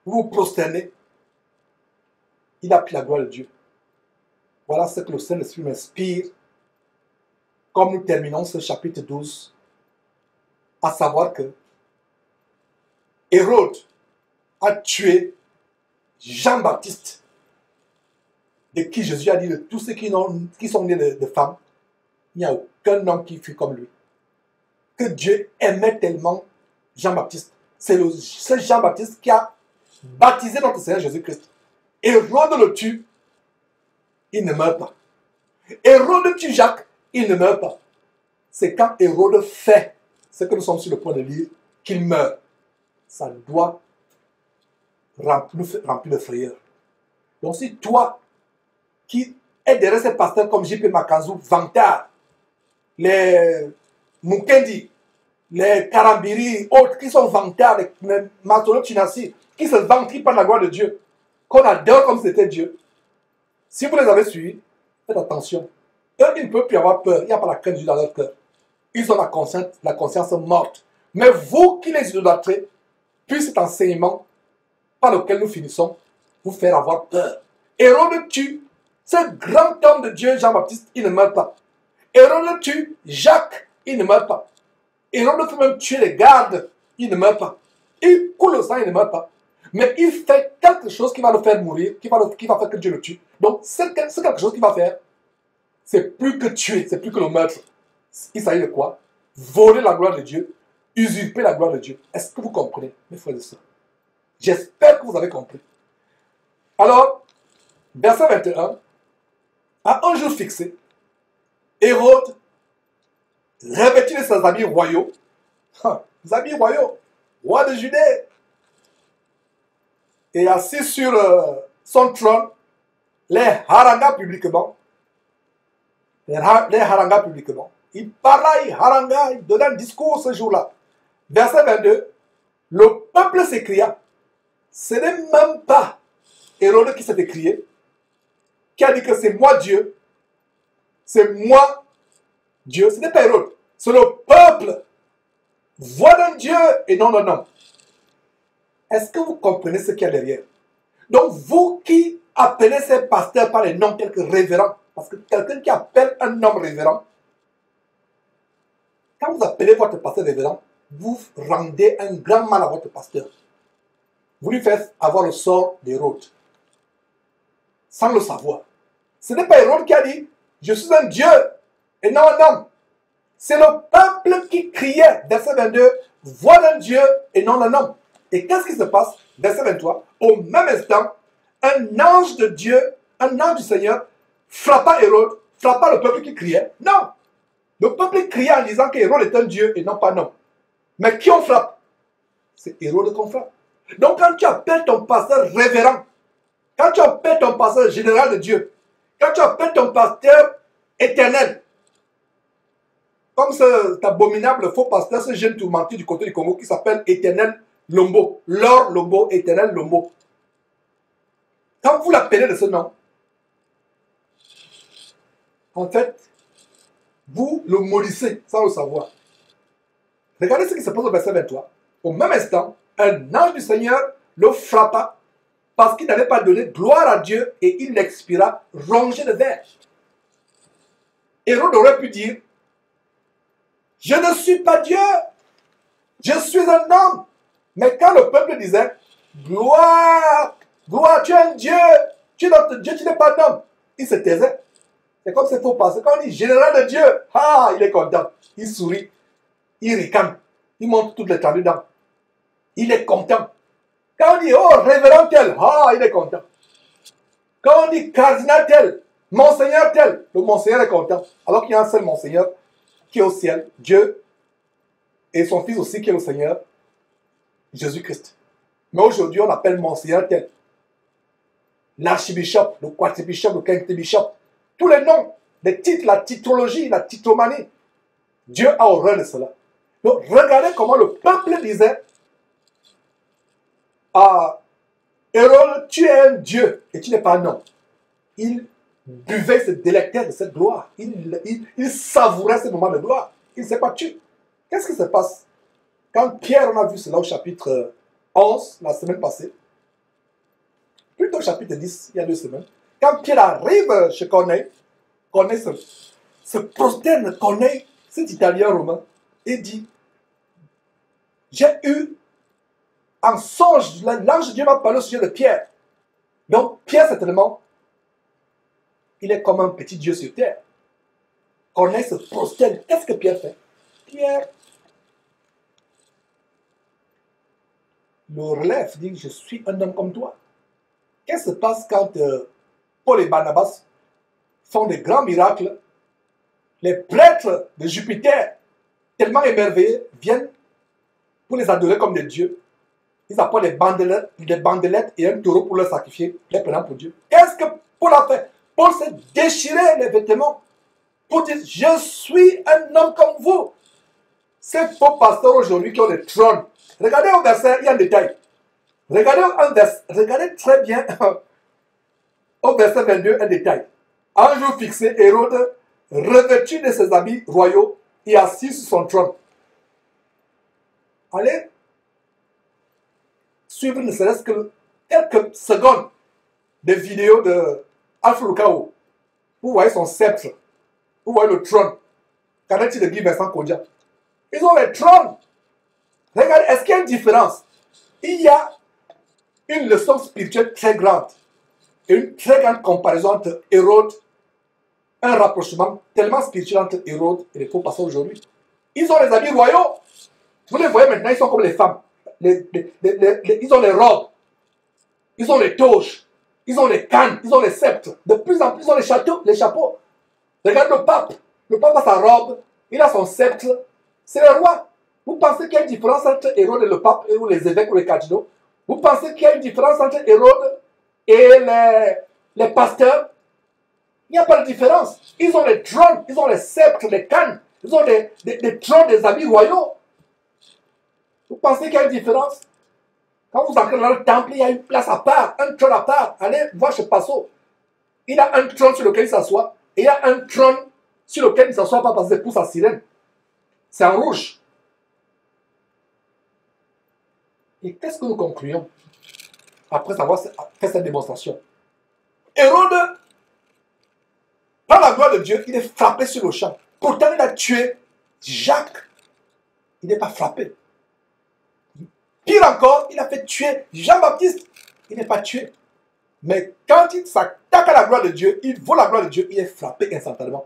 Vous vous prosternez. Il a pris la gloire de Dieu. Voilà ce que le Saint-Esprit m'inspire. Comme nous terminons ce chapitre 12, à savoir que Hérode a tué Jean-Baptiste, de qui Jésus a dit de tous ceux qui sont nés de femmes, il n'y a aucun homme qui fut comme lui. Que Dieu aimait tellement Jean-Baptiste. C'est ce Jean-Baptiste qui a baptisé notre Seigneur Jésus-Christ. Hérode le tue, il ne meurt pas. Hérode tue Jacques, il ne meurt pas. C'est quand Hérode fait ce que nous sommes sur le point de lire qu'il meurt. Ça doit nous remplir de frayeur. Donc si toi, qui es derrière ces pasteurs comme J.P. Makanzou, Vantard, les Mukendi, les Karambiri, autres qui sont vantards, les Matolo Chinassi, qui se vantent, qui parlent la gloire de Dieu, qu'on adore comme si c'était Dieu. Si vous les avez suivis, faites attention. Eux, ils ne peuvent plus avoir peur. Il n'y a pas la crainte de Dieu dans leur cœur. Ils ont la conscience morte. Mais vous qui les idolâtrez, puis cet enseignement par lequel nous finissons, vous faire avoir peur. Hérode tue ce grand homme de Dieu, Jean-Baptiste, il ne meurt pas. Hérode tue Jacques, il ne meurt pas. Hérode peut même tuer les gardes, il ne meurt pas. Il coule le sang, il ne meurt pas. Mais il fait quelque chose qui va le faire mourir, qui va faire que Dieu le tue. Donc, c'est quelque chose qu'il va faire. C'est plus que tuer, c'est plus que le meurtre. Il s'agit de quoi? Voler la gloire de Dieu, usurper la gloire de Dieu. Est-ce que vous comprenez, mes frères et sœurs? J'espère que vous avez compris. Alors, verset 21, à un jour fixé, Hérode, revêtu de ses habits royaux, les habits royaux, roi de Judée, et assis sur son trône, les haranga publiquement. Les haranga publiquement. Il parla, il haranga, il donna un discours ce jour-là. Verset 22. Le peuple s'écria. Ce n'est même pas Hérode qui s'est écrié, qui a dit que c'est moi Dieu. C'est moi Dieu. Ce n'est pas Hérode. C'est le peuple. Voix d'un Dieu et non d'un homme. Est-ce que vous comprenez ce qu'il y a derrière? Donc vous qui appelez ces pasteurs par les noms tels que révérends, parce que quelqu'un qui appelle un homme révérend, quand vous appelez votre pasteur révérend, vous rendez un grand mal à votre pasteur. Vous lui faites avoir le sort d'Hérode, sans le savoir. Ce n'est pas Hérode qui a dit, je suis un Dieu et non un homme. C'est le peuple qui criait, verset 22, voix d'un Dieu et non d'un homme. Et qu'est-ce qui se passe? Verset 23, au même instant, un ange de Dieu, un ange du Seigneur, frappa Hérode, frappa le peuple qui criait. Non! Le peuple criait en disant qu'Hérode est un Dieu et non pas un homme. Mais qui on frappe? C'est Hérode qu'on frappe. Donc quand tu appelles ton pasteur révérend, quand tu appelles ton pasteur général de Dieu, quand tu appelles ton pasteur éternel, comme cet abominable faux pasteur, ce jeune tourmenté du côté du Congo qui s'appelle Éternel Lombo, Lord Lombo, Éternel Lombo. Quand vous l'appelez de ce nom, en fait, vous le maudissez sans le savoir. Regardez ce qui se passe au verset 23. Au même instant, un ange du Seigneur le frappa parce qu'il n'avait pas donné gloire à Dieu et il expira rongé de verre. Hérode aurait pu dire, je ne suis pas Dieu, je suis un homme. Mais quand le peuple disait, gloire, gloire, tu es un Dieu, tu es notre Dieu, tu n'es pas un homme, il se taisait. C'est comme c'est faux passer. Quand on dit général de Dieu, ah, il est content, il sourit, il ricane, il montre toute l'étendue d'âme. Il est content. Quand on dit, oh, révérend tel, ah, il est content. Quand on dit cardinal tel, monseigneur tel, le monseigneur est content. Alors qu'il y a un seul monseigneur qui est au ciel, Dieu, et son fils aussi qui est le Seigneur, Jésus-Christ. Mais aujourd'hui, on appelle monseigneur tel. L'archibishop, le quadribishop, le quinquibishop, tous les noms, les titres, la titrologie, la titromanie. Dieu a horreur de cela. Donc, regardez comment le peuple disait, ah, Hérode, tu es un Dieu et tu n'es pas un homme. Il buvait, se délectait de cette gloire. Il savourait ce moment de gloire. Il ne s'est pas tué. Qu'est-ce qui se passe? Quand Pierre, on a vu cela au chapitre 11, la semaine passée, plutôt au chapitre 10, il y a 2 semaines, quand Pierre arrive chez Corneille, Corneille se prosterne, Corneille, cet Italien romain, et dit, j'ai eu un songe, l'ange de Dieu m'a parlé au sujet de Pierre. Donc Pierre, certainement, il est comme un petit Dieu sur terre. Corneille se prosterne. Qu'est-ce que Pierre fait? Pierre le relève, dit, je suis un homme comme toi. Qu'est-ce qui se passe quand Paul et Barnabas font des grands miracles? Les prêtres de Jupiter, tellement émerveillés, viennent pour les adorer comme des dieux. Ils apportent des bandelettes et un taureau pour leur sacrifier, les prenant pour Dieu. Qu'est-ce que Paul a fait? Paul s'est déchiré les vêtements pour dire, je suis un homme comme vous. Ces faux pasteurs aujourd'hui qui ont des trônes, regardez au verset, il y a un détail. Regardez très bien au verset 22, un détail. Un jour fixé, Hérode, revêtu de ses habits royaux, et assis sur son trône. Allez suivre ne serait-ce que quelques secondes de vidéos de Alpha Lukao. Vous voyez son sceptre. Vous voyez le trône. Qu'en est-il de Guy Vincent Kodia? Ils ont les trônes. Regardez, est-ce qu'il y a une différence? Il y a une leçon spirituelle très grande et une très grande comparaison entre Hérode, un rapprochement tellement spirituel entre Hérode et les faux pasteurs aujourd'hui. Ils ont les habits royaux. Vous les voyez maintenant, ils sont comme les femmes. Ils ont les robes, ils ont les toges, ils ont les cannes, ils ont les sceptres. De plus en plus, ils ont les chapeaux. Regarde le pape a sa robe, il a son sceptre. C'est le roi. Vous pensez qu'il y a une différence entre Hérode et le pape, ou les évêques ou les cardinaux? Vous pensez qu'il y a une différence entre Hérode et les pasteurs? Il n'y a pas de différence. Ils ont les trônes, ils ont les sceptres, les cannes, ils ont les trônes des habits royaux. Vous pensez qu'il y a une différence? Quand vous entrez dans le temple, il y a une place à part, un trône à part. Allez voir chez Passo. Il a un trône sur lequel il s'assoit. Et il y a un trône sur lequel il ne s'assoit pas parce que c'est pour sa sirène. C'est en rouge. Et qu'est-ce que nous concluons après avoir fait cette démonstration? Hérode, par la gloire de Dieu, il est frappé sur le champ. Pourtant, il a tué Jacques. Il n'est pas frappé. Pire encore, il a fait tuer Jean-Baptiste. Il n'est pas tué. Mais quand il s'attaque à la gloire de Dieu, il vole la gloire de Dieu, il est frappé instantanément.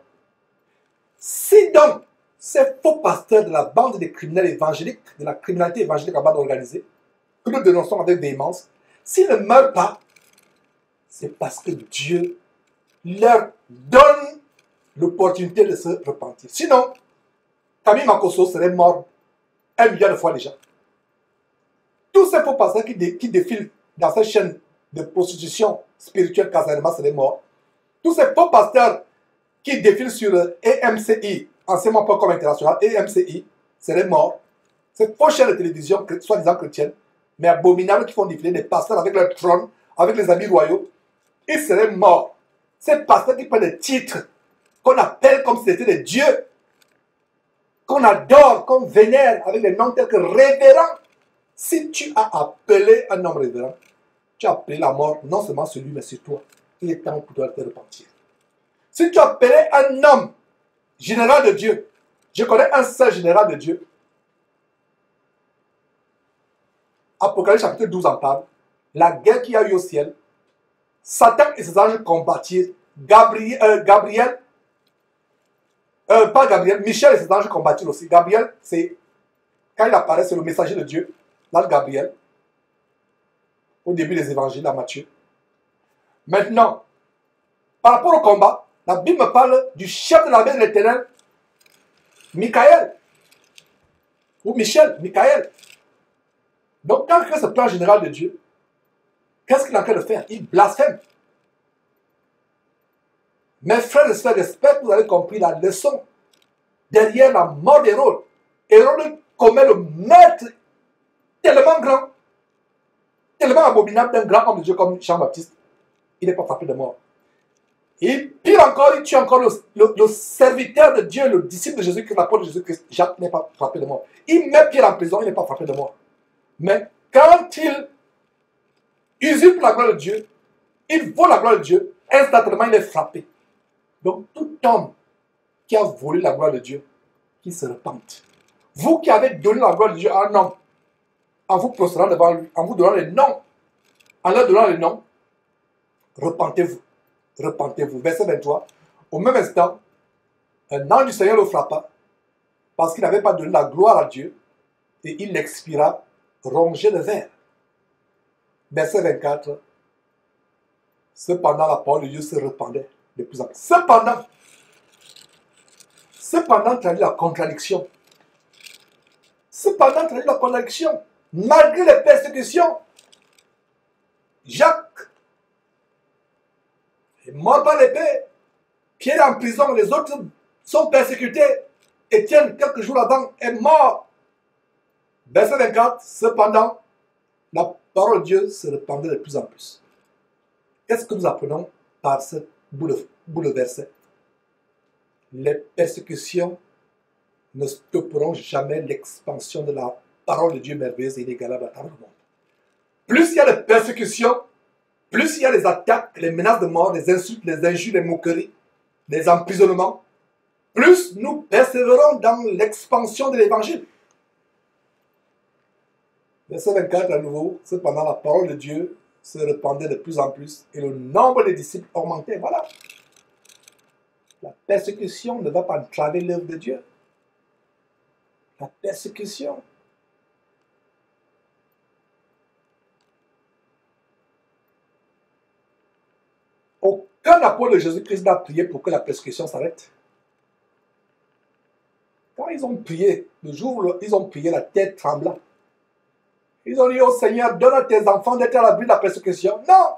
Si donc ces faux pasteurs de la bande des criminels évangéliques, de la criminalité évangélique en bande organisée, que nous dénonçons avec véhémence, s'ils ne meurent pas, c'est parce que Dieu leur donne l'opportunité de se repentir. Sinon, Camille Makosso serait mort 1 milliard de fois déjà. Tous ces faux pasteurs qui défilent dans cette chaîne de prostitution spirituelle Casanema seraient morts. Tous ces faux pasteurs qui défilent sur EMCI, anciennement pas comme international, EMCI, seraient morts. Ces faux chaînes de télévision, soi-disant chrétiennes, mais abominables, qui font défiler des pasteurs avec leur trône, avec les habits royaux, ils seraient morts. Ces pasteurs qui prennent des titres qu'on appelle comme si c'était des dieux, qu'on adore, qu'on vénère, avec des noms tels que révérend. Si tu as appelé un homme révérend, tu as appelé la mort, non seulement sur lui, mais sur toi. Il est temps pour toi de te repentir. Si tu as appelé un homme général de Dieu, je connais un seul général de Dieu. Apocalypse chapitre 12 en parle. La guerre qu'il y a eu au ciel. Satan et ses anges combattirent. Michel et ses anges combattirent aussi. Gabriel, c'est quand il apparaît, c'est le messager de Dieu. L'ange Gabriel. Au début des évangiles à Matthieu. Maintenant, par rapport au combat, la Bible me parle du chef de l'armée de l'Éternel, Michael. Ou Michel, Michael. Donc, quand il fait ce plan général de Dieu, qu'est-ce qu'il est en train de faire? Il blasphème. Mes frères et sœurs, j'espère que vous avez compris la leçon derrière la mort d'Hérode. Hérode commet le meurtre tellement grand, tellement abominable d'un grand homme de Dieu comme Jean-Baptiste. Il n'est pas frappé de mort. Et pire encore, il tue encore le serviteur de Dieu, le disciple de Jésus-Christ, l'apôtre de Jésus-Christ. Jacques n'est pas frappé de mort. Il met Pierre en prison, il n'est pas frappé de mort. Mais quand il usurpe la gloire de Dieu, il vole la gloire de Dieu, instantanément il est frappé. Donc tout homme qui a volé la gloire de Dieu, qu'il se repente. Vous qui avez donné la gloire de Dieu à un homme, en vous prostrant devant lui, en vous donnant les noms, en leur donnant les noms, repentez-vous. Repentez-vous. Verset 23. Au même instant, un ange du Seigneur le frappa parce qu'il n'avait pas donné la gloire à Dieu et il expira rongé de verre. Verset 24. Cependant, la parole de Dieu se répandait de plus en plus. Cependant, traduit la contradiction. Cependant, traduit la contradiction. Malgré les persécutions, Jacques est mort par l'épée. Pierre est en prison, les autres sont persécutés. Étienne, quelques jours avant, est mort. Verset 24, cependant, la parole de Dieu se répandait de plus en plus. Qu'est-ce que nous apprenons par ce bout de verset? Les persécutions ne stopperont jamais l'expansion de la parole de Dieu merveilleuse et inégalable à travers le monde. Plus il y a de persécutions, plus il y a les attaques, les menaces de mort, les insultes, les injures, les moqueries, les emprisonnements, plus nous persévérons dans l'expansion de l'évangile. Verset 24 à nouveau, cependant la parole de Dieu se répandait de plus en plus et le nombre des disciples augmentait. Voilà. La persécution ne va pas entraver l'œuvre de Dieu. La persécution. Aucun apôtre de Jésus-Christ n'a prié pour que la persécution s'arrête. Quand ils ont prié, le jour où ils ont prié, la terre trembla. Ils ont dit au Seigneur, donne à tes enfants d'être à l'abri de la persécution. Non!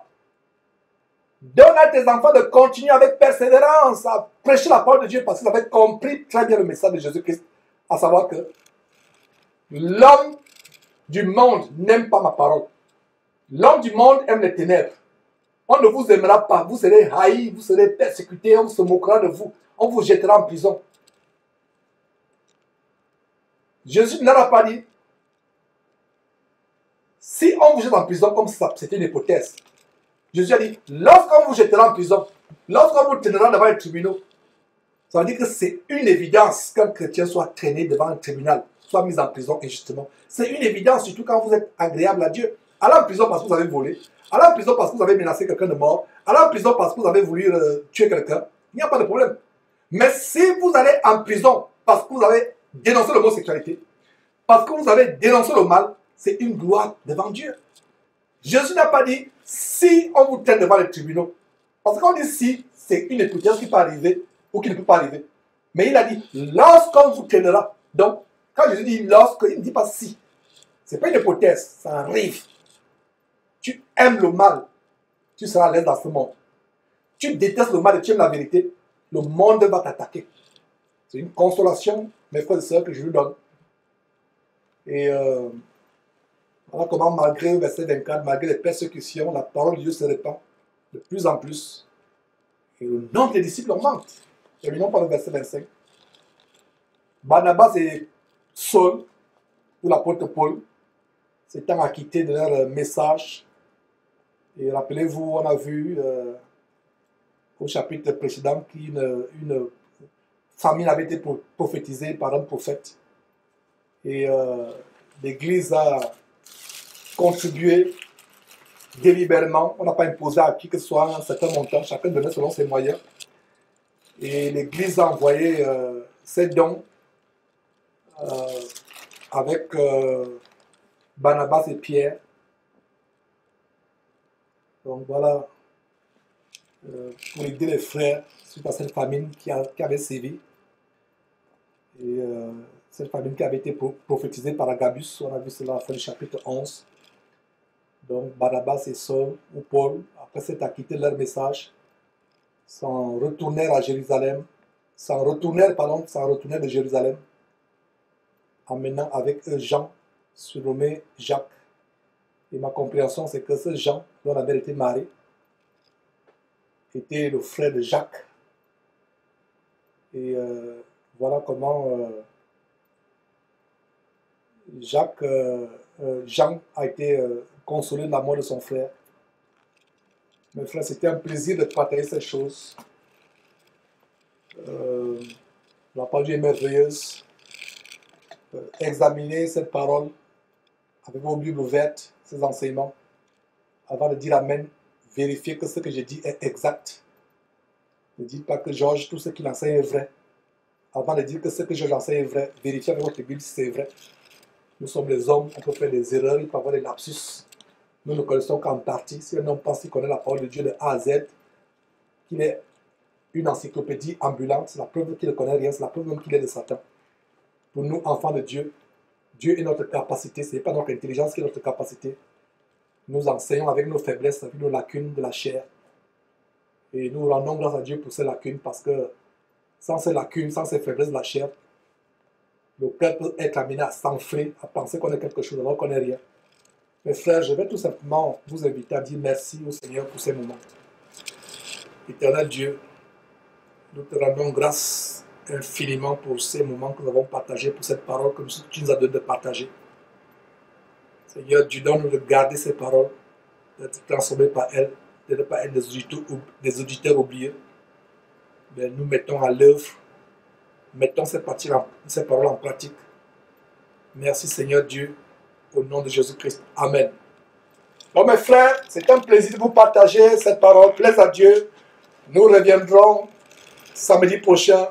Donne à tes enfants de continuer avec persévérance à prêcher la parole de Dieu parce qu'ils avaient compris très bien le message de Jésus-Christ, à savoir que l'homme du monde n'aime pas ma parole. L'homme du monde aime les ténèbres. On ne vous aimera pas. Vous serez haïs, vous serez persécutés, on se moquera de vous. On vous jettera en prison. Jésus n'aura pas dit, si on vous jette en prison, comme ça, c'était une hypothèse. Jésus a dit, lorsqu'on vous jettera en prison, lorsqu'on vous tiendra devant les tribunaux, ça veut dire que c'est une évidence qu'un chrétien soit traîné devant un tribunal, soit mis en prison injustement. C'est une évidence, surtout quand vous êtes agréable à Dieu. Allez en prison parce que vous avez volé, allez en prison parce que vous avez menacé quelqu'un de mort, allez en prison parce que vous avez voulu tuer quelqu'un, il n'y a pas de problème. Mais si vous allez en prison parce que vous avez dénoncé l'homosexualité, parce que vous avez dénoncé le mal, c'est une gloire devant Dieu. Jésus n'a pas dit si on vous traîne devant les tribunaux. Parce qu'on dit si, c'est une hypothèse qui peut arriver ou qui ne peut pas arriver. Mais il a dit lorsqu'on vous traînera. Donc, quand Jésus dit lorsque, il ne dit pas si. Ce n'est pas une hypothèse, ça arrive. Tu aimes le mal, tu seras à l'aise dans ce monde. Tu détestes le mal et tu aimes la vérité, le monde va t'attaquer. C'est une consolation, mes frères et sœurs, que je vous donne. Et voilà comment, malgré le verset 24, malgré les persécutions, la parole de Dieu se répand de plus en plus. Et le nombre des disciples augmente. Terminons par le verset 25. Barnabas et Saul, ou l'apôtre Paul, s'étant acquittés de leur message. Et rappelez-vous, on a vu au chapitre précédent qu'une famine avait été prophétisée par un prophète. Et l'Église a contribué délibérément. On n'a pas imposé à qui que ce soit un certain montant, chacun donnait selon ses moyens. Et l'Église a envoyé ses dons avec Barnabas et Pierre. Donc voilà, pour aider les frères suite à cette famine qui avait sévi. Et cette famine qui avait été prophétisée par Agabus, on a vu cela à la fin du chapitre 11. Donc Barnabas et Saul, ou Paul, après s'être acquittés de leur message, s'en retournèrent à Jérusalem, s'en retournèrent de Jérusalem, emmenant avec eux Jean, surnommé Jacques. Et ma compréhension, c'est que ce Jean, dont la mère était Marie, était le frère de Jacques. Et voilà comment Jean a été consolé de la mort de son frère. Mes frères, c'était un plaisir de partager ces choses. La parole de Dieu est merveilleuse. Examinez cette parole avec vos Bibles ouvertes, ces enseignements, avant de dire Amen. Vérifiez que ce que je dis est exact. Ne dites pas que Georges, tout ce qu'il enseigne est vrai. Avant de dire que ce que Georges enseigne est vrai, vérifiez avec votre Bible si c'est vrai. Nous sommes les hommes, on peut faire des erreurs, il peut avoir des lapsus. Nous ne connaissons qu'en partie. Si un homme pense qu'il connaît la parole de Dieu de A à Z, qu'il est une encyclopédie ambulante, c'est la preuve qu'il ne connaît rien, c'est la preuve même qu'il est de Satan. Pour nous, enfants de Dieu, Dieu est notre capacité, ce n'est pas notre intelligence qui est notre capacité. Nous enseignons avec nos faiblesses, avec nos lacunes de la chair. Et nous rendons grâce à Dieu pour ces lacunes, parce que sans ces lacunes, sans ces faiblesses de la chair, le cœur peut être amené à s'enfler, à penser qu'on est quelque chose alors qu'on n'est rien. Mes frères, je vais tout simplement vous inviter à dire merci au Seigneur pour ces moments. Éternel Dieu, nous te rendons grâce infiniment pour ces moments que nous avons partagés, pour cette parole que tu nous as donné de partager. Seigneur, tu donnes de garder ces paroles, d'être transformés par elles, de ne pas être des auditeurs oubliés. Mais nous mettons à l'œuvre, mettons ces paroles en pratique. Merci Seigneur Dieu, au nom de Jésus-Christ. Amen. Bon mes frères, c'est un plaisir de vous partager cette parole. Plaise à Dieu. Nous reviendrons samedi prochain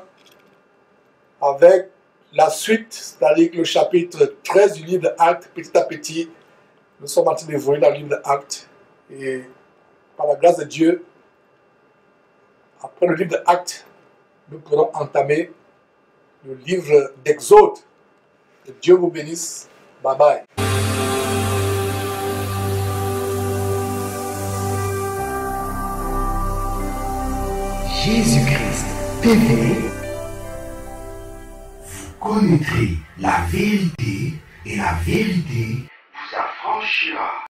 avec la suite, c'est-à-dire le chapitre 13 du livre d'Actes. Petit à petit, nous sommes en train d'évoluer dans le livre d'Actes. Et par la grâce de Dieu, après le livre d'Actes, nous pourrons entamer le livre d'Exode. Que Dieu vous bénisse. Bye bye. Jésus-Christ TV, vous connaîtrez la vérité et la vérité